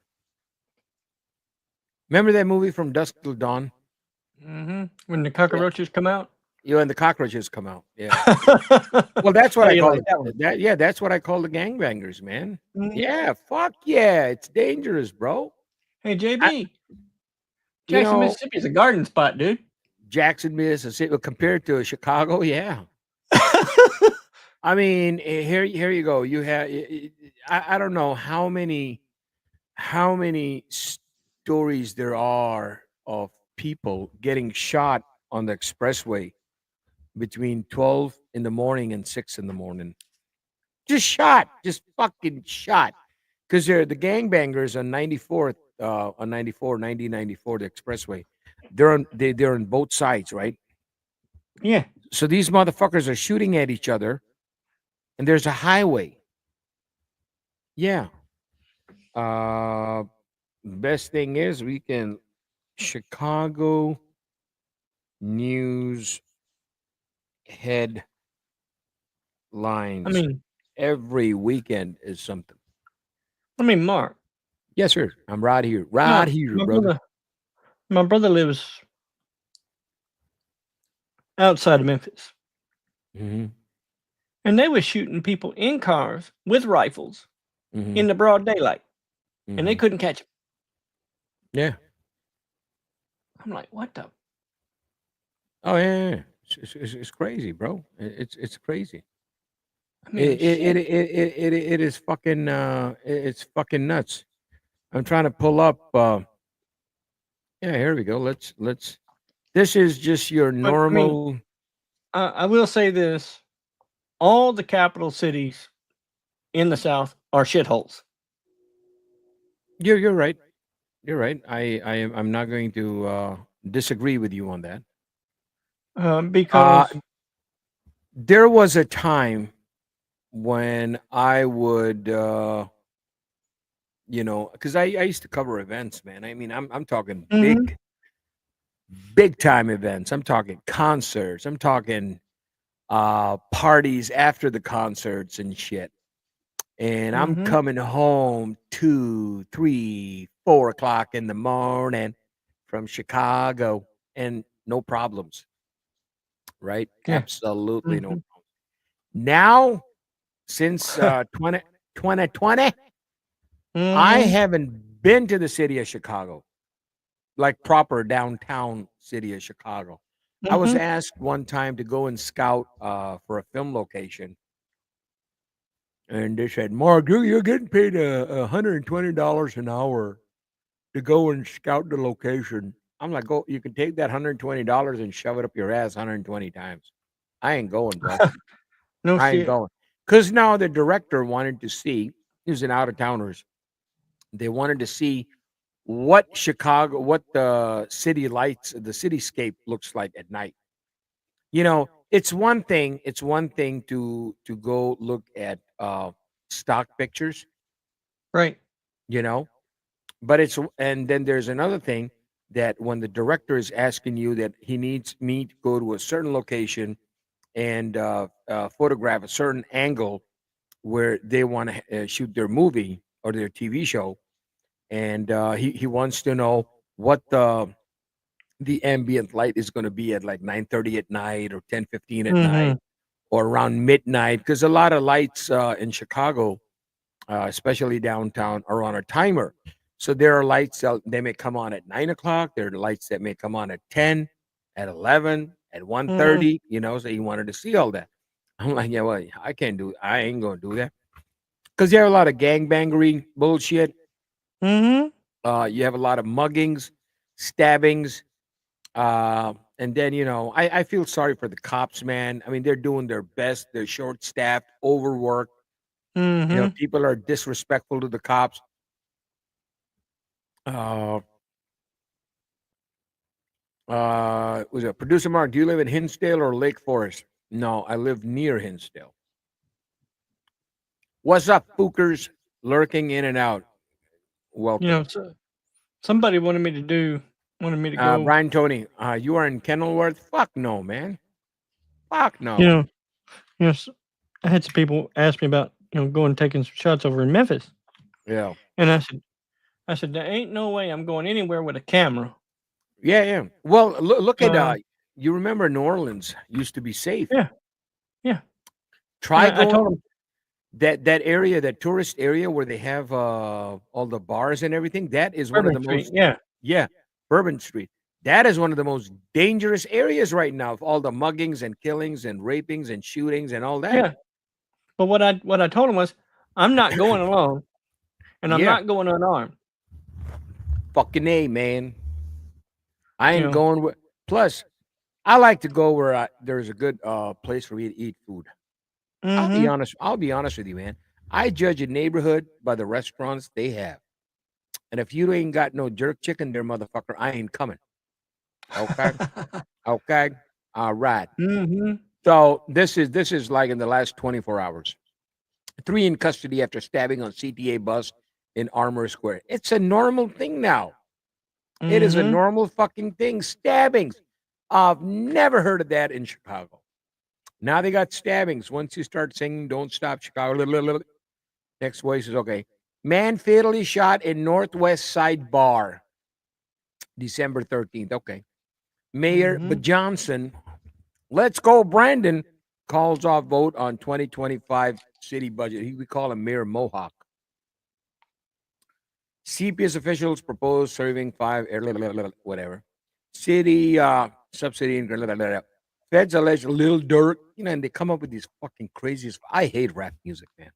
Remember that movie From Dusk Till Dawn? When the cockroaches come out. You and the cockroaches come out. Yeah. Well, that's what How I you call like it. that one? Yeah, that's what I call the gangbangers, man. Mhm. Yeah, fuck yeah, it's dangerous, bro. Hey, JB. You Jackson, know, Mississippi is a garden spot, dude. Jackson, Mississippi, compared to Chicago, yeah. I mean, here you go. You have I don't know how many stories there are of people getting shot on the expressway between 12 in the morning and 6 in the morning. Just shot, just fucking shot. Because they're the gangbangers on 94th, on 94, 9094, the expressway. They're on both sides, right? Yeah. So these motherfuckers are shooting at each other, and there's a highway. Yeah. Best thing is we can Chicago news headlines. I mean, Every weekend is something. Mark. Yes, sir. I'm right here. My, Right here, my brother. brother. My brother lives outside of Memphis, Mm-hmm. and they were shooting people in cars with rifles Mm-hmm. in the broad daylight, and they Mhm. couldn't catch them. Yeah. I'm like, what the? Oh yeah. It's crazy, bro. It's crazy. I mean, It is fucking it's fucking nuts. I'm trying to pull up yeah, here we go. Let's this is just your but I mean, normal I will say this: all the capital cities in the South are shitholes. you're right. You're right. I'm not going to disagree with you on that. Because There was a time when I would because I used to cover events, man. I mean, I'm talking Mhm. big time events. I'm talking concerts. I'm talking parties after the concerts and shit. And I'm Mhm. coming home 2, 3, 4 o'clock in the morning from Chicago and no problems, right? Yeah. Absolutely no Mhm. problems. Now, since 2020, I Mhm. haven't been to the city of Chicago, like proper downtown city of Chicago. I was Mhm. asked one time to go and scout for a film location, and they said, "Mark, you're getting paid $120 an hour to go and scout the location." I'm like, "Go! You can take that $120 and shove it up your ass 120 times." I ain't going, bro. No I ain't shit. going. Because now the director wanted to see. He was an out of towners. They wanted to see what the city lights, the cityscape looks like at night. It's one thing to go look at stock pictures, Right. you know. But it's and then there's another thing that when the director is asking you that he needs me to go to a certain location and photograph a certain angle where they want to shoot their movie or their TV show, and he wants to know what the ambient light is going to be at like 9:30 at night or 10:15 at night Mm-hmm. or around midnight, because a lot of lights in Chicago, especially downtown, are on a timer. So there are lights that they may come on at 9 o'clock. There are lights that may come on at 10, at 11, at one Mm-hmm. thirty. So he wanted to see all that. I'm like, yeah, well, I ain't gonna do that because you have a lot of gangbangery bullshit. Mm-hmm. You have a lot of muggings, stabbings, and then I feel sorry for the cops, man. I mean, they're doing their best. They're short staffed, overworked. Mm-hmm. People are disrespectful to the cops. Uh, was it producer Mark? Do you live in Hinsdale or Lake Forest? No, I live near Hinsdale. What's up, Fookers? Lurking in and out. Welcome. So somebody wanted me to go. Brian Tony, you are in Kenilworth? Fuck no, man. Fuck no. You know, s- I had some people ask me about going and taking some shots over in Memphis, Yeah. and I said there ain't no way I'm going anywhere with a camera. Yeah, yeah. Well, look at Uh, you remember New Orleans used to be safe. Yeah, yeah. Try And I told going them, that area, that tourist area where they have all the bars and everything. That is one of Bourbon the Street. most Yeah, yeah, Bourbon Street. That is one of the most dangerous areas right now of all the muggings and killings and rapings and shootings and all that. yeah. But what I told him was, I'm not going alone, and I'm Yeah, not going unarmed. fucking A, man. I You ain't know. going with. Plus, I like to go where there's a good place for me to eat food. I'll be Mm-hmm. honest. I'll be honest with you, man. I judge a neighborhood by the restaurants they have. And if you ain't got no jerk chicken there, motherfucker, I ain't coming. Okay. Okay. All right. Mm-hmm. So this is like in the last 24 hours. 3 in custody after stabbing on CTA bus in Armour Square. It's a normal thing now. It is a Mm-hmm. normal fucking thing. Stabbings. I've never heard of that in Chicago. Now they got stabbings. Once you start singing "Don't Stop Chicago," next voice is okay. Man fatally shot in Northwest Side Bar, December 13th. Okay. Mayor Mm-hmm. Johnson, let's go, Brandon, calls off vote on 2025 city budget. We call him Mayor Mohawk. CPS officials propose serving whatever city subsidy in feds allege Lil Durk, and they come up with these fucking craziest. I hate rap music, man.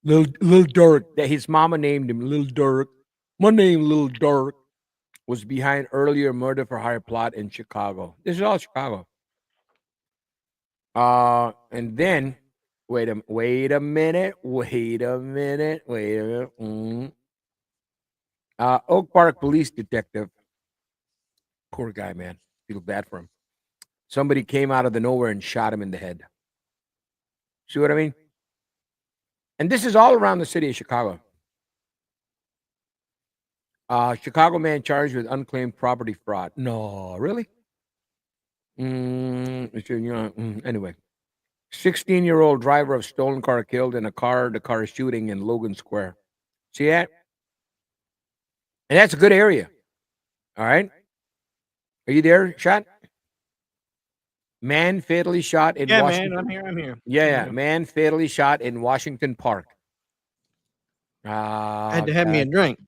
Lil Durk, that his mama named him Lil Durk. My name Lil Durk was behind earlier murder for hire plot in Chicago. This is all Chicago. And then wait a minute. Wait a minute. Oak Park police detective. Poor guy, man. Feel bad for him. Somebody came out of the nowhere and shot him in the head. See what I mean? And this is all around the city of Chicago. Chicago man charged with unclaimed property fraud. No, really? Anyway, 16-year-old driver of stolen car killed in a car-to-car shooting in Logan Square. See that? And that's a good area. All right. Are you there, Shot? Man fatally shot in Yeah, man. Washington. I'm here. I'm here. Yeah, I'm yeah. here. Man fatally shot in Washington Park. Had to have me a God. drink.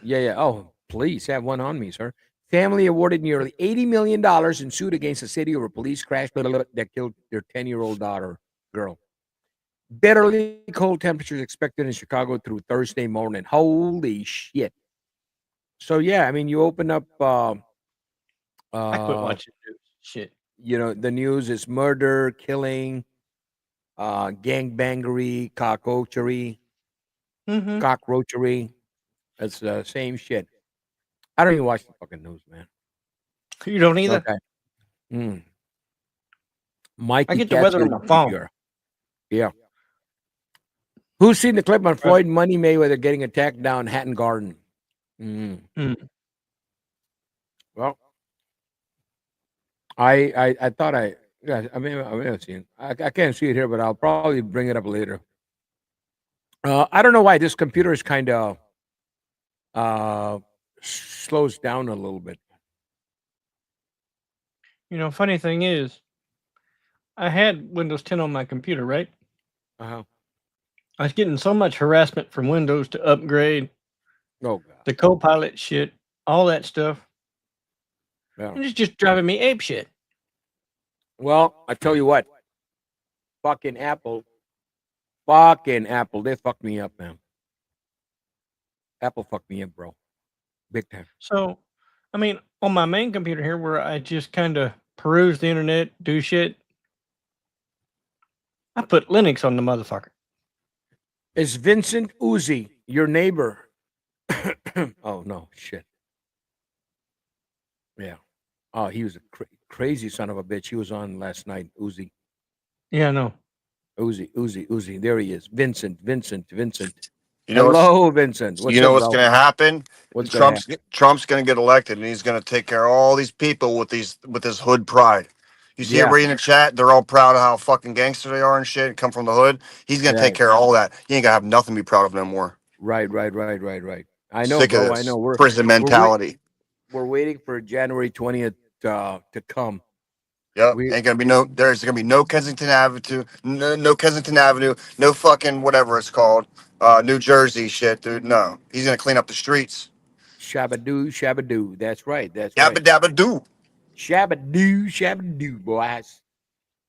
Yeah, yeah. Oh, please have one on me, sir. Family awarded nearly $80 million in suit against the city over police crash that killed their 10-year-old daughter, girl. Bitterly cold temperatures expected in Chicago through Thursday morning. Holy shit. So, yeah, I mean, you open up, I quit watching news. Shit. the news is murder, killing, gangbangery, Mm-hmm. cockroachery. It's the same shit. I don't even watch the fucking news, man. You don't either. Okay. Mm. I Mikey get the weather on Katsu, my phone. PPR. Yeah. Who's seen the clip on Floyd and Money Mayweather getting attacked down Hatton Garden? Mm. Well, I thought I may have seen. I can't see it here, but I'll probably bring it up later. I don't know why this computer is kind of slows down a little bit. You know, funny thing is, I had Windows 10 on my computer, right? Uh-huh. I was getting so much harassment from Windows to upgrade, Oh God. the Copilot shit, all that stuff. Yeah. And it's just driving me ape shit. Well, I tell you what, fucking Apple, they fucked me up, man. Apple fucked me up, bro, big time. So, I mean, on my main computer here, where I just kind of peruse the internet, do shit, I put Linux on the motherfucker. Is Vincent Uzi your neighbor? Oh no, shit. Yeah. Oh, he was a crazy son of a bitch. He was on last night. Uzi. Yeah, no. Uzi. There he is. Vincent. You know Hello, Vincent. you know what's going to happen? What's gonna Trump's going to get elected, and he's going to take care of all these people with his hood pride. You see everybody in the chat; they're all proud of how fucking gangster they are and shit, and come from the hood. He's going to take care of all that. He ain't going to have nothing to be proud of no more. Right. I know, Sick bro. of this I know. We're prison mentality. We're waiting for January 20th to come. Yep. Ain't gonna be no. There's gonna be no Kensington Avenue. No Kensington Avenue. No fucking whatever it's called. New Jersey shit, dude. No, he's gonna clean up the streets. Shabadoo. That's right. Yabba dabba doo. Shabadoo, boys.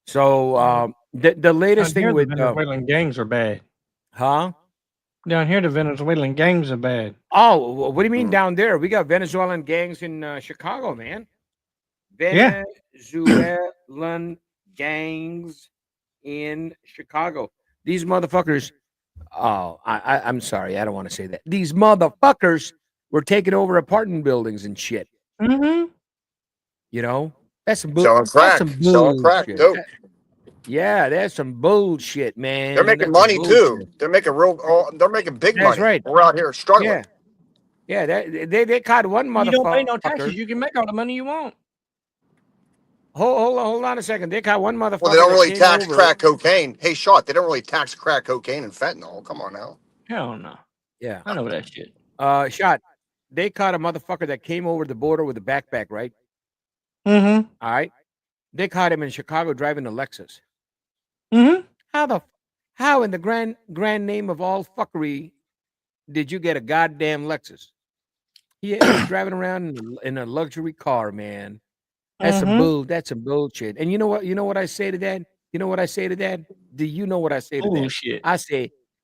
So the latest Down here, thing with the Venezuelan gangs are bad. huh? Down here, the Venezuelan gangs are bad. Oh, what do you mean down there? We got Venezuelan gangs in Chicago, man. Yeah. Venezuelan gangs in Chicago. These motherfuckers. Oh, I'm sorry. I don't want to say that. These motherfuckers were taking over apartment buildings and shit. Mm-hmm. You know, that's some Selling crack. Selling crack. Dope. Yeah, that's some bullshit, man. They're making money too. They're making They're making big money. That's right. We're out here struggling. Yeah. They caught one motherfucker. You don't pay no taxes. You can make all the money you want. Hold on a second. They caught one motherfucker. Well, they don't really that tax came over. crack cocaine. Hey, Shot, they don't really tax crack cocaine and fentanyl. Come on now. Hell no. Yeah. I know that shit. Shot. They caught a motherfucker that came over the border with a backpack, right? Mm-hmm. All right. They caught him in Chicago driving a Lexus. Mm-hmm. How in the grand name of all fuckery did you get a goddamn Lexus? He was driving around in a luxury car, man. That's some bullshit. And you know what I say to that? You know what I say to that? Do you know what I say to that? Shit.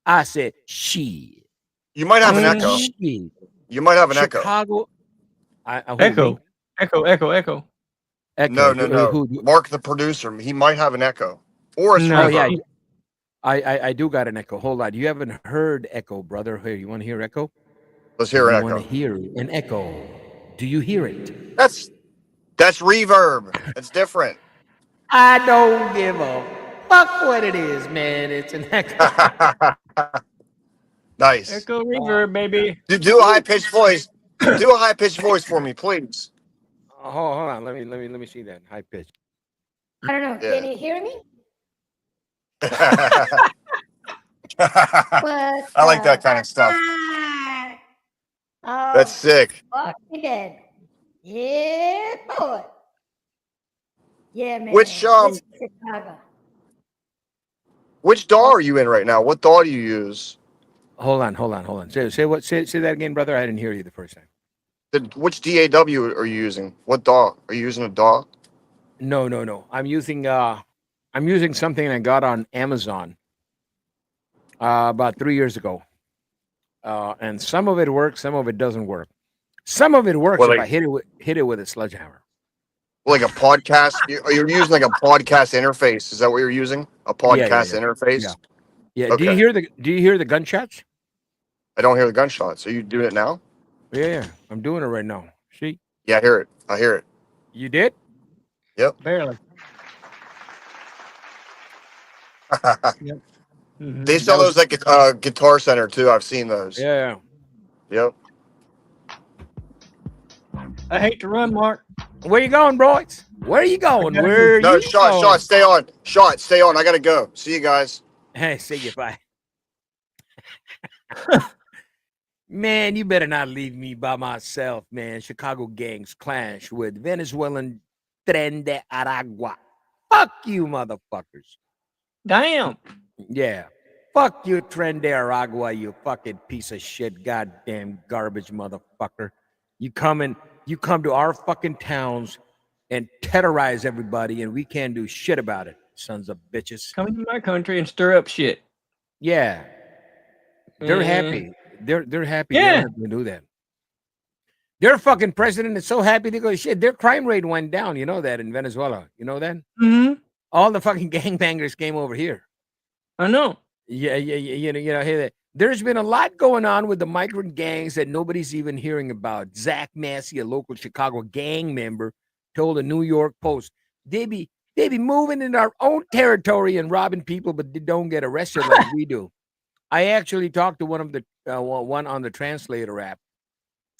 I said shit. You might have an echo. Shit. You might have an Chicago. Echo. Echo. No. Mark the producer. He might have an echo. Or it's reverb. Yeah. I do got an echo. Hold on. You haven't heard echo, brother. Here, you want to hear echo? Let's hear an echo. You want to hear an echo? Do you hear it? That's reverb. It's different. I don't give a fuck what it is, man. It's an echo. Nice. Echo reverb, baby. Do a high pitched voice. Do a high pitched voice for me, please. Hold on. Let me see that high pitch. I don't know. Yeah. Can you hear me? I like that kind of stuff. Oh, That's sick. fuck you dead. Yeah, boy. Yeah, man. Which This is Chicago. Which DAW are you in right now? What DAW do you use? Hold on. Say that again, brother. I didn't hear you the first time. Which DAW are you using? What DAW? Are you using a DAW? No. I'm using something I got on Amazon about 3 years ago. And some of it works, some of it doesn't work. Some of it works if I hit it with a sledgehammer. Like a podcast? You're using like a podcast interface. Is that what you're using? A podcast interface? Yeah. Okay. Do you hear the gunshots? I don't hear the gunshots. Are you doing it now? Yeah. I'm doing it right now. See? Yeah, I hear it. I hear it. You did? Yep. Barely. Yep. They sell those like Guitar Center too. I've seen those. Yeah. Yep. I hate to run, Mark. Where you going, boys? Where are you going? gotta Where are No, you shot, going? stay on. Shot, stay on. I gotta go. See you guys. Hey, say goodbye. Man, you better not leave me by myself, man. Chicago gangs clash with Venezuelan Tren de Aragua. Fuck you, motherfuckers. Damn. Yeah. Fuck you, Tren de Aragua, you fucking piece of shit, goddamn garbage motherfucker. You come to our fucking towns and terrorize everybody, and we can't do shit about it, sons of bitches. Come to my country and stir up shit. Yeah. They're Mm. happy. They're happy. Yeah. They don't have to do that. Their fucking president is so happy to go, shit, their crime rate went down. You know that in Venezuela. You know that? Mm-hmm. All the fucking gangbangers came over here. I know. Yeah, you know, hey, there's been a lot going on with the migrant gangs that nobody's even hearing about. Zach Massey, a local Chicago gang member, told the New York Post, they be moving in our own territory and robbing people, but they don't get arrested like we do. I actually talked to one of the one on the translator app.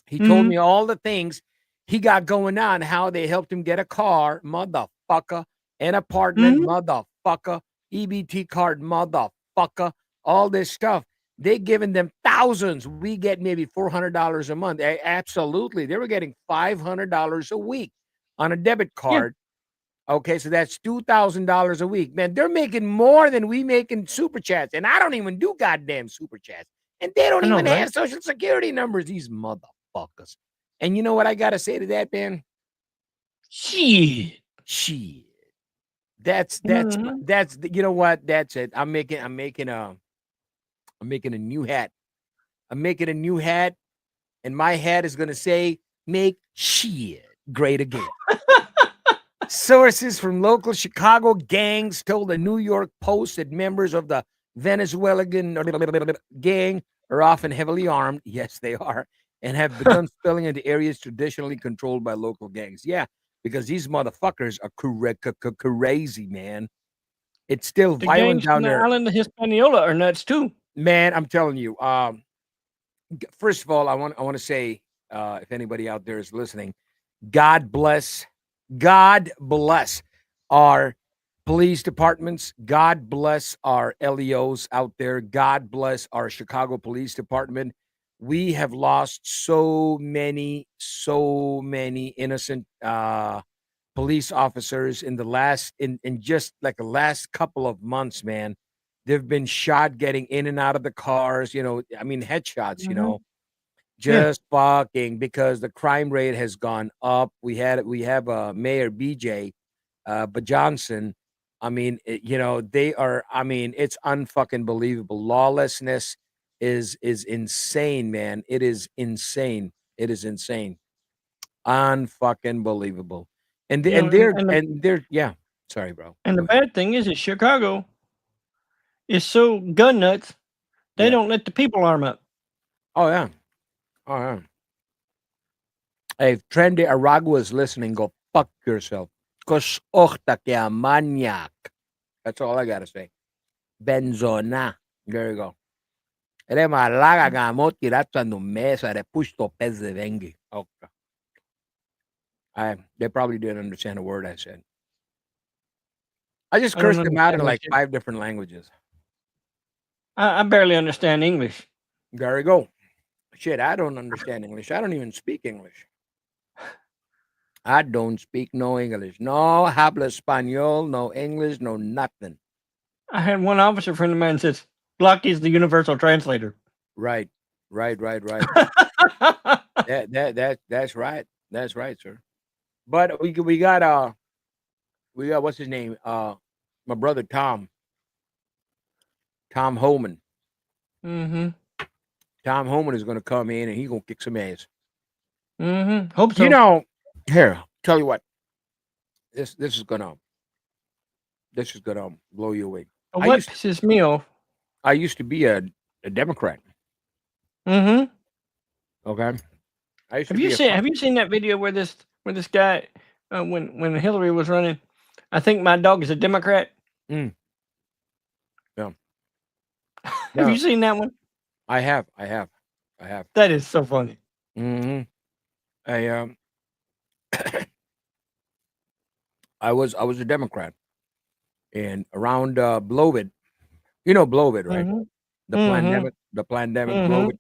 He told me all the things he got going on, how they helped him get a car, motherfucker, an apartment, motherfucker, EBT card, motherfucker, all this stuff. They giving them thousands. We get maybe $400 a month. Absolutely. They were getting $500 a week on a debit card. Yeah. Okay, so that's $2,000 a week. Man, they're making more than we make in super chats. And I don't even do goddamn super chats. And they don't even have social security numbers, these motherfuckers. And you know what I got to say to that, man? Shit. That's you know what? That's it. I'm making a new hat. I'm making a new hat, and my hat is gonna say "Make shit great again." Sources from local Chicago gangs told the New York Post that members of the Venezuelan gang are often heavily armed. Yes, they are, and have begun spilling into areas traditionally controlled by local gangs. Yeah, because these motherfuckers are crazy, man. It's still the violent gangs down on the there. island of Hispaniola are nuts too. Man, I'm telling you. First of all, I want to say, if anybody out there is listening, God bless our police departments. God bless our LEOs out there. God bless our Chicago Police Department. We have lost so many innocent police officers in just like the last couple of months, man. They've been shot getting in and out of the cars, I mean, headshots, just fucking, because the crime rate has gone up. We have Mayor BJ, but Johnson, I mean, they are, I mean, it's unfucking believable. Lawlessness is insane, man. It is insane. Unfucking believable. And they're yeah. Sorry, bro. And the bad thing is Chicago is so gun nuts, they don't let the people arm up. Oh yeah. Hey, if Tren de Aragua is listening, go fuck yourself. Cos ochta que a maniac. That's all I gotta say. Benzona. There you go. Ere malaga gamot tirato no mesa de pusto pez de dengue. Okay. They probably didn't understand a word I said. I just cursed them out in like 5 different languages. I barely understand English. There you go. Shit, I don't understand English. I don't even speak English. I don't speak no English. No habla español, no English, no nothing. I had one officer friend of mine says, Blocky is the universal translator. Right. That's right. That's right, sir. But we got what's his name? My brother Tom Homan. Mm-hmm. Tom Homan is gonna come in and he's gonna kick some ass. Mm-hmm. Hope so. Here, tell you what. This is gonna blow you away. What pisses me off? I used to be a Democrat. Mm-hmm. Okay. Have you seen that video where this guy when Hillary was running? I think my dog is a Democrat. Yeah. Have you seen that one? I have. That is so funny. Hmm. I was a Democrat, and around Blovid, you know Blovid, right? Mm-hmm. The Mm-hmm. pandemic Mm-hmm. Blovid.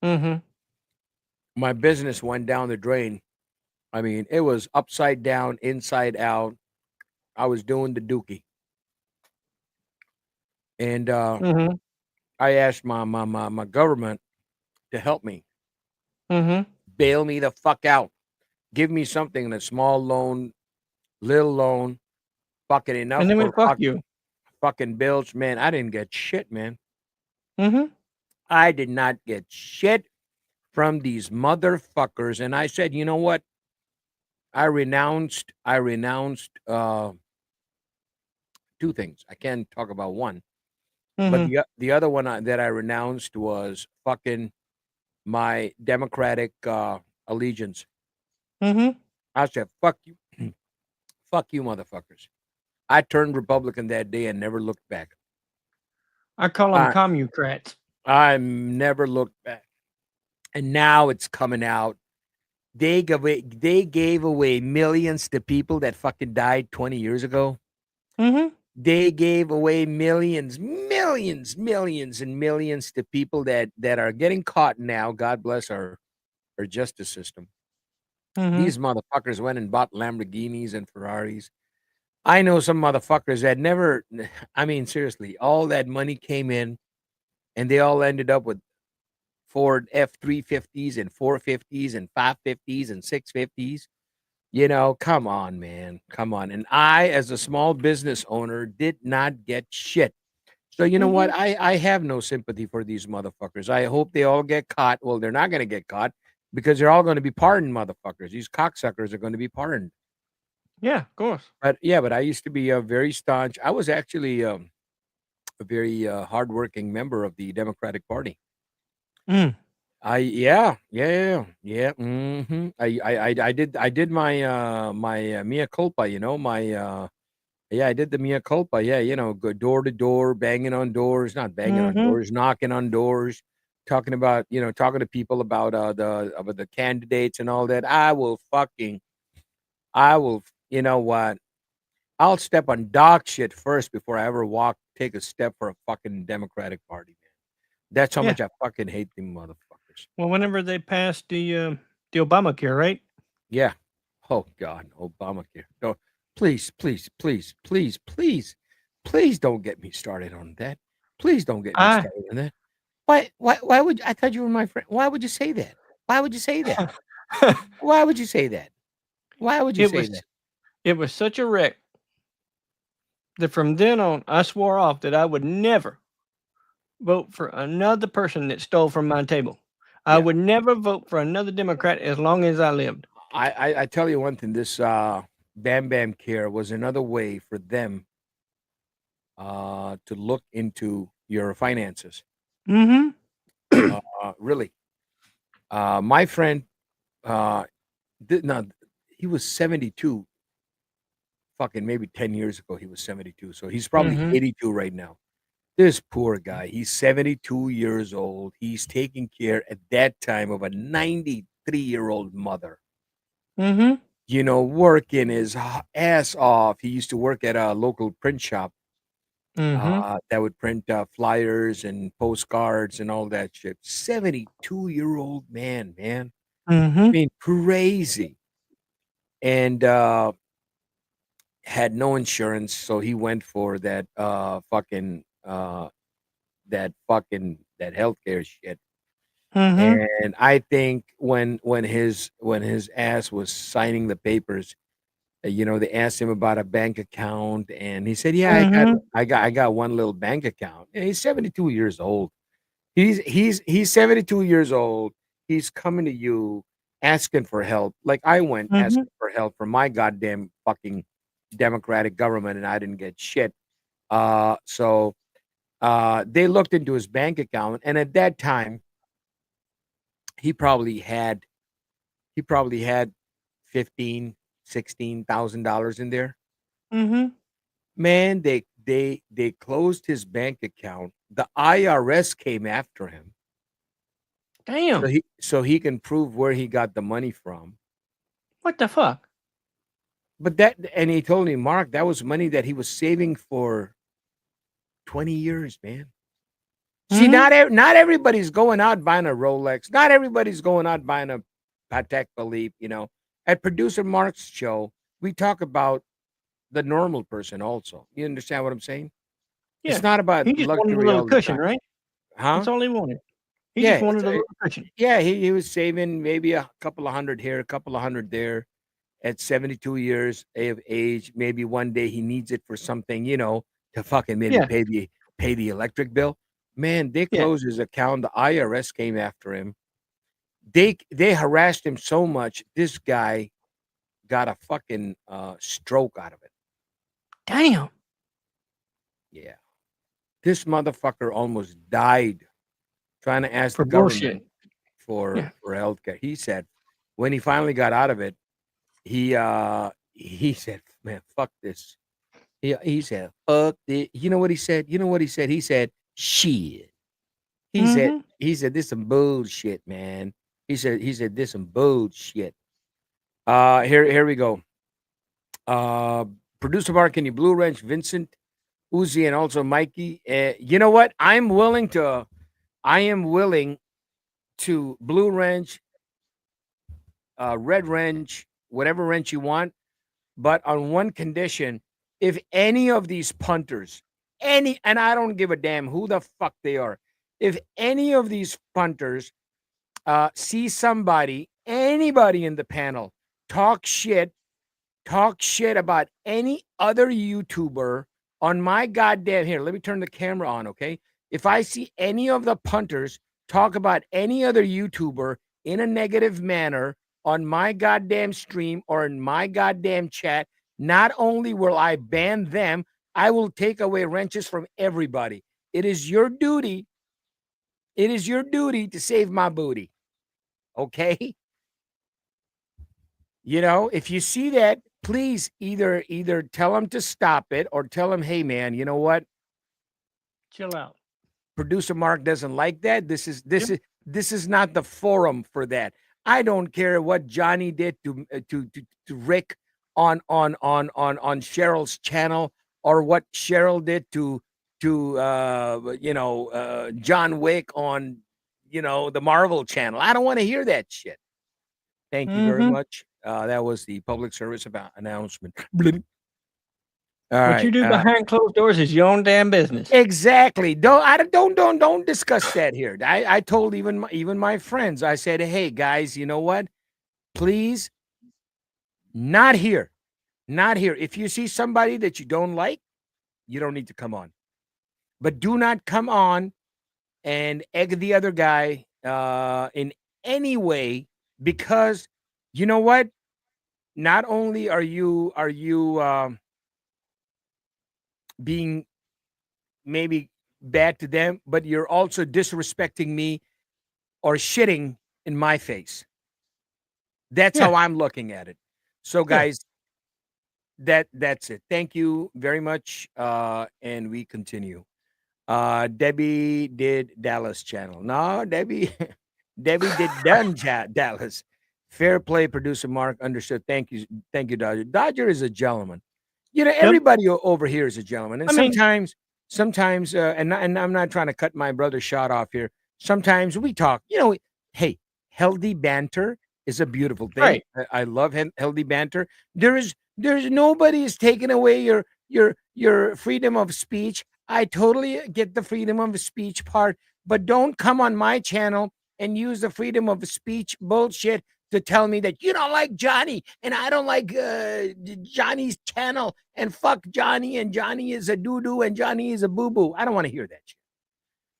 Mm-hmm. My business went down the drain. I mean, it was upside down, inside out. I was doing the dookie, and Mm-hmm. I asked my government to help me, Mm-hmm. bail me the fuck out, give me something, a small loan, little loan, fucking enough And then we for fuck you. fucking bills. Man, I didn't get shit, man. Mm-hmm. I did not get shit from these motherfuckers. And I said, you know what? I renounced two things. I can't talk about one, but Mm-hmm. the other one that I renounced was fucking my Democratic allegiance. Mm-hmm. I said, fuck you, fuck you, motherfuckers. I turned Republican that day and never looked back. I call them I commucrats. I never looked back. And now it's coming out. They gave away millions to people that fucking died 20 years ago. Mm-hmm. They gave away millions, and millions to people that are getting caught now. God bless our justice system. Mm-hmm. These motherfuckers went and bought Lamborghinis and Ferraris. I know some motherfuckers that never, I mean, seriously, all that money came in and they all ended up with Ford F-350s and 450s and 550s and 650s. You know, come on, man. Come on. And I, as a small business owner, did not get shit. So you know what? Mm-hmm. I have no sympathy for these motherfuckers. I hope they all get caught. Well, they're not going to get caught because they're all going to be pardoned, motherfuckers. These cocksuckers are going to be pardoned. Yeah, of course. But yeah, but I used to be a very staunch. I was actually a very hardworking member of the Democratic Party. Mm. Yeah. I did my mea culpa. You know my yeah, I did the mea culpa. Yeah, you know, go door to door, banging on doors, not banging on Mm-hmm. doors, knocking on doors, talking about, talking to people about the candidates and all that. I will, you know what? I'll step on dog shit first before I ever take a step for a fucking Democratic Party, man. That's how Yeah. much I fucking hate them motherfuckers. Well, whenever they passed the Obamacare, right? Yeah. Oh God, Obamacare. No, please don't get me started on that. Please don't get me I started on that. Why would I thought you were my friend? Why would you say that? Why would you say that? Why would you say that? Why would you it say was that? it was such a wreck that from then on I swore off that I would never vote for another person that stole from my table. I Yeah. would never vote for another Democrat as long as I lived. I tell you one thing, this Bam Bam Care was another way for them to look into your finances. Mm-hmm. Really. My friend did not he was 72 fucking maybe 10 years ago he was 72. So he's probably Mm-hmm. 82 right now. This poor guy, he's 72 years old. He's taking care at that time of a 93-year-old mother. Mm-hmm. You know, working his ass off. He used to work at a local print shop Mm-hmm. that would print flyers and postcards and all that shit. 72-year-old man, man. I Mm-hmm. mean, crazy. And had no insurance, so he went for that that healthcare shit. Mm-hmm. And I think when his ass was signing the papers, they asked him about a bank account, and he said, "Yeah, Mm-hmm. I got one little bank account." And he's 72 years old. He's 72 years old. He's coming to you asking for help. Like I went Mm-hmm. asking for help from my goddamn fucking Democratic government, and I didn't get shit. So they looked into his bank account, and at that time, he probably had he probably had 15, $16,000 in there. Mm-hmm. Man, they closed his bank account the IRS came after him. Damn. So he can prove where he got the money from. What the fuck? But and he told me, Mark, that was money that he was saving for 20 years, man. See, not everybody's going out buying a Rolex. Not everybody's going out buying a Patek Philippe, you know. At Producer Mark's show, we talk about the normal person also. You understand what I'm saying? Yeah. It's not about He just wanted a luxury little all the cushion, time. right? Huh? That's all he wanted. He Yeah, just wanted a little cushion. Yeah, he was saving maybe a couple of hundred here, a couple of hundred there. At 72 years of age, maybe one day he needs it for something, you know, to fucking maybe pay the electric bill. Man, they closed his account. The IRS came after him. They harassed him so much. This guy got a fucking stroke out of it. Damn. Yeah. This motherfucker almost died trying to ask For the government bullshit. for healthcare. He said when he finally got out of it, he said, man, fuck this. He said, fuck this. You know what he said? He said, shit. He said, this some bullshit, man. He said, this some bullshit. Here we go. Producer Mark, can you blue wrench Vincent, Uzi, and also Mikey? You know what? I am willing to blue wrench, red wrench, whatever wrench you want, but on one condition: if any of these punters, and I don't give a damn who the fuck they are, if any of these punters see anybody in the panel talk shit about any other YouTuber on my goddamn, here, let me turn the camera on, okay? If I see any of the punters talk about any other YouTuber in a negative manner on my goddamn stream or in my goddamn chat, not only will I ban them, I will take away wrenches from everybody. It is your duty. It is your duty to save my booty. Okay? You know, if you see that, please either tell them to stop it or tell them, hey man, you know what? Chill out. Producer Mark doesn't like that. This is not the forum for that. I don't care what Johnny did to Rick on Cheryl's channel, or what Cheryl did to John Wick on the Marvel channel. I don't want to hear that shit. Thank you very much. That was the public service announcement. What you do behind closed doors is your own damn business. Exactly. Don't discuss that here. I told even my friends. I said, hey guys, you know what? Please, not here. If you see somebody that you don't like, you don't need to come on. But do not come on and egg the other guy in any way, because you know what? Not only are you being maybe bad to them, but you're also disrespecting me or shitting in my face. That's how I'm looking at it. So guys, that's it. Thank you very much. And we continue. Debbie did Dallas channel. No, Debbie did done Dallas. Fair play, producer Mark. Understood. Thank you, Dodger. Dodger is a gentleman. You know, everybody over here is a gentleman, and sometimes, and I'm not trying to cut my brother's shot off here. Sometimes we talk. You know, hey, healthy banter is a beautiful thing. Right. I love healthy banter. There's nobody is taking away your freedom of speech. I totally get the freedom of speech part, but don't come on my channel and use the freedom of speech bullshit to tell me that you don't like Johnny and I don't like Johnny's channel, and fuck Johnny, and Johnny is a doo-doo and Johnny is a boo-boo. I don't want to hear that shit.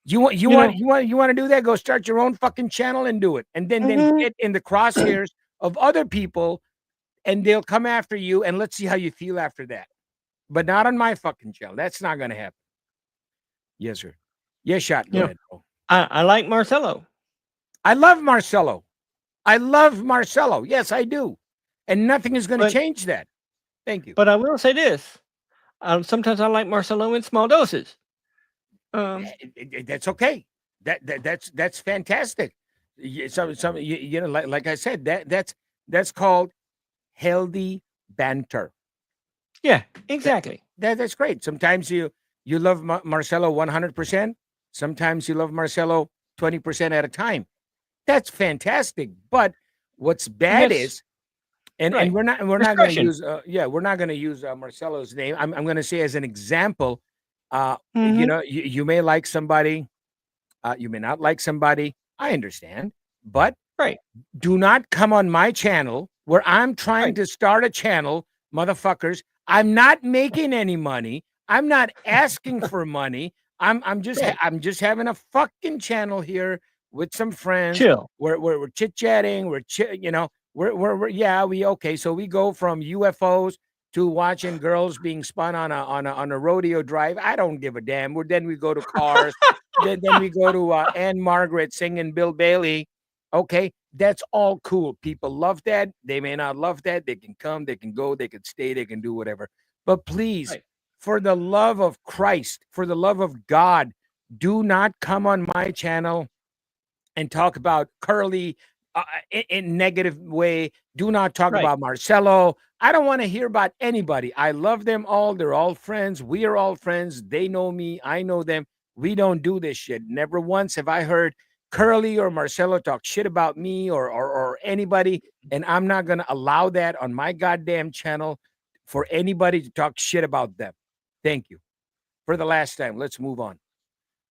You want to do that? Go start your own fucking channel and do it. And then get in the crosshairs of other people, and they'll come after you, and let's see how you feel after that. But not on my fucking channel. That's not going to happen. Yes, sir. Yes, shot. Go ahead. I like Marcelo. I love Marcelo. Yes, I do. And nothing is going to change that. Thank you. But I will say this. Sometimes I like Marcelo in small doses. That's okay. That's fantastic. Some like I said, that's called healthy banter. Yeah, exactly. That's great. Sometimes you love Marcelo 100%. Sometimes you love Marcelo 20% at a time. That's fantastic. But what's And bad that's is, and right. we're not going to Discretion. use we're not going to use Marcelo's name. I'm going to say as an example. Mhm. You may like somebody, you may not like somebody. I understand, but Right. do not come on my channel where I'm trying Right. to start a channel, motherfuckers. I'm not making any money. I'm not asking for money. I'm just Right. I'm just having a fucking channel here with some friends. Chill. We're chit chatting. We're yeah, we okay. So we go from UFOs to watching girls being spun on a rodeo drive. I don't give a damn. Then we go to cars. Then we go to Anne Margaret singing Bill Bailey. Okay, that's all cool. People love that. They may not love that. They can come, they can go, they can stay, they can do whatever. But please, Right. for the love of Christ, for the love of God, do not come on my channel and talk about Curly in negative way. Do not talk Right. about Marcelo. I don't want to hear about anybody. I love them all. They're all friends. We are all friends. They know me. I know them. We don't do this shit. Never once have I heard Curly or Marcelo talk shit about me or anybody. And I'm not going to allow that on my goddamn channel for anybody to talk shit about them. Thank you. For the last time, let's move on.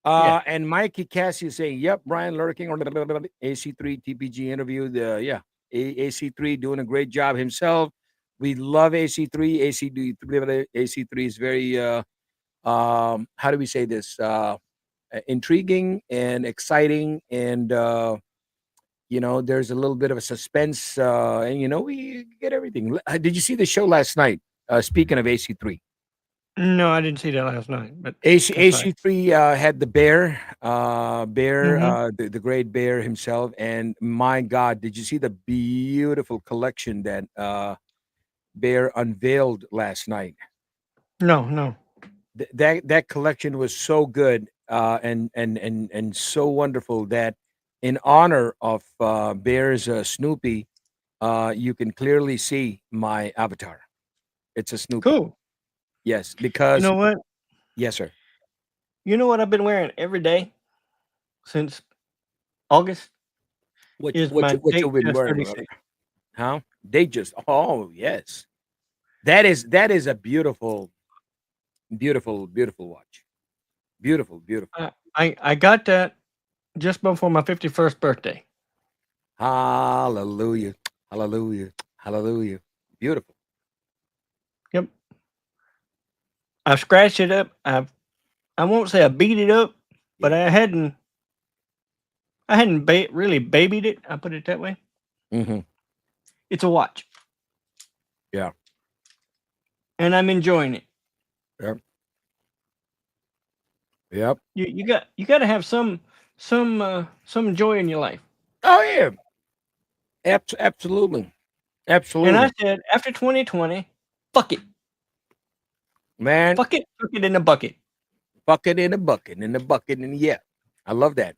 Yeah. And Mikey Cassie is saying, "Yep, Brian lurking on the AC3 TPG interview. Yeah, AC3 doing a great job himself. We love AC3. AC3 is very how do we say this? Intriguing and exciting, and there's a little bit of a suspense, and we get everything. Did you see the show last night? Speaking of AC3. No, I didn't see that last night, but AC that's fine. AC3 had the bear, Mhm. the great bear himself, and my God, did you see the beautiful collection that Bear unveiled last night? No, no. That collection was so good, and so wonderful that in honor of Bear's Snoopy, you can clearly see my avatar. It's a Snoopy. Cool. Yes, You because know what? yes, sir. You know what I've been wearing every day since August is my What you date been just wearing, brother? 36. Huh? They just yes. That is a beautiful, beautiful, beautiful watch. Beautiful, beautiful. I got that just before my 51st birthday. Hallelujah. Hallelujah. Hallelujah. Beautiful. Yep. I've scratched it up. I won't say I beat it up, but Yeah. I hadn't really babied it. I put it that way. Mm-hmm. It's a watch, Yeah. and I'm enjoying it. Yep. Yep. You got to have some joy in your life. Oh yeah. Absolutely. And I Absolutely. said after 2020, fuck it, Man, fuck it in the bucket. bucket in a bucket, in the bucket, and yeah. I love that.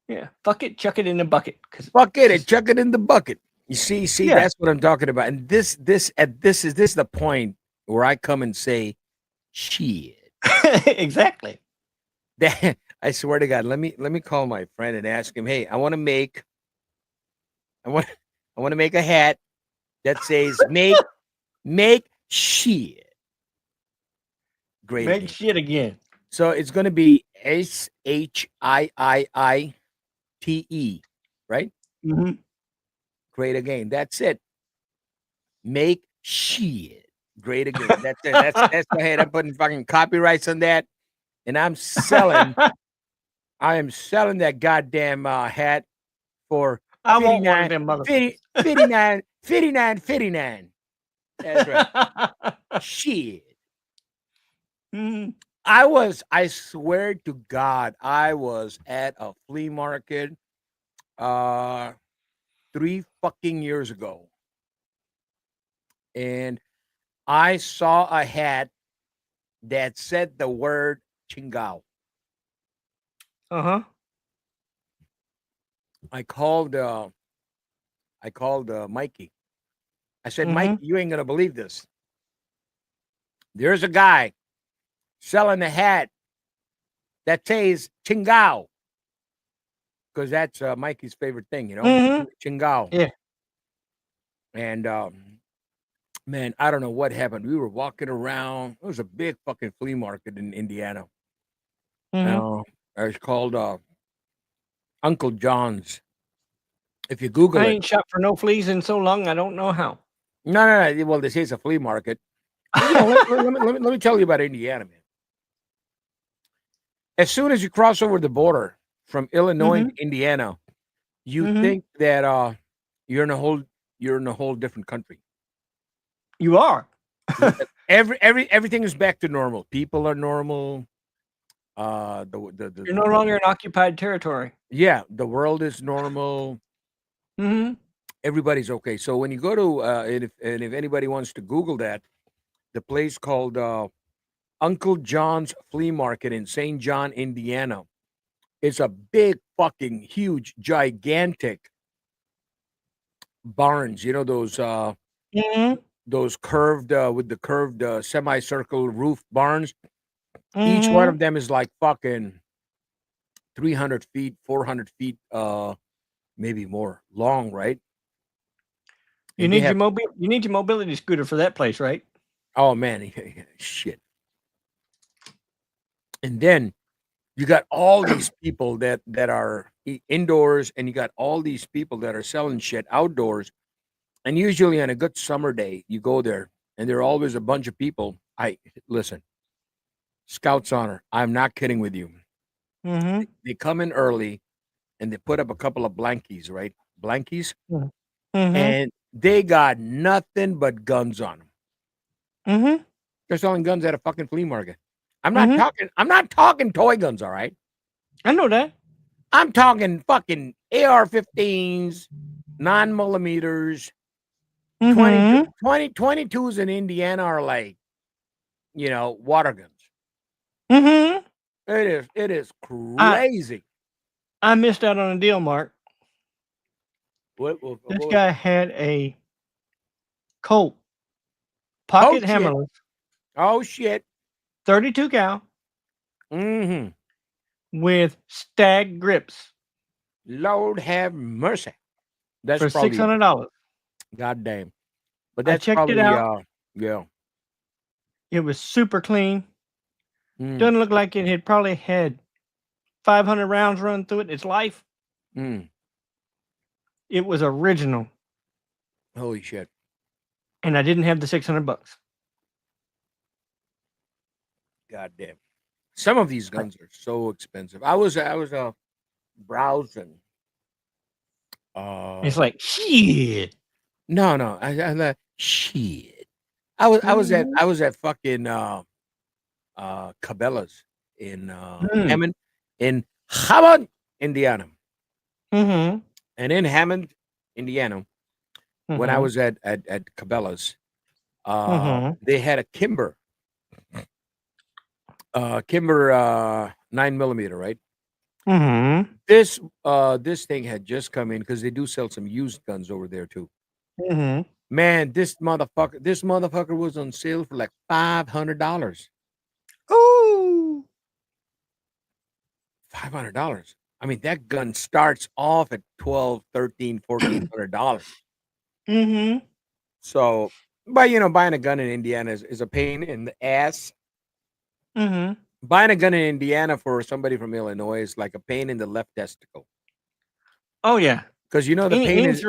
Yeah, fuck it, chuck it in the bucket. Cause Bucket and chuck it in the bucket. You see, yeah, that's what I'm talking about. And this is the point where I come and say, shit. exactly. That I swear to God, let me call my friend and ask him, hey, I want I want to make a hat that says make shit great Make again. shit again. So it's gonna be SHIIITE, right? Mm-hmm. Great again. That's it. Make shit great again. That's it. That's my head. I'm putting fucking copyrights on that, and I am selling that goddamn hat for I want one of 59, them 50, motherfuckers. 59, 59, 59. That's right. Shit. Mhm. I swear to God, I was at a flea market 3 fucking years ago. And I saw a hat that said the word chingao. Uh-huh. I called Mikey. I said, Mike, you ain't gonna believe this. There's a guy selling a hat that says Chingao. Because that's Mikey's favorite thing, you know? Chingao. Yeah. And man, I don't know what happened. We were walking around. It was a big fucking flea market in Indiana. It's called Uncle John's. If you Google I it. ain't shot for no fleas in so long, I don't know how. No. Well, this is a flea market. But, you know, let me tell you about Indiana, man. As soon as you cross over the border from Illinois to Indiana, you think that you're in a whole different country. You are. Everything is back to normal. People are normal. You're no longer in occupied territory. Yeah, the world is normal. Everybody's okay. So when you go to and if anybody wants to Google that, the place called Uncle John's Flea Market in St. John, Indiana. It's a big, fucking, huge, gigantic barns. You know those curved with the curved semicircle roof barns. Each one of them is like fucking 300 feet, 400 feet, maybe more long, right? You need your mobility scooter for that place, right? Oh man, shit. And then you got all these people that are indoors, and you got all these people that are selling shit outdoors. And usually on a good summer day, you go there, and there are always a bunch of people. Listen, Scouts honor. I'm not kidding with you. They come in early, and they put up a couple of blankies, right? Blankies, and they got nothing but guns on them. They're selling guns at a fucking flea market. I'm not talking toy guns, all right? I know that. I'm talking fucking AR-15s, 9mm. 22s in Indiana are like, water guns. It is crazy. I missed out on a deal, Mark. This guy had a Colt pocket hammerless. Oh shit. 32 cal. With stag grips. Lord have mercy. That's for probably $600. God damn. But that's I checked probably it out. yeah. It was super clean. Mm. Doesn't look like it had probably had 500 rounds run through it. Its life. It was original. Holy shit. And I didn't have the $600. God damn. Some of these guns are so expensive. I was browsing. It's like shit. No. I shit. I was at fucking Cabela's in Hammond, Indiana. And in Hammond, Indiana, when I was at Cabela's, they had a Kimber 9mm, right? This thing had just come in because they do sell some used guns over there too. Man, this motherfucker was on sale for like $500. Ooh, $500. I mean, that gun starts off at $1,200, $1,300, $1,400. So, but buying a gun in Indiana is a pain in the ass. Buying a gun in Indiana for somebody from Illinois is like a pain in the left testicle. Oh yeah, because the pain is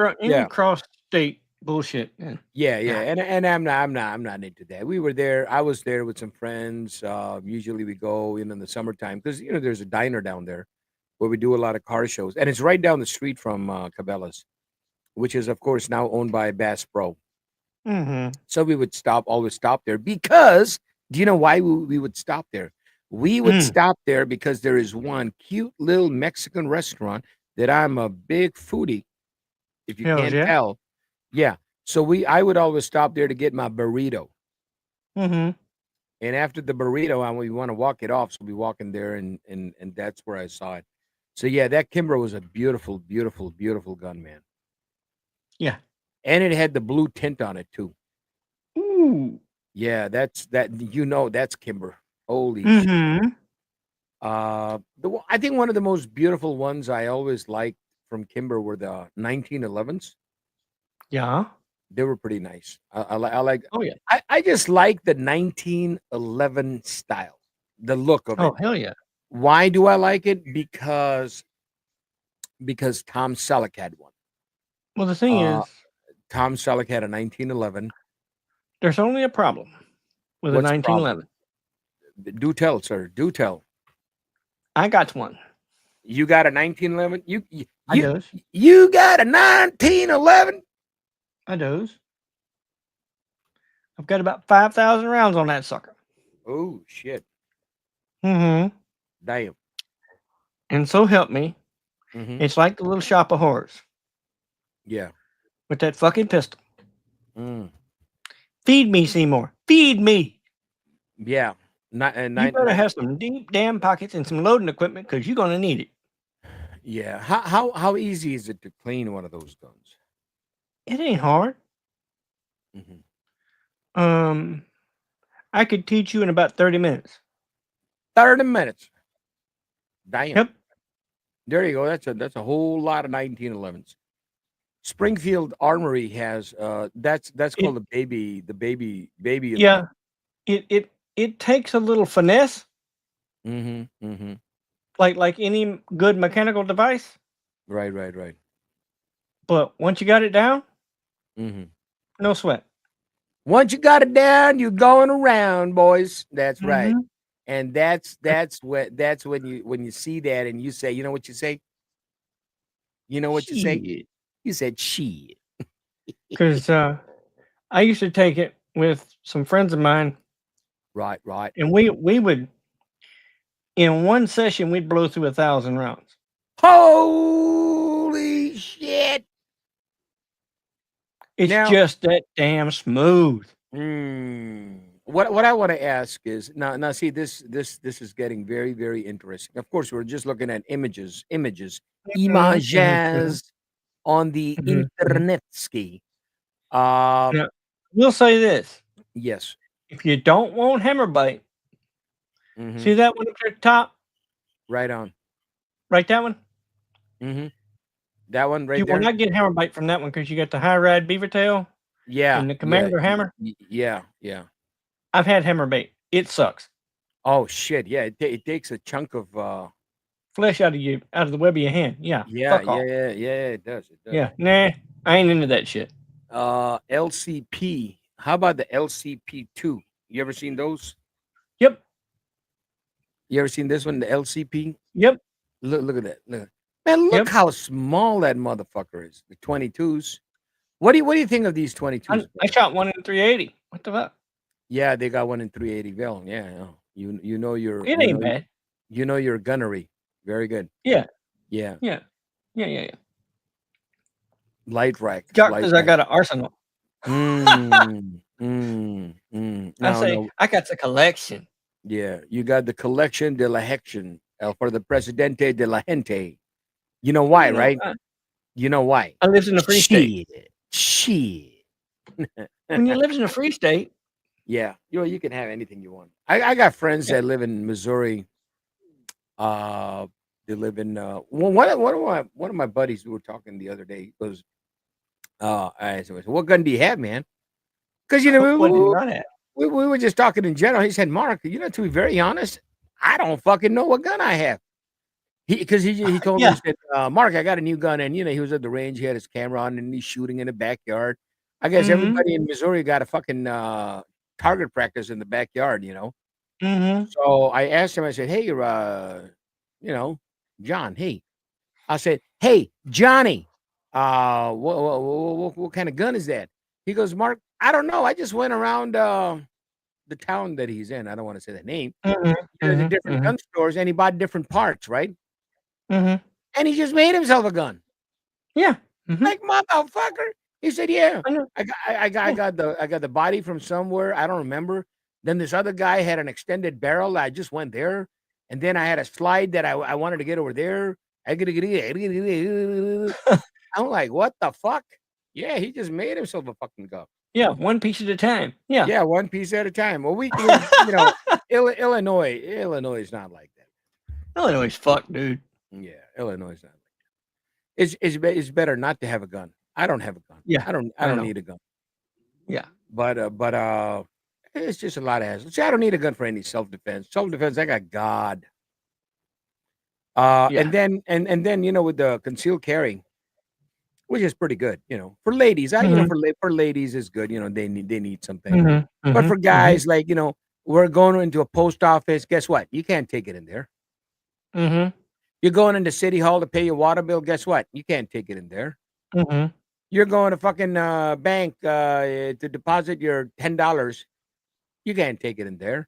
cross state bullshit. Yeah. And I'm not into that. I was there with some friends. Usually we go in the summertime because there's a diner down there where we do a lot of car shows, and it's right down the street from Cabela's, which is of course now owned by Bass Pro. So we would always stop there because do you know why we would stop there? We would stop there because there is one cute little Mexican restaurant that I'm a big foodie. If you can't tell. Yeah. So I would always stop there to get my burrito. And after the burrito, we want to walk it off. So we walk in there and that's where I saw it. So yeah, that Kimber was a beautiful, beautiful, beautiful gun, man. Yeah. And it had the blue tint on it too. Ooh. Yeah, that's Kimber. Holy shit. Mm-hmm. I think one of the most beautiful ones I always liked from Kimber were the 1911s. Yeah. They were pretty nice. I like. Oh yeah. I just like the 1911 style, the look of it. Oh hell yeah. Why do I like it? Because Tom Selleck had one. Well, the thing is, Tom Selleck had a 1911. there's only a problem with What's a the problem? 1911. Do tell, sir. Do tell. I got one. You got a 1911? I does. You got a 1911? I does. I've got about 5,000 rounds on that sucker. Oh shit. Mm-hmm. Damn. And so help me, Mhm. it's like the little shop of horrors Yeah. with that fucking pistol. Mm. Feed me, Seymour. Feed me. Yeah. You better have some deep damn pockets and some loading equipment because you're gonna need it. Yeah. How easy is it to clean one of those guns? It ain't hard. Mhm. I could teach you in about 30 minutes. 30 minutes. Damn. Yep. There you go. That's a whole lot of 1911s. Springfield Armory has that's called the baby. Yeah. It takes a little finesse, Mm-hmm. Mm-hmm. like any good mechanical device. Right. But once you got it down, Mm-hmm. no sweat. Once you got it down, you're going around, boys. That's right. Mhm. And that's when you see that and you say, you know what you say? You know what you say? Shit. You said shit. Because I used to take it with some friends of mine, Right. and we would, in one session, we'd blow through 1,000 rounds. Holy shit. It's Now- just that damn smooth. What I want to ask is now see this is getting very, very interesting. Of course, we're just looking at images on the Mhm. internet ski. Now, we'll say this. Yes. If you don't want hammer bite, Mhm. see that one up at the top? Right on. Right, that one? Mm-hmm. That one right You there. will not get hammer bite from that one because you got the high ride beaver tail Yeah. and the commander hammer. Yeah. I've had hammer bait. It sucks. Oh shit! Yeah, it takes a chunk of Flesh out of the web of your hand. Yeah. Fuck off. It does. Yeah. Nah, I ain't into that shit. LCP. How about the LCP2? You ever seen those? Yep. You ever seen this one, the LCP? Yep. Look at that. Look. Man, look Yep. how small that motherfucker is. The 22s. What do you think of these 22s? I shot one in 380. What the fuck? Yeah, they got one in 380 Vel. Yeah. You know your It ain't bad. You know your gunnery. Very good. Yeah. Yeah. Yeah. Light rack. Jock light says I rack. got an arsenal. No. I say I got the collection. Yeah, you got the collection de la hection for the Presidente de la Gente. You know why, right? You know why? I live in a free state. Shit. When you live in a free state. Yeah, you can have anything you want. I got friends that live in Missouri. They live in one of my buddies. We were talking the other day. He goes, I said, "What gun do you have, man?" Because What do you not have? we were just talking in general. He said, "Mark, to be very honest, I don't fucking know what gun I have." He told me, he said, "Mark, I got a new gun," and he was at the range. He had his camera on, and he's shooting in the backyard. I guess everybody in Missouri got a fucking target practice in the backyard, Mm-hmm. So I asked him. I said, "Hey, John. Hey," I said, "Hey, Johnny, what kind of gun is that?" He goes, "Mark, I don't know. I just went around the town that he's in. I don't want to say the name. The different gun stores, and he bought different parts, right? Mm-hmm. And he just made himself a gun. Yeah. Like motherfucker." He said, "Yeah, I know. I got the body from somewhere. I don't remember. Then this other guy had an extended barrel. I just went there, and then I had a slide that I wanted to get over there. I'm like, what the fuck? Yeah, he just made himself a fucking gun. Yeah, one piece at a time. Yeah. Yeah, one piece at a time. Well, Illinois is not like that. Illinois is fucked, dude. Yeah, Illinois is not like that. It's better not to have a gun. I don't have a gun. Yeah, I don't I know. need a gun. Yeah. But it's just a lot of hassle. See, I don't need a gun for any self-defense. Self-defense, I got God. Yeah. And then with the concealed carry, which is pretty good, for ladies. For ladies is good. They need something. But for guys, like we're going into a post office. Guess what? You can't take it in there. You're going into City Hall to pay your water bill. Guess what? You can't take it in there. You're going to fucking bank to deposit your $10. You can't take it in there.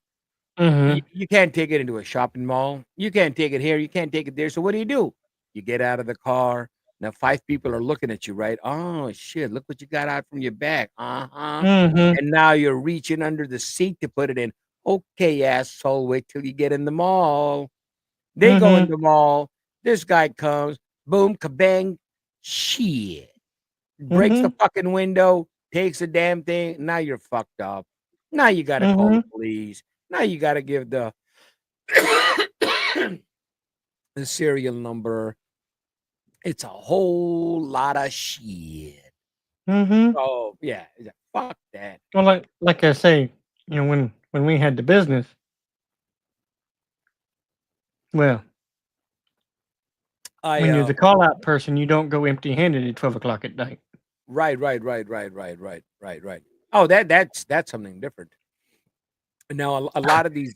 You can't take it into a shopping mall. You can't take it here. You can't take it there. So what do? You get out of the car. Now 5 people are looking at you, right? Oh shit! Look what you got out from your bag. And now you're reaching under the seat to put it in. Okay, asshole. Wait till you get in the mall. They go in the mall. This guy comes. Boom, kabang. Shit. Breaks the fucking window. Takes the damn thing. Now you're fucked up. Now you got to call the police. Now you got to give the the serial number. It's a whole lot of shit. Oh yeah, fuck that. Well, like I say, when we had the business, well, when you're the call out person, you don't go empty handed at 12 o'clock at night. Right. Oh, that's something different. Now a lot of these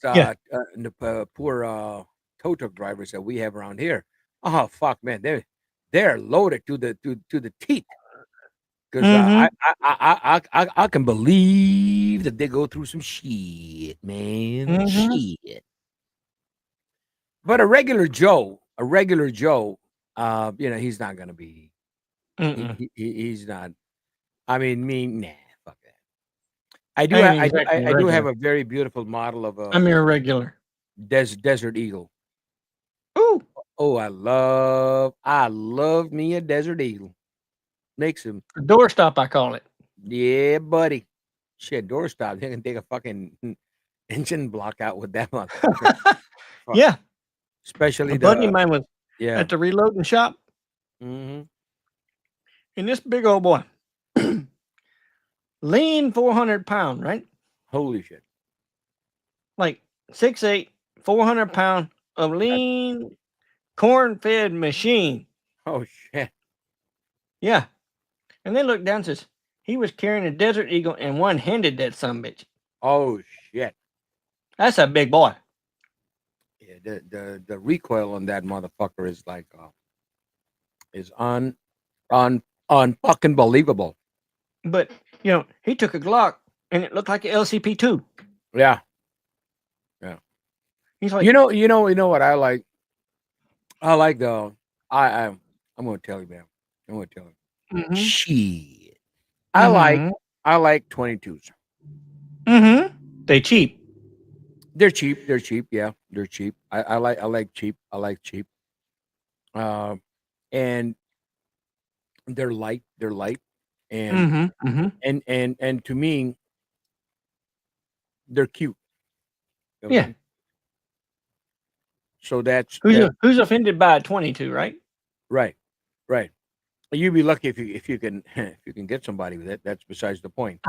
poor tow truck drivers that we have around here. Oh fuck, man, they're loaded to the teeth. Because I can believe that they go through some shit, man. Shit. But a regular Joe, he's not gonna be. He's not. I mean, nah, fuck that. I do have a very beautiful model of a. I'm irregular. Desert Eagle. Ooh. Oh, I love me a Desert Eagle. Makes him doorstop, I call it. Yeah, buddy. Shit, doorstop. You can take a fucking engine block out with that one. Yeah. Especially a buddy of mine was at the reloading shop. And this big old boy, lean 400 pound, right? Holy shit. Like 6'8", 400 pound of lean corn-fed machine. Oh shit. Yeah. And they looked down and says, he was carrying a Desert Eagle and one-handed that sumbitch. Oh shit. That's a big boy. Yeah, the recoil on that motherfucker is like is fucking believable. But he took a Glock and it looked like an LCP2. Yeah. He's like, you know what I like? I like I'm gonna tell you, man. I'm gonna tell you. Shit. I like 22s. They cheap. They're cheap. Yeah, they're cheap. I like cheap. I like cheap. And they're light. And and to me, they're cute. Yeah. So that's who's offended by a 22, right? Right. You'd be lucky if you can get somebody with it. That's besides the point.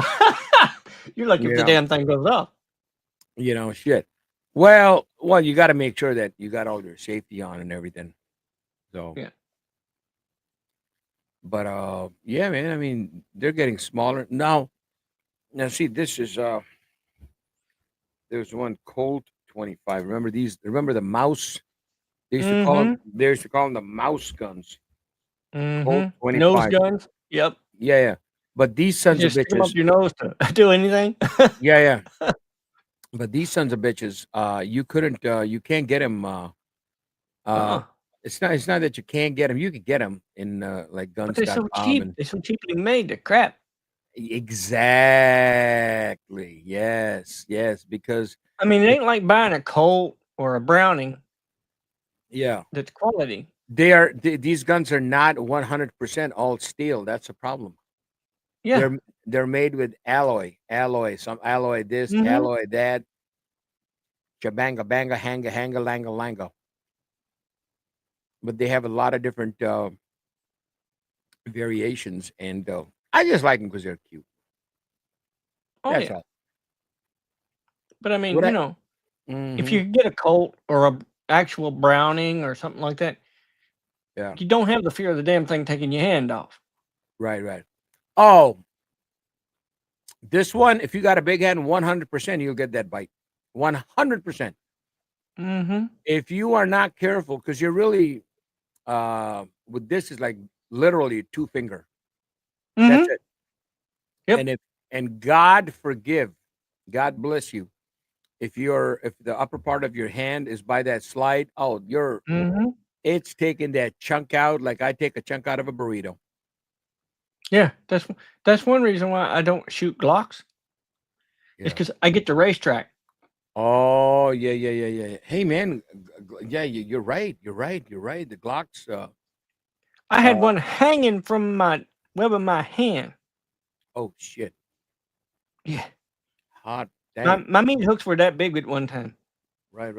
You're lucky if the damn thing goes off. Shit. Well, you got to make sure that you got all your safety on and everything. So yeah. But yeah, man. I mean, they're getting smaller now. See, this is there's one Colt 25. Remember these? Remember the mouse? They used to call them. They used to call them the mouse guns. Colt 25. Nose guns. Yep. Yeah. But these sons of bitches. Stick 'em up your nose to do anything. Yeah. But these sons of bitches, you can't get them. It's not that you can't get them. You can get them in like guns.com. They're so cheap. They're so cheaply made. They're crap. Exactly. Yes. Because I mean, it ain't like buying a Colt or a Browning. Yeah. That's quality. these guns are not 100% all steel. That's a problem. Yeah. They're made with alloy, some alloy this, Mhm. alloy that, jabanga banga, hanga hanga langa langa. But they have a lot of different variations, and I just like them because they're cute. Oh That's yeah. all. But I mean, What you I know, if Mhm. you get a Colt or a actual Browning or something like that, Yeah. you don't have the fear of the damn thing taking your hand off. Right. Oh, this one, if you got a big hand, 100% you'll get that bite. 100%. Mm-hmm. If you are not careful, because you're really with this is like literally 2 finger. That's Mm-hmm. it. Yep. And God forgive, God bless you. If the upper part of your hand is by that slide, oh, Mm-hmm. it's taking that chunk out like I take a chunk out of a burrito. Yeah. That's one reason why I don't shoot Glocks. It's Yeah. because I get the racetrack. Oh, yeah. Hey, man, yeah, you're right. You're right. The Glocks. I had one hanging from my web of my hand. Oh shit, Yeah. hot My damn. my meat hooks were that big at one time. Right.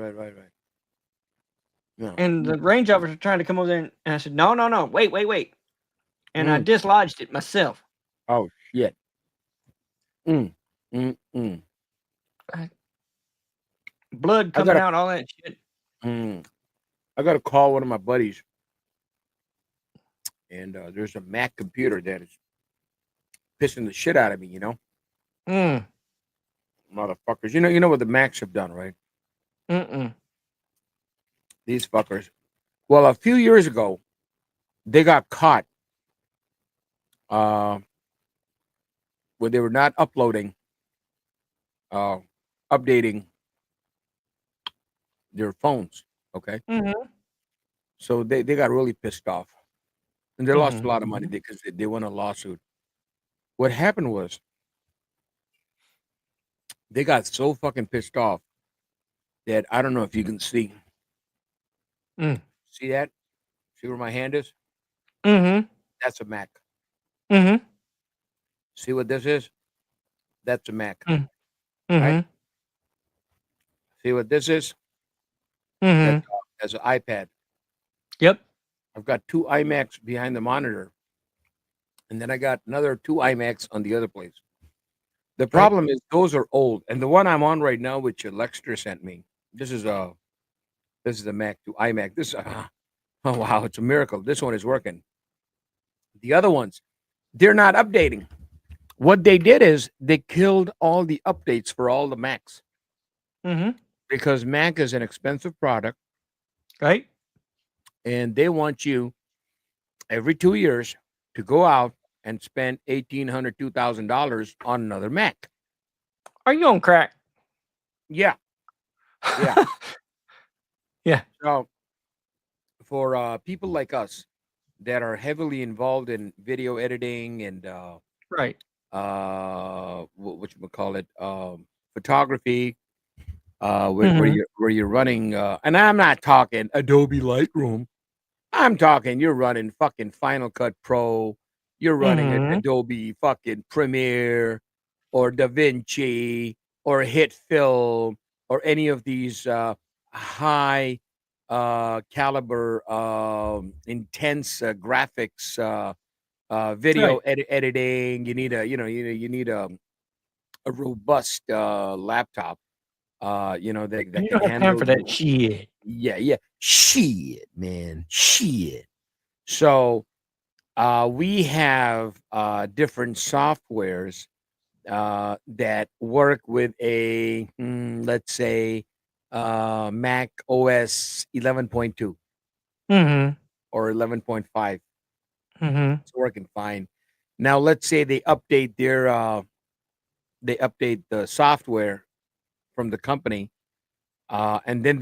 Yeah. And the range officer trying to come over there and I said, no, wait. And I Mm. dislodged it myself. Oh shit. Mm. Blood I coming gotta. out, all that shit. I gotta call one of my buddies, and there's a Mac computer that is pissing the shit out of me. Mm. Motherfuckers. You know what the Macs have done, right? Mm-mm. These fuckers. Well, a few years ago, they got caught when they were not uploading, updating their phones. Okay, Mm-hmm. so they got really pissed off, and they lost a lot of money Mm-hmm. because they won a lawsuit. What happened was they got so fucking pissed off that I don't know if you can see. Mm. See that? See where my hand is? Mm-hmm. That's a Mac. Mm-hmm. See what this is? That's a Mac. Mm. Right? Mm-hmm. See what this is? Mm-hmm. That's an iPad. Yep. I've got 2 iMacs behind the monitor, and then I got another 2 iMacs on the other place. The problem is those are old, and the one I'm on right now, which Lexter sent me, this is a Mac to iMac. This oh wow, it's a miracle. This one is working. The other ones, they're not updating. What they did is they killed all the updates for all the Macs Mm-hmm. because Mac is an expensive product, Right? and they want you every 2 years to go out and spend $1,800, $2,000 on another Mac. Are you on crack? Yeah. Yeah. So for people like us that are heavily involved in video editing and Right. what you call it, photography, where Mm-hmm. you're running, and I'm not talking Adobe Lightroom. I'm talking you're running fucking Final Cut Pro, you're running Mm-hmm. Adobe fucking Premiere or DaVinci or Hit Film or any of these high caliber intense graphics video Right. editing. You need you need a robust laptop And that you can don't have time handle for that shit. yeah shit, man, shit. So we have different softwares that work with let's say Mac OS 11.2 Mm-hmm. or 11.5. Mm-hmm. It's working fine. Now let's say they update the software from the company, and then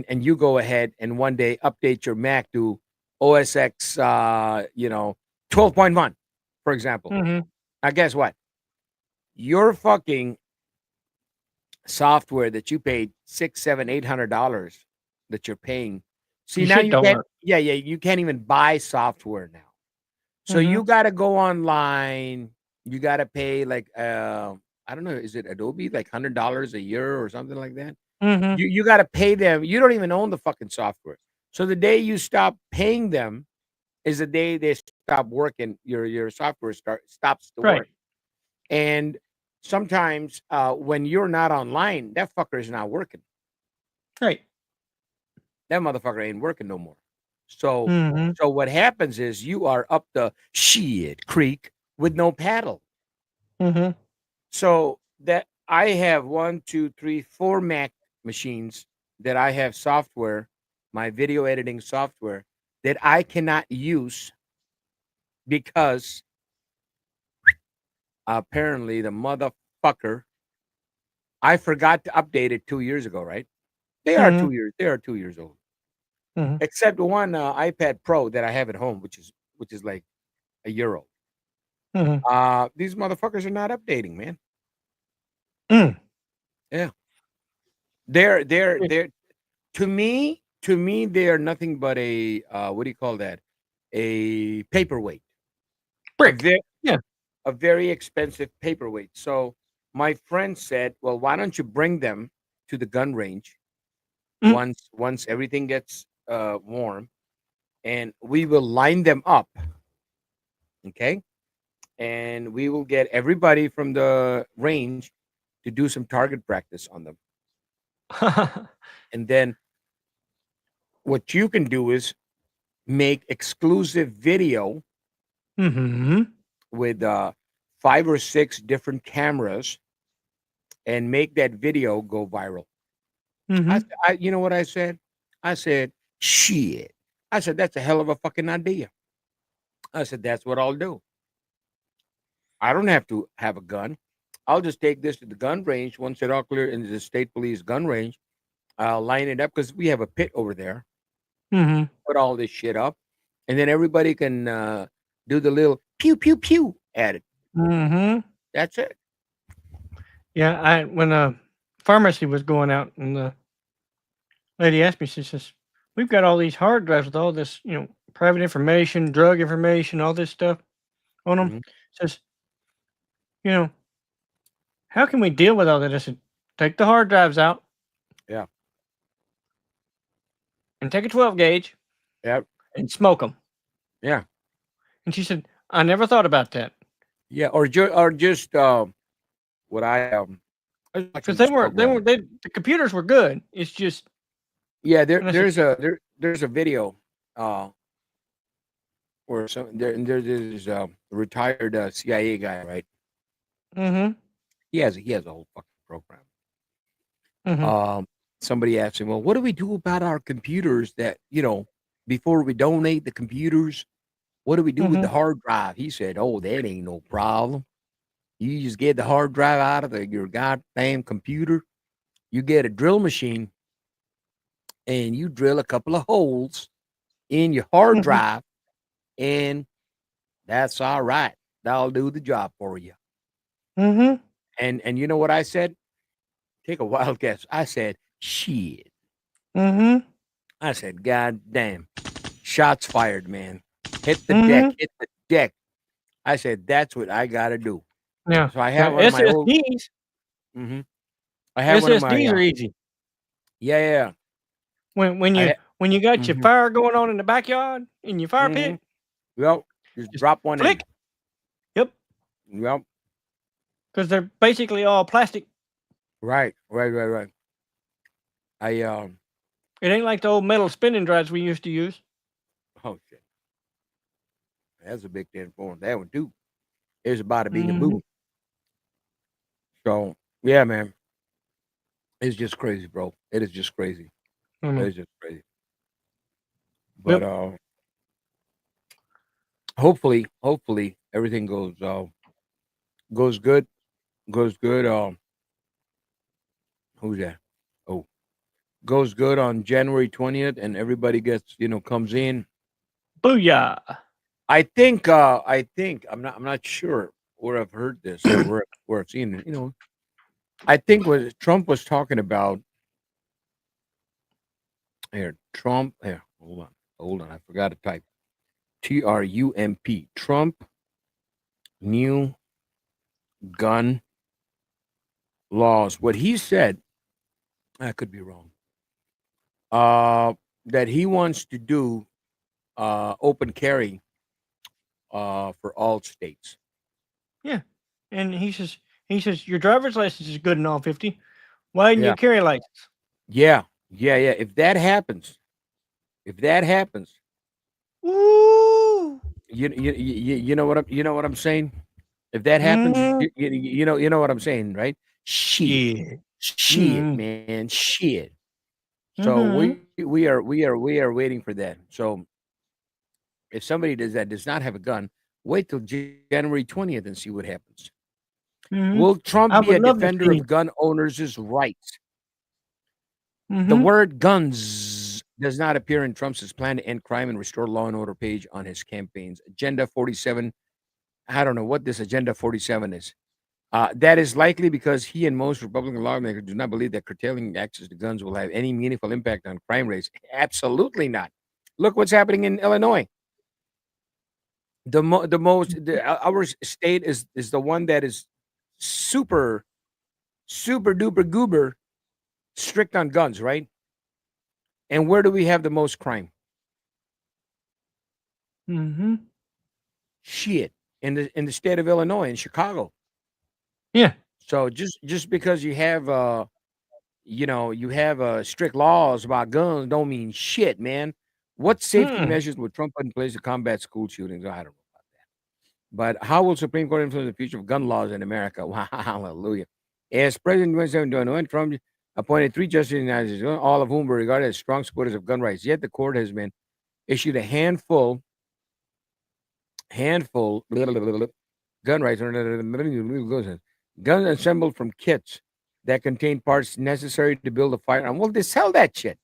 and you go ahead and one day update your Mac to OS X 12.1, for example. Mm-hmm. Now guess what? Your fucking software that you paid $600, $700 that you're paying See, Your now shit you don't can't. work. Yeah, you can't even buy software now. So you got to go online. You got to pay like I don't know, is it Adobe like $100 a year or something like that? You got to pay them. You don't even own the fucking software. So the day you stop paying them is the day they stop working. Your software stops to Right. work. And sometimes when you're not online, that fucker is not working. Right. That motherfucker ain't working no more. So Mhm. so what happens is you are up the shit creek with no paddle. Mhm. So that I have 1, 2, 3, 4 Mac machines that I have software, my video editing software, that I cannot use because apparently the motherfucker, I forgot to update it 2 years ago, right? They are 2 years old. Mhm. Except one iPad Pro that I have at home, which is like a year old. Mhm. These motherfuckers are not updating, man. Mm. Yeah. They're to me, they are nothing but a what do you call that? A paperweight. A Brick. very Yeah. a very expensive paperweight. So my friend said, well, why don't you bring them to the gun range Mm. once everything gets warm, and we will line them up. Okay. And we will get everybody from the range to do some target practice on them. And then what you can do is make exclusive video Mhm. with 5 or 6 different cameras and make that video go viral. Mhm. You know what I said? I said, shit. I said, that's a hell of a fucking idea. I said, that's what I'll do. I don't have to have a gun. I'll just take this to the gun range. Once it all clear into the state police gun range, I'll line it up because we have a pit over there. Mhm. Put all this shit up, and then everybody can do the little pew pew pew at it. Mhm. That's it. Yeah, when pharmacy was going out, and the lady asked me, she says, "We've got all these hard drives with all this, private information, drug information, all this stuff on them." Mhm. Says, you know, "How can we deal with all that?" I said, "Take the hard drives out Yeah. and take a 12 gauge Yeah. and smoke them." Yeah. And she said, "I never thought about that." Yeah. Or just what I was watching Because they this weren't, program. the computers were good. It's just, Yeah. and I said, There's a video where there's a retired CIA guy, right? mm-hmm, He has a whole fucking program. mm-hmm, Somebody asked him, well, what do we do about our computers that, before we donate the computers, what do we do with mm-hmm, the hard drive? He said, oh, that ain't no problem. You just get the hard drive out of your goddamn computer. You get a drill machine and you drill a couple of holes in your hard mm-hmm, drive, and that's all right. That'll do the job for you. mm-hmm, And you know what I said? Take a wild guess. I said, shit. mm-hmm, I said, God damn. Shots fired, man. Hit the deck. mm-hmm. Hit the deck. I said, that's what I got to do. Now, So I now have one of my old. SSDs, Mhm. I have one of my. SSDs are easy. Yeah. When I. you when you got your Mhm. fire going on in the backyard in your fire Mhm. pit, Well, just just drop one flick. Yep, in. Well, because they're basically all plastic. right. I It ain't like the old metal spinning drives we used to use. Oh shit. That's a big 10-4. That one too. It's about to be a Mm-hmm. boo. So yeah, man. It's just crazy, bro. It is just crazy. Mm-hmm. It's just crazy. But Yep. hopefully everything goes good. Goes good. Who's that? Oh, goes good on January 20th, and everybody gets comes in. Booyah. I think I'm not sure where I've heard this or where I've seen it. I think what Trump was talking about here. Trump here. Hold on. I forgot to type. Trump. Trump new gun laws. What he said, I could be wrong. That he wants to do open carry for all states. Yeah. And he says your driver's license is good and all 50. Why didn't Yeah. you carry a license? Yeah. If that happens, Woo! you know what I'm saying. If that happens, Mhm. you know what I'm saying, right? Shit. Shit, Mhm. man, shit. So Mhm. we are waiting for that. So if somebody does not have a gun, wait till January 20th and see what happens. Mhm. Will Trump I be would a love to defender see. of gun owners' rights? The Mhm. word guns does not appear in Trump's plan to end crime and restore law and order page on his campaign's Agenda 47. I don't know what this Agenda 47 is. That is likely because he and most Republican lawmakers do not believe that curtailing access to guns will have any meaningful impact on crime rates. Absolutely not. Look what's happening in Illinois. Our state is the one that is super duper goober strict on guns, right? And where do we have the most crime? Mhm. Shit, in the state of Illinois, in Chicago. Yeah. So just because you have you have strict laws about guns don't mean shit, man. What safety Mm. measures would Trump put in place to combat school shootings? I don't know about that. But how will Supreme Court influence the future of gun laws in America? Wow, hallelujah. As President 2021, Trump appointed 3 justices in the United States, all of whom were regarded as strong supporters of gun rights. Yet the court has been issued a handful gun rights guns assembled from kits that contain parts necessary to build a firearm. Well, they sell that shit.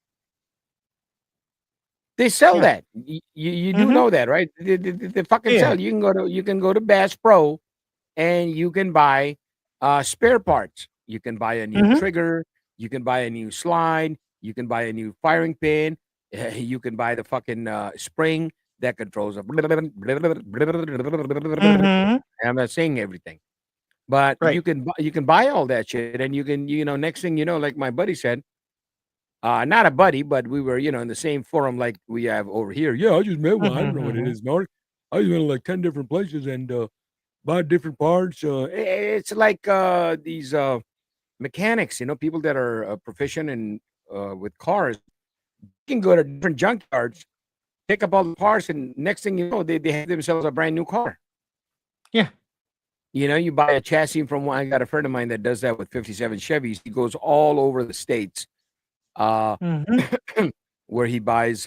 They sell Yeah. that. You do Mhm. know that, right? They fucking Yeah. sell. You can go to Bass Pro and you can buy spare parts. You can buy a new Mhm. trigger. You can buy a new slide. You can buy a new firing pin. You can buy the fucking spring that controls a. Mhm. I'm not saying everything, but Right. you can buy all that shit, and you can next thing you know, like my buddy said, not a buddy, but we were in the same forum like we have over here. Yeah, I just met one. I don't know what it Mhm. is, Mark. I just went to like 10 different places and buy different parts. It's like these mechanics, people that are proficient in with cars. You can go to different junkyards, pick up all the parts, and next thing you know, they have themselves a brand new car. Yeah. You buy a chassis from one. I got a friend of mine that does that with 57 Chevys. He goes all over the states, uh, Mhm. where he buys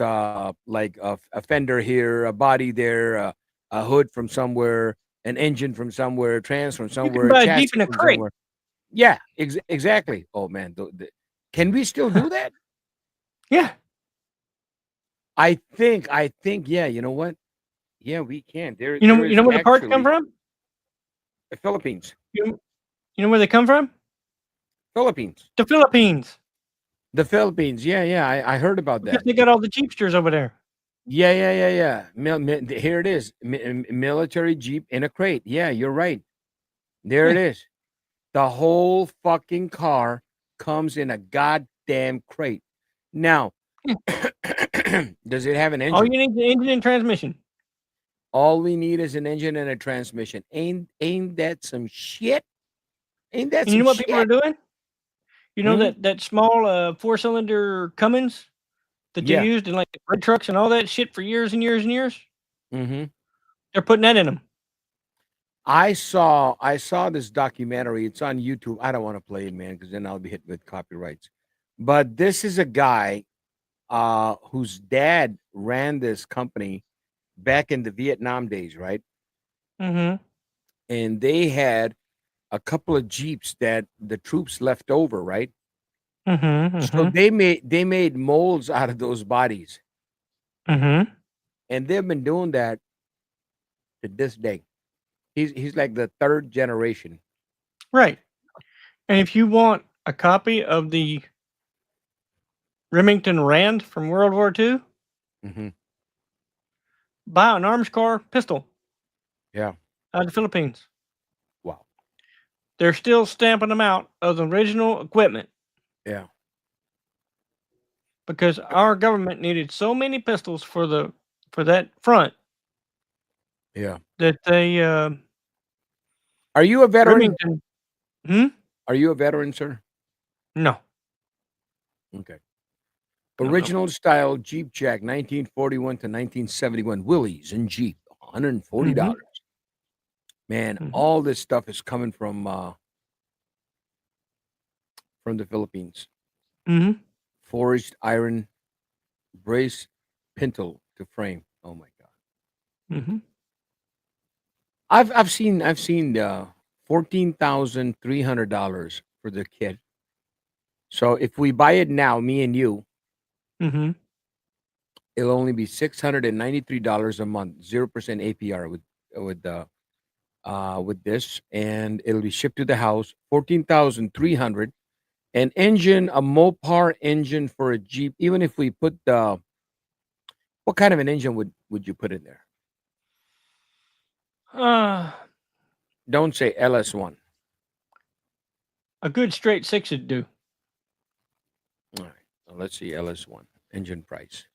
like a fender here, a body there, a hood from somewhere, an engine from somewhere, trans from You can somewhere, buy a Jeep chassis in a from crate. somewhere. Yeah, exactly. Oh man, can we still do that? Yeah. I think. Yeah, you know what? Yeah, we can. You There know you is know where the parts come actually from? the Philippines. You know where they come from? Philippines. The Philippines. The Philippines. Yeah. I heard about Because that. they got all the Jeepsters over there. Yeah. Here it is. Military Jeep in a crate. Yeah, you're right. There it Yeah. is. The whole fucking car comes in a goddamn crate. Now, Yeah. does it have an All engine? you need is the engine and transmission. All we need is an engine and a transmission. Ain't that some shit? Ain't that And you some know what people are shit? doing? You know Hmm? that small 4-cylinder Cummins that they Yeah. used in like red trucks and all that shit for years and years and years? Mm-hmm. They're putting that in them. I saw this documentary. It's on YouTube. I don't want to play it, man, because then I'll be hit with copyrights. But this is a guy whose dad ran this company back in the Vietnam days, right? Mhm. And they had a couple of Jeeps that the troops left over, right? Mhm. So Mhm. they made molds out of those bodies, Mhm. and they've been doing that to this day. He's like the third generation. Right. And if you want a copy of the Remington Rand from World War II, Mm-hmm. Buy an arms car pistol Yeah. out of the Philippines. Wow. They're still stamping them out of the original equipment Yeah. because our government needed so many pistols for that front Yeah. that they Are you a veteran? Remington. Hmm? Are you a veteran, sir? No. Okay. No. Original style Jeep Jack, 1941 to 1971. Willys and Jeep, $140. Mhm. Man, Mhm. all this stuff is coming from the Philippines. Mhm. Forged iron brace pintle to frame. Oh my God. Mhm. I've seen $14,300 for the kit. So if we buy it now, me and you, Mhm. it'll only be $693 a month, 0% APR with this, and it'll be shipped to the house. 14,300. An engine, a Mopar engine for a Jeep. Even if we put what kind of an engine would you put in there? Don't say LS1. A good straight six would do. All right. So let's see LS1 engine price.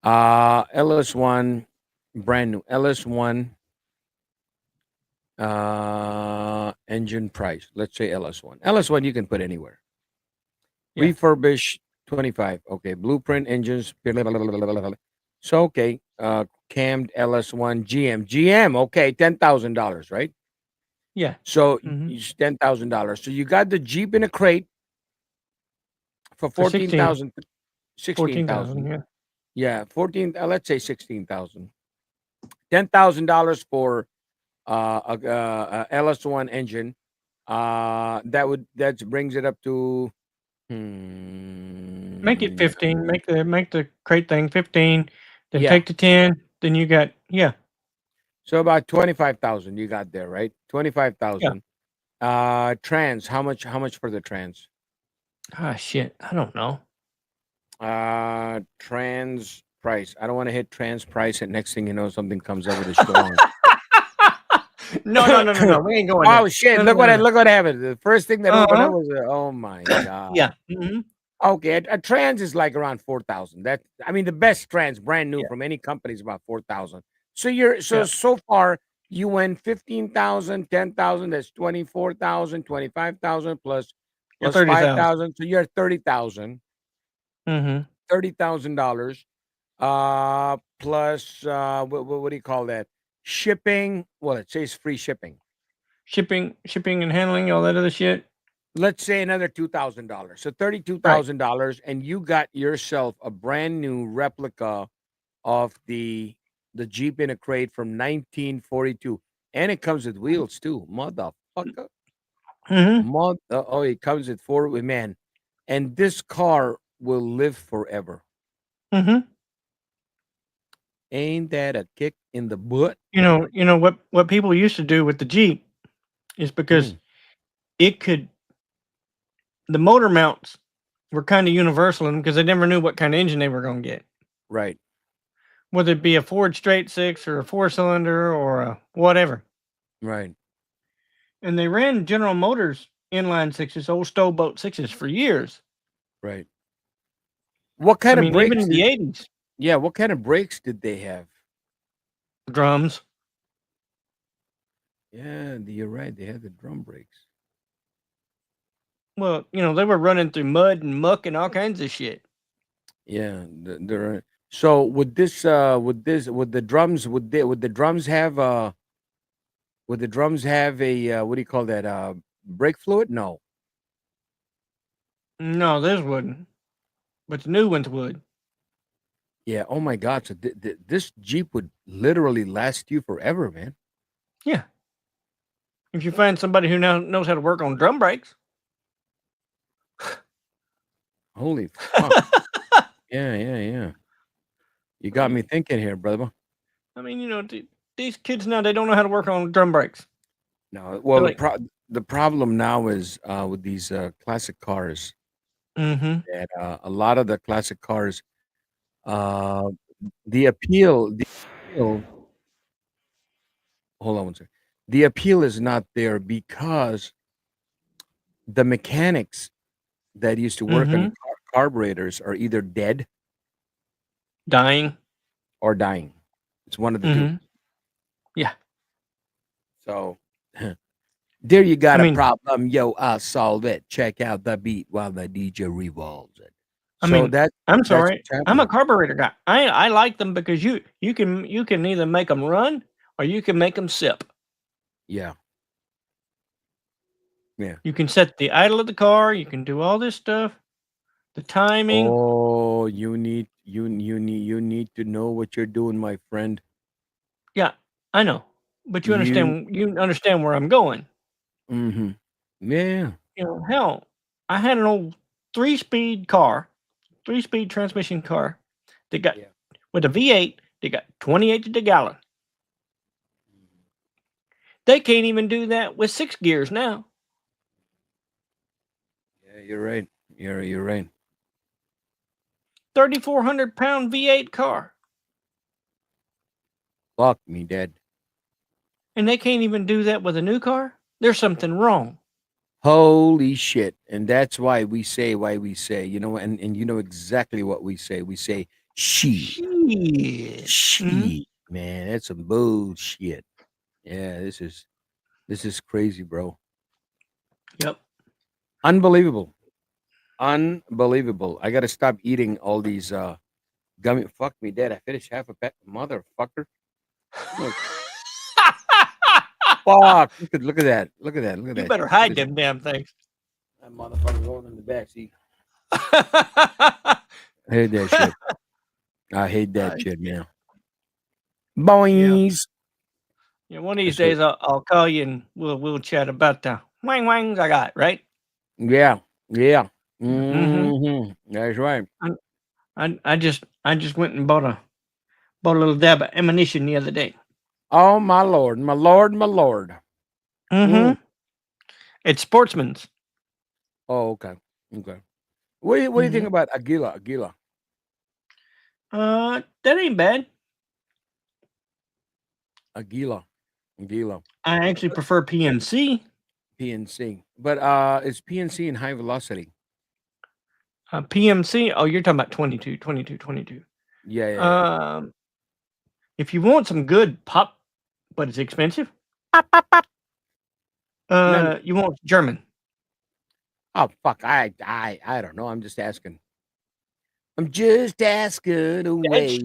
LS1 brand new LS1 engine price. Let's say LS1. LS1 you can put anywhere. Yeah. Refurbish 25. Okay. Blueprint engines. So okay. Cammed LS1 GM. Okay. $10,000, right? Yeah. So Mhm. it's $10,000. So you got the Jeep in a crate for For 16. 16,000. Yeah. Yeah, 14. Let's say 16,000. $10,000 for a LS1 engine. That brings it up to Make it 15. Make the crate thing 15. Then yeah. take the 10. Then you got So about 25,000 you got there, right? Yeah. 25,000. Trans. How much for the trans? Ah, shit. I don't know. Trans price. I don't want to hit trans price, and next thing you know, something comes up with a strong. No. We ain't going there. Oh shit! No, Look no. what happened. The first thing that opened Uh-huh. up was oh my God. Yeah. Mhm. Okay, a trans is like around 4,000. That I mean, the best trans, brand new Yeah. from any company, is about 4,000. So you're Yeah. so far you went 15,000, 10,000. That's 24,000, 25,000 plus You're 30,000. 5,000. So you're at 30,000. Mhm. $30,000. Plus what do you call that? Shipping. Well, it says free shipping. Shipping and handling, all that other shit. Let's say another $2,000. So Right. $32,000, and you got yourself a brand new replica of the Jeep in a crate from 1942, and it comes with wheels too, motherfucker. Mhm. It comes with four man, and this car will live forever. Mhm. Ain't that a kick in the butt? You know what people used to do with the Jeep is because Mhm. it could the motor mounts were kind of universal in them because they never knew what kind of engine they were going to get. Right. Whether it be a Ford straight six or a four cylinder or a whatever. Right. And they ran General Motors inline sixes, old stowboat sixes for years. Right. What I kind of mean, even brakes? in the 80s, Yeah. What kind of brakes did they have? drums. Yeah, you're right. They had the drum brakes. Well, they were running through mud and muck and all kinds of shit. Yeah, they're so would the drums would the drums have a what do you call that brake fluid? No. No, this wouldn't. But the new ones would. Yeah. Oh my God. So this Jeep would literally last you forever, man. Yeah. If you find somebody who now knows how to work on drum brakes. Holy fuck. Yeah. You got me thinking here, brother. I mean, these kids now, they don't know how to work on drum brakes. No, well, They're like, the problem now is with these classic cars mm-hmm. that a lot of the classic cars Uh, the appeal. Hold on one second. The appeal is not there because the mechanics that used to work on Mm-hmm. carburetors are either dead Dying. or dying. It's one of the two. Mm-hmm. Yeah. So there you got I a mean, problem. Yo, I'll solve it. Check out the beat while the DJ revolves it. I So mean, I'm that's sorry. what's I'm a happening. carburetor guy. I like them because you can either make them run or you can make them sip. Yeah. Yeah. You can set the idle of the car. You can do all this stuff. The timing. Oh, you need to know what you're doing, my friend. Yeah, I know. But you You understand where I'm going. mm-hmm. Yeah. You know, hell, I had an old 3-speed car, 3-speed transmission car that got Yeah. with a V8 that got 28 to the gallon. They can't even do that with 6 gears now. Yeah, you're right. You're right. 3,400-pound V8 car. Fuck me dead. And they can't even do that with a new car? There's something wrong. Holy shit. And that's why we say, you know, and you know exactly what we say. We say shit. Shit. Man, that's some bullshit. Yeah, this is crazy, bro. Yep. Unbelievable. Unbelievable. I gotta stop eating all these gummy. Fuck me dead. I finished half a pack, motherfucker. Look, fuck. Look at that. Look at that. Look at You that. better hide them damn things. That motherfucker going in the back seat. I hate that shit. I hate that shit, man. Boings. Yeah, one of these That's days I'll call you and we'll chat about the wang wangs I got, right? Yeah. Yeah. Mm-hmm. Mm-hmm. That's right. I just went and bought a little dab of ammunition the other day. Oh my lord, my lord, my lord. Mm-hmm. It's Sportsman's. Oh, okay. Okay. What do you think about Aguila? Aguila. That ain't bad. Aguila. Aguila. I actually prefer PNC. PNC. But it's PNC in high velocity. PMC. Oh, you're talking about 22. Yeah. If you want some good pop, but it's expensive. No. You want German. Oh fuck. I don't know. I'm just asking. I'm just asking away.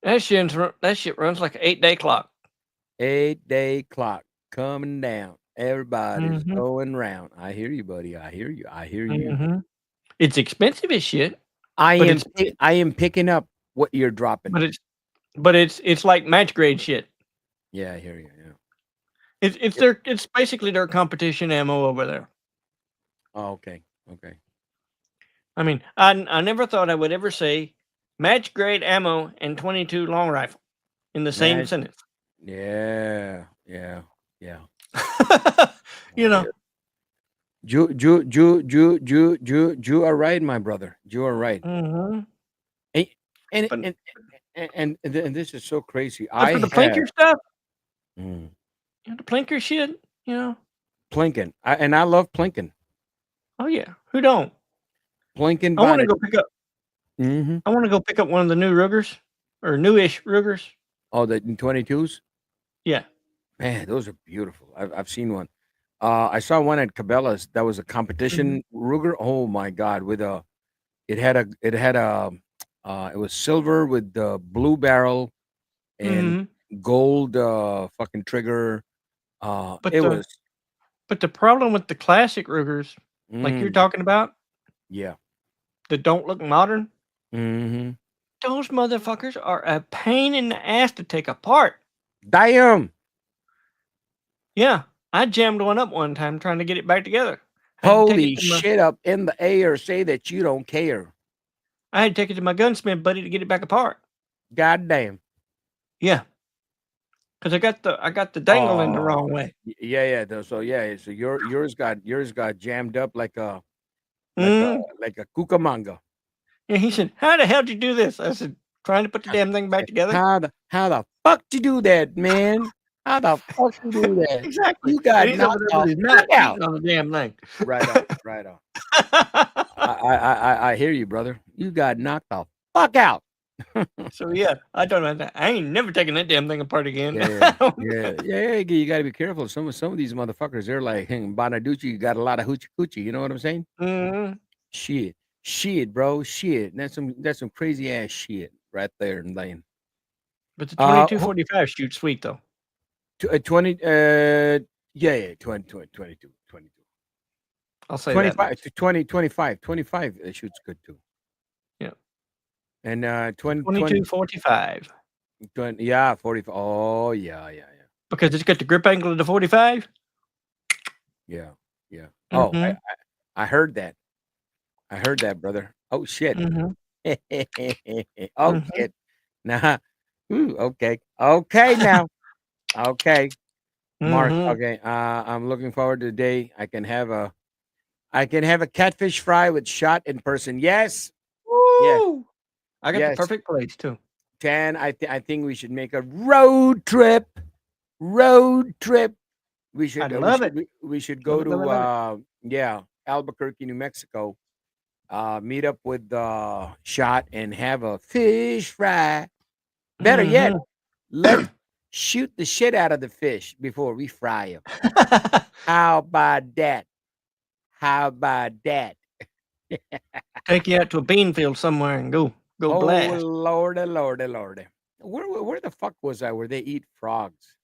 That shit runs like an 8-day clock. 8-day clock coming down. Everybody's going round. I hear you, buddy. I hear you. I hear you. Mm-hmm. It's expensive as shit. I am picking up what you're dropping. But it's like match grade shit. Yeah, I hear you. Yeah. It's basically their competition ammo over there. Oh, okay. Okay. I mean, I never thought I would ever say match grade ammo and 22 long rifle in the same sentence. Yeah. You know. You are right, my brother. You are right. Mm-hmm. And this is so crazy. For the plinker stuff, the plinker shit, Plinking. I love Plinking. Oh yeah, who don't? Plinking. I want to go pick up. Mm-hmm. I want to go pick up one of the new Rugers or newish Rugers. Oh, the 22s. Yeah. Man, those are beautiful. I've seen one. I saw one at Cabela's that was a competition Ruger. Oh my god, it was silver with the blue barrel and gold fucking trigger. But the problem with the classic Rugers, like you're talking about, that don't look modern, those motherfuckers are a pain in the ass to take apart. Damn. Yeah, I jammed one up one time trying to get it back together. Holy shit! Up in the air, say that you don't care. I had to take it to my gunsmith buddy to get it back apart. God damn. Yeah, because I got the dangle in the wrong way. Yeah. So yours got jammed up like a Cucamonga. Yeah, he said, "How the hell did you do this?" I said, "Trying to put the damn thing back together." How the fuck you do that, man? How the fuck you do that? Exactly. You And got he's over knocked there with off. his knife Fuck out. beating on the damn thing. Right on, right on. I hear you, brother. You got knocked the fuck out. So yeah, I told him I ain't never taking that damn thing apart again. Yeah. You got to be careful. Some of these motherfuckers, they're like, hey, Bonaducci got a lot of hoochie coochie. You know what I'm saying? Mhm. Shit, bro, shit. That's some crazy ass shit right there, Lane. But the 2245 shoots sweet though. 20, yeah, 22. I'll say that 25 much. to 25 shoots good too. Yeah. And 20, 2245 20, yeah, 45. Oh, yeah. because it's got the grip angle of the 45. Yeah. Oh, Mhm. I heard that. I heard that, brother. Oh shit. Mhm. Oh Mhm. shit. Nah. Ooh, okay. Okay now. Okay. Mark. Mhm. Okay. I'm looking forward to the day I can have a catfish fry with shot in person. Yes. Yes. Woo! I got the Yes. perfect place too. Tan, I think we should make a road trip. Road trip. We should I love it. we should Love go it, love it, love it. to Albuquerque, New Mexico. Meet up with Shot and have a fish fry. Better yet, Mhm. let's shoot the shit out of the fish before we fry him. How about that? How about that? Take you out to a bean field somewhere and go Oh blast. lordy. Where the fuck was I? Where they eat frogs?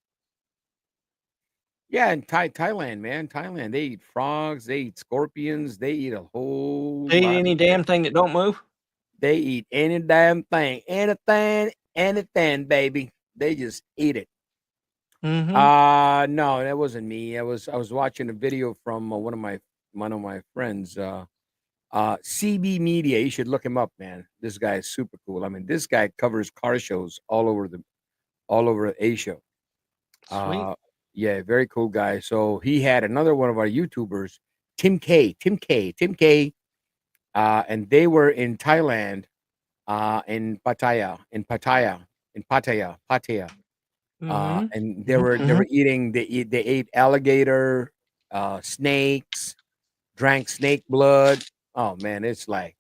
Yeah, in Thailand, man. Thailand, they eat frogs, they eat scorpions, they eat a whole They eat lot of any shit. damn thing that don't move. They eat any damn thing, anything, baby. They just eat it. Mhm. No, that wasn't me. I was watching a video from one of my friends, CB Media. You should look him up, man. This guy is super cool. I mean, this guy covers car shows all over Asia. Sweet. Yeah, very cool guy. So he had another one of our YouTubers, Tim K, and they were in Thailand, in Pattaya, Mhm. and they Mhm. were Mhm. eating. They ate alligator, snakes, drank snake blood. Oh man, it's like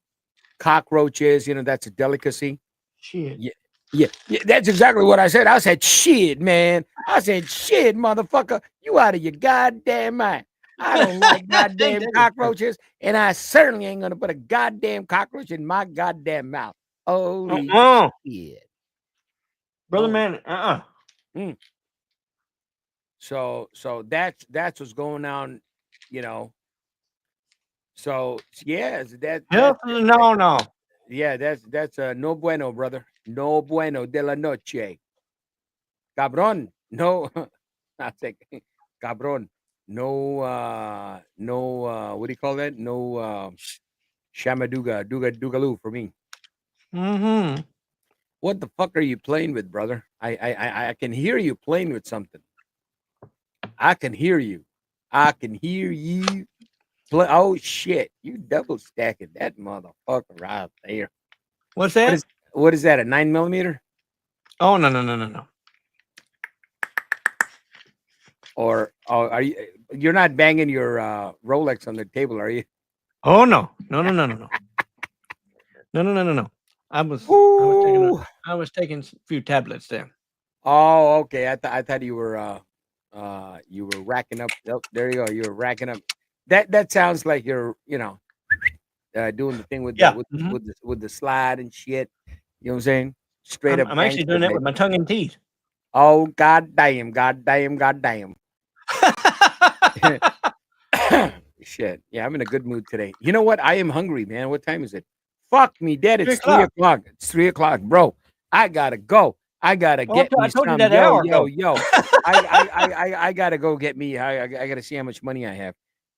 cockroaches. You know, that's a delicacy. Shit. Yeah, that's exactly what I said. I said, shit, man. I said, shit, motherfucker. You out of your goddamn mind. I don't like Ain't goddamn that the truth? cockroaches, and I certainly ain't gonna put a goddamn cockroach in my goddamn mouth. Holy Uh-uh. shit. Brother Holy. man, Mm. So that's what's going on, you know. So yes, Health is a no. yeah, that's no bueno, brother. No bueno de la noche. Cabron. No, I think cabron. No, what do you call that? No, shamaduga, dugaloo for me. Mhm. What the fuck are you playing with, brother? I can hear you playing with something. I can hear you. I can hear you play. Oh shit, you double stacking that motherfucker right there. What's that? What is that? A 9mm? Oh no. Or are you? You're not banging your Rolex on the table, are you? Oh no. No. No. I was Ooh. I was taking a few tablets there. Oh, okay. I thought you were racking up. Oh, there you go. You were racking up. That sounds like you're doing the thing with the Yeah. Mhm. with the slide and shit. You know what I'm saying? Straight up I'm actually gangster, doing that with baby. my tongue and teeth. Oh goddamn. Shit. Yeah, I'm in a good mood today. You know what? I am hungry, man. What time is it? Fuck me, Dad. 3 It's 3 o'clock. o'clock. It's 3 o'clock, bro. I gotta go. I gotta Well, get me I told you some. that an hour ago. I gotta go get me. I gotta see how much money I have.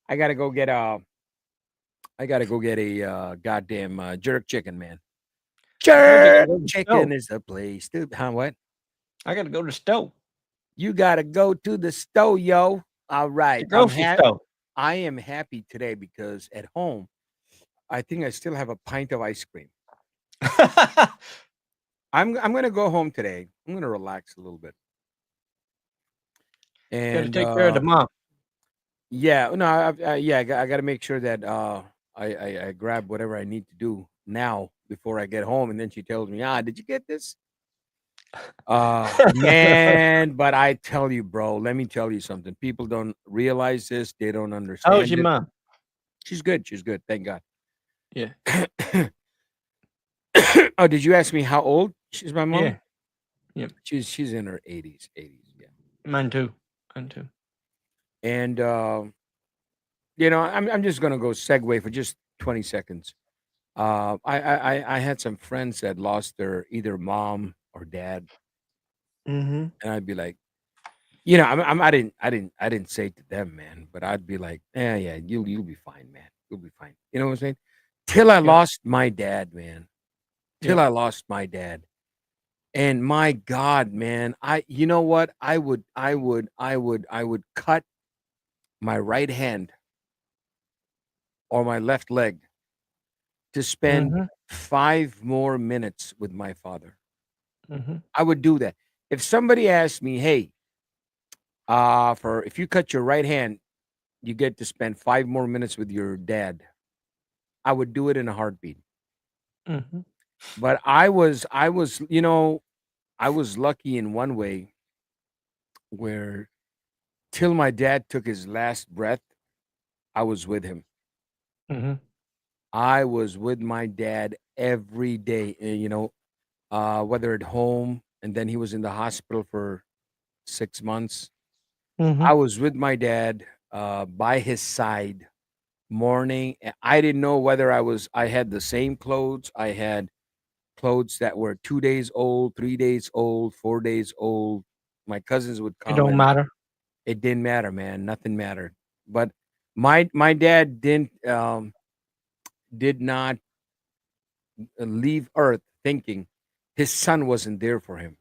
I gotta go get a goddamn jerk chicken, man. I told you I gotta Jerk go to the chicken stove. is the place to. Huh? What? I gotta go to the stove. You gotta go to the stove, yo. All The right. grocery stove. I am happy today because at home, I think I still have a pint of ice cream. I'm gonna go home today. I'm gonna relax a little bit. Gotta And take care of the mom. yeah, no, I got to make sure that I grab whatever I need to do now before I get home. And then she tells me, did you get this? Man, but I tell you, bro, let me tell you something. People don't realize this. They don't How old's understand your it. mom? She's good. She's good. Thank God. Yeah. Oh, did you ask me how old she's my mom? Yeah. Yeah. She's in her 80s. Yeah. Mine too. Mine too. And I'm just gonna go segue for just 20 seconds. I had some friends that lost their either mom or dad, Mm-hmm. and I'd be like, I didn't say it to them, man, but I'd be like, yeah, you'll be fine, man, you'll be fine. You know what I'm saying? Till I Yeah. lost my dad, man. Till Yeah. I lost my dad, and my God, man, you know what? I would cut my right hand or my left leg to spend Mm-hmm. 5 more minutes with my father. Mm-hmm. I would do that. If somebody asked me, hey, for if you cut your right hand, you get to spend 5 more minutes with your dad, I would do it in a heartbeat. Mm-hmm. But I was lucky in one way where till my dad took his last breath, I was with him. Mm-hmm. I was with my dad every day, whether at home and then he was in the hospital for 6 months. Mm-hmm. I was with my dad by his side morning. I didn't know whether I had the same clothes. I had clothes that were 2 days old, 3 days old, 4 days old. My cousins would It come don't and matter. it didn't matter, man. Nothing mattered. But my dad did not leave Earth thinking his son wasn't there for him.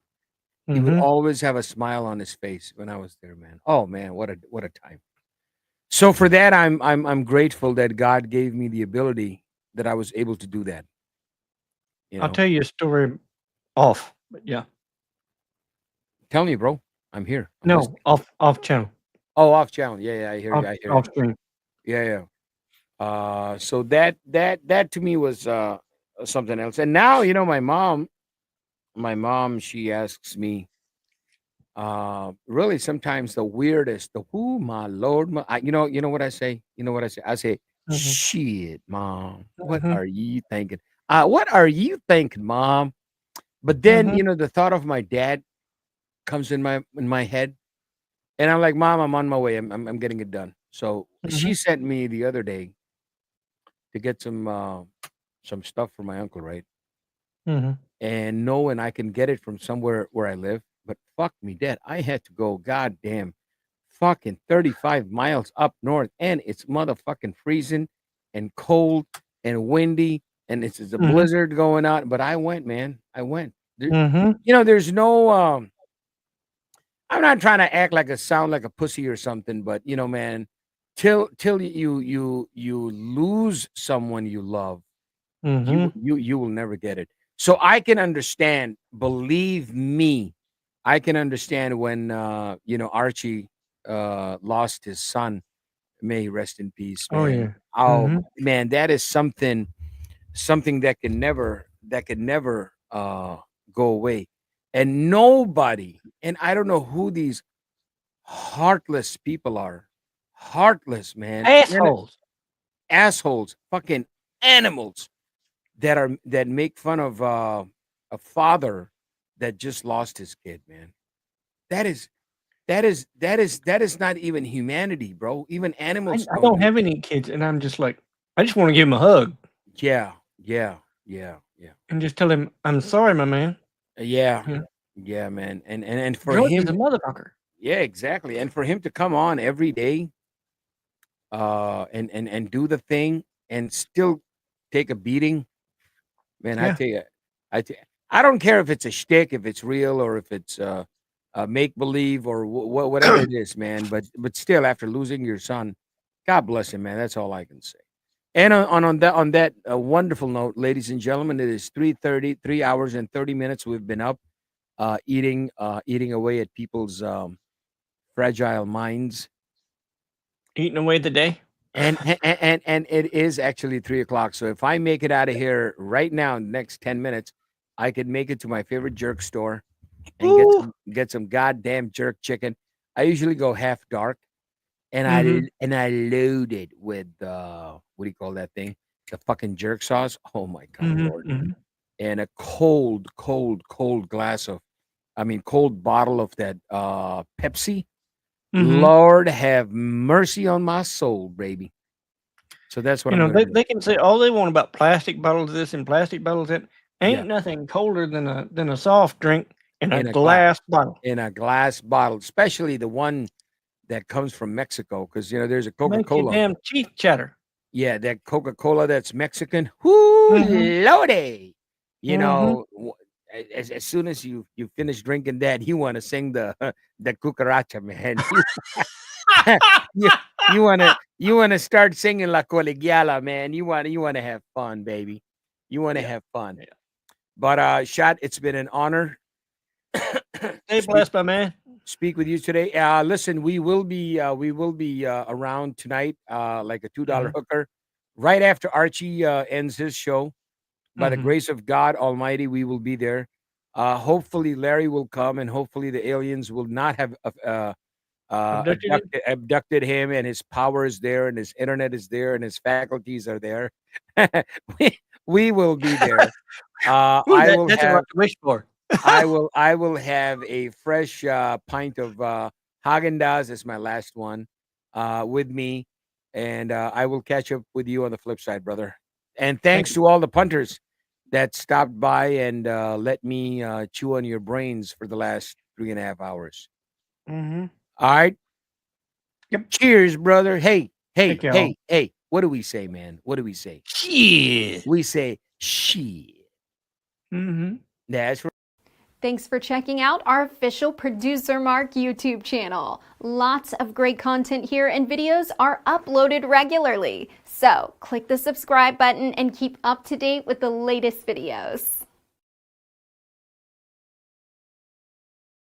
He would Mm-hmm. always have a smile on his face when I was there, man. Oh man, what a time. So for that, I'm grateful that God gave me the ability that I was able to do that. You I'll know, tell you a story off. But yeah. tell me, bro. I'm here. I'm No, listening. off channel. Oh, off channel. Yeah, I hear Off you. I hear you. off stream. Yeah. So that to me was something else. And now, my mom, she asks me, really sometimes the weirdest, my Lord, you know what I say? You know what I say? I say, Mm-hmm. shit, mom, what Mm-hmm. are you thinking? What are you thinking, mom? But then, Mm-hmm. the thought of my dad comes in my head, and I'm like, mom, I'm on my way. I'm getting it done. So Mm-hmm. she sent me the other day to get some stuff for my uncle, right? Mm-hmm. And knowing I can get it from somewhere where I live, but fuck me dead. I had to go goddamn fucking 35 miles up north, and it's motherfucking freezing and cold and windy, and it's a Mm-hmm. blizzard going on. But I went, man. I went. Mm-hmm. There's no I'm not trying to act like a sound like a pussy or something, but man, till you lose someone you love, Mm-hmm. you will never get it. So I can understand, believe me, I can understand when Archie lost his son. May he rest in peace, Oh man. yeah. Oh Mm-hmm. man, that is something that can never go away. And nobody, and I don't know who these heartless people are. Heartless, man. Assholes. Assholes, fucking animals that make fun of a father that just lost his kid, man. That is that is not even humanity, bro. Even animals I don't don't do have that. any kids, and I'm just like, I just want to give him a hug Yeah, yeah, yeah, yeah, and just tell him, I'm sorry, my man. yeah, Yeah. yeah, man. And for George is a him, motherfucker. yeah, exactly. And for him to come on every day, and do the thing and still take a beating, man. I Yeah. tell you, I don't care if it's a shtick, if it's real, or if it's make believe, or whatever it is, man. But still, after losing your son, God bless him, man. That's all I can say. And on that wonderful note, ladies and gentlemen, it is 3:30, 3 hours and 30 minutes. We've been up eating away at people's fragile minds. Eating away the day. And it is actually 3 o'clock. So if I make it out of here right now in the next 10 minutes, I could make it to my favorite jerk store and get some goddamn jerk chicken. I usually go half dark, and I load it with what do you call that thing? The fucking jerk sauce. Oh my god, Lord. And a cold glass of, cold bottle of that Pepsi. Lord have mercy on my soul, baby. So that's what I'm gonna do. They can say all they want about plastic bottles this and plastic bottles that. Ain't nothing colder than a soft drink in a glass bottle. In a glass bottle, especially the one that comes from Mexico, because there's a Coca-Cola. Damn teeth chatter. Yeah, that Coca-Cola that's Mexican. Whoo, lordy. As soon as you finish drinking that, you want to sing the cucaracha, man. you want to start singing La Colegiala, man. You want to have fun, baby. You want to have fun. Yeah. But Shad, it's been an honor. Stay blessed, my man. Speak with you today. Listen, we will be around tonight, like a $2 hooker, right after Archie ends his show. By the grace of God Almighty, we will be there. Hopefully, Larry will come, and hopefully, the aliens will not have abducted him, and his power is there, and his internet is there, and his faculties are there. we will be there. That's what I wish for. I will have a fresh pint of Haagen-Dazs as my last one with me, and I will catch up with you on the flip side, brother. And thanks to all the punters that stopped by and let me chew on your brains for the last 3.5 hours. All right. Yep. Cheers, brother. Hey. What do we say, man? What do we say? Shit. We say shit. That's right. Thanks for checking out our official Producer Mark YouTube channel. Lots of great content here, and videos are uploaded regularly. So click the subscribe button and keep up to date with the latest videos.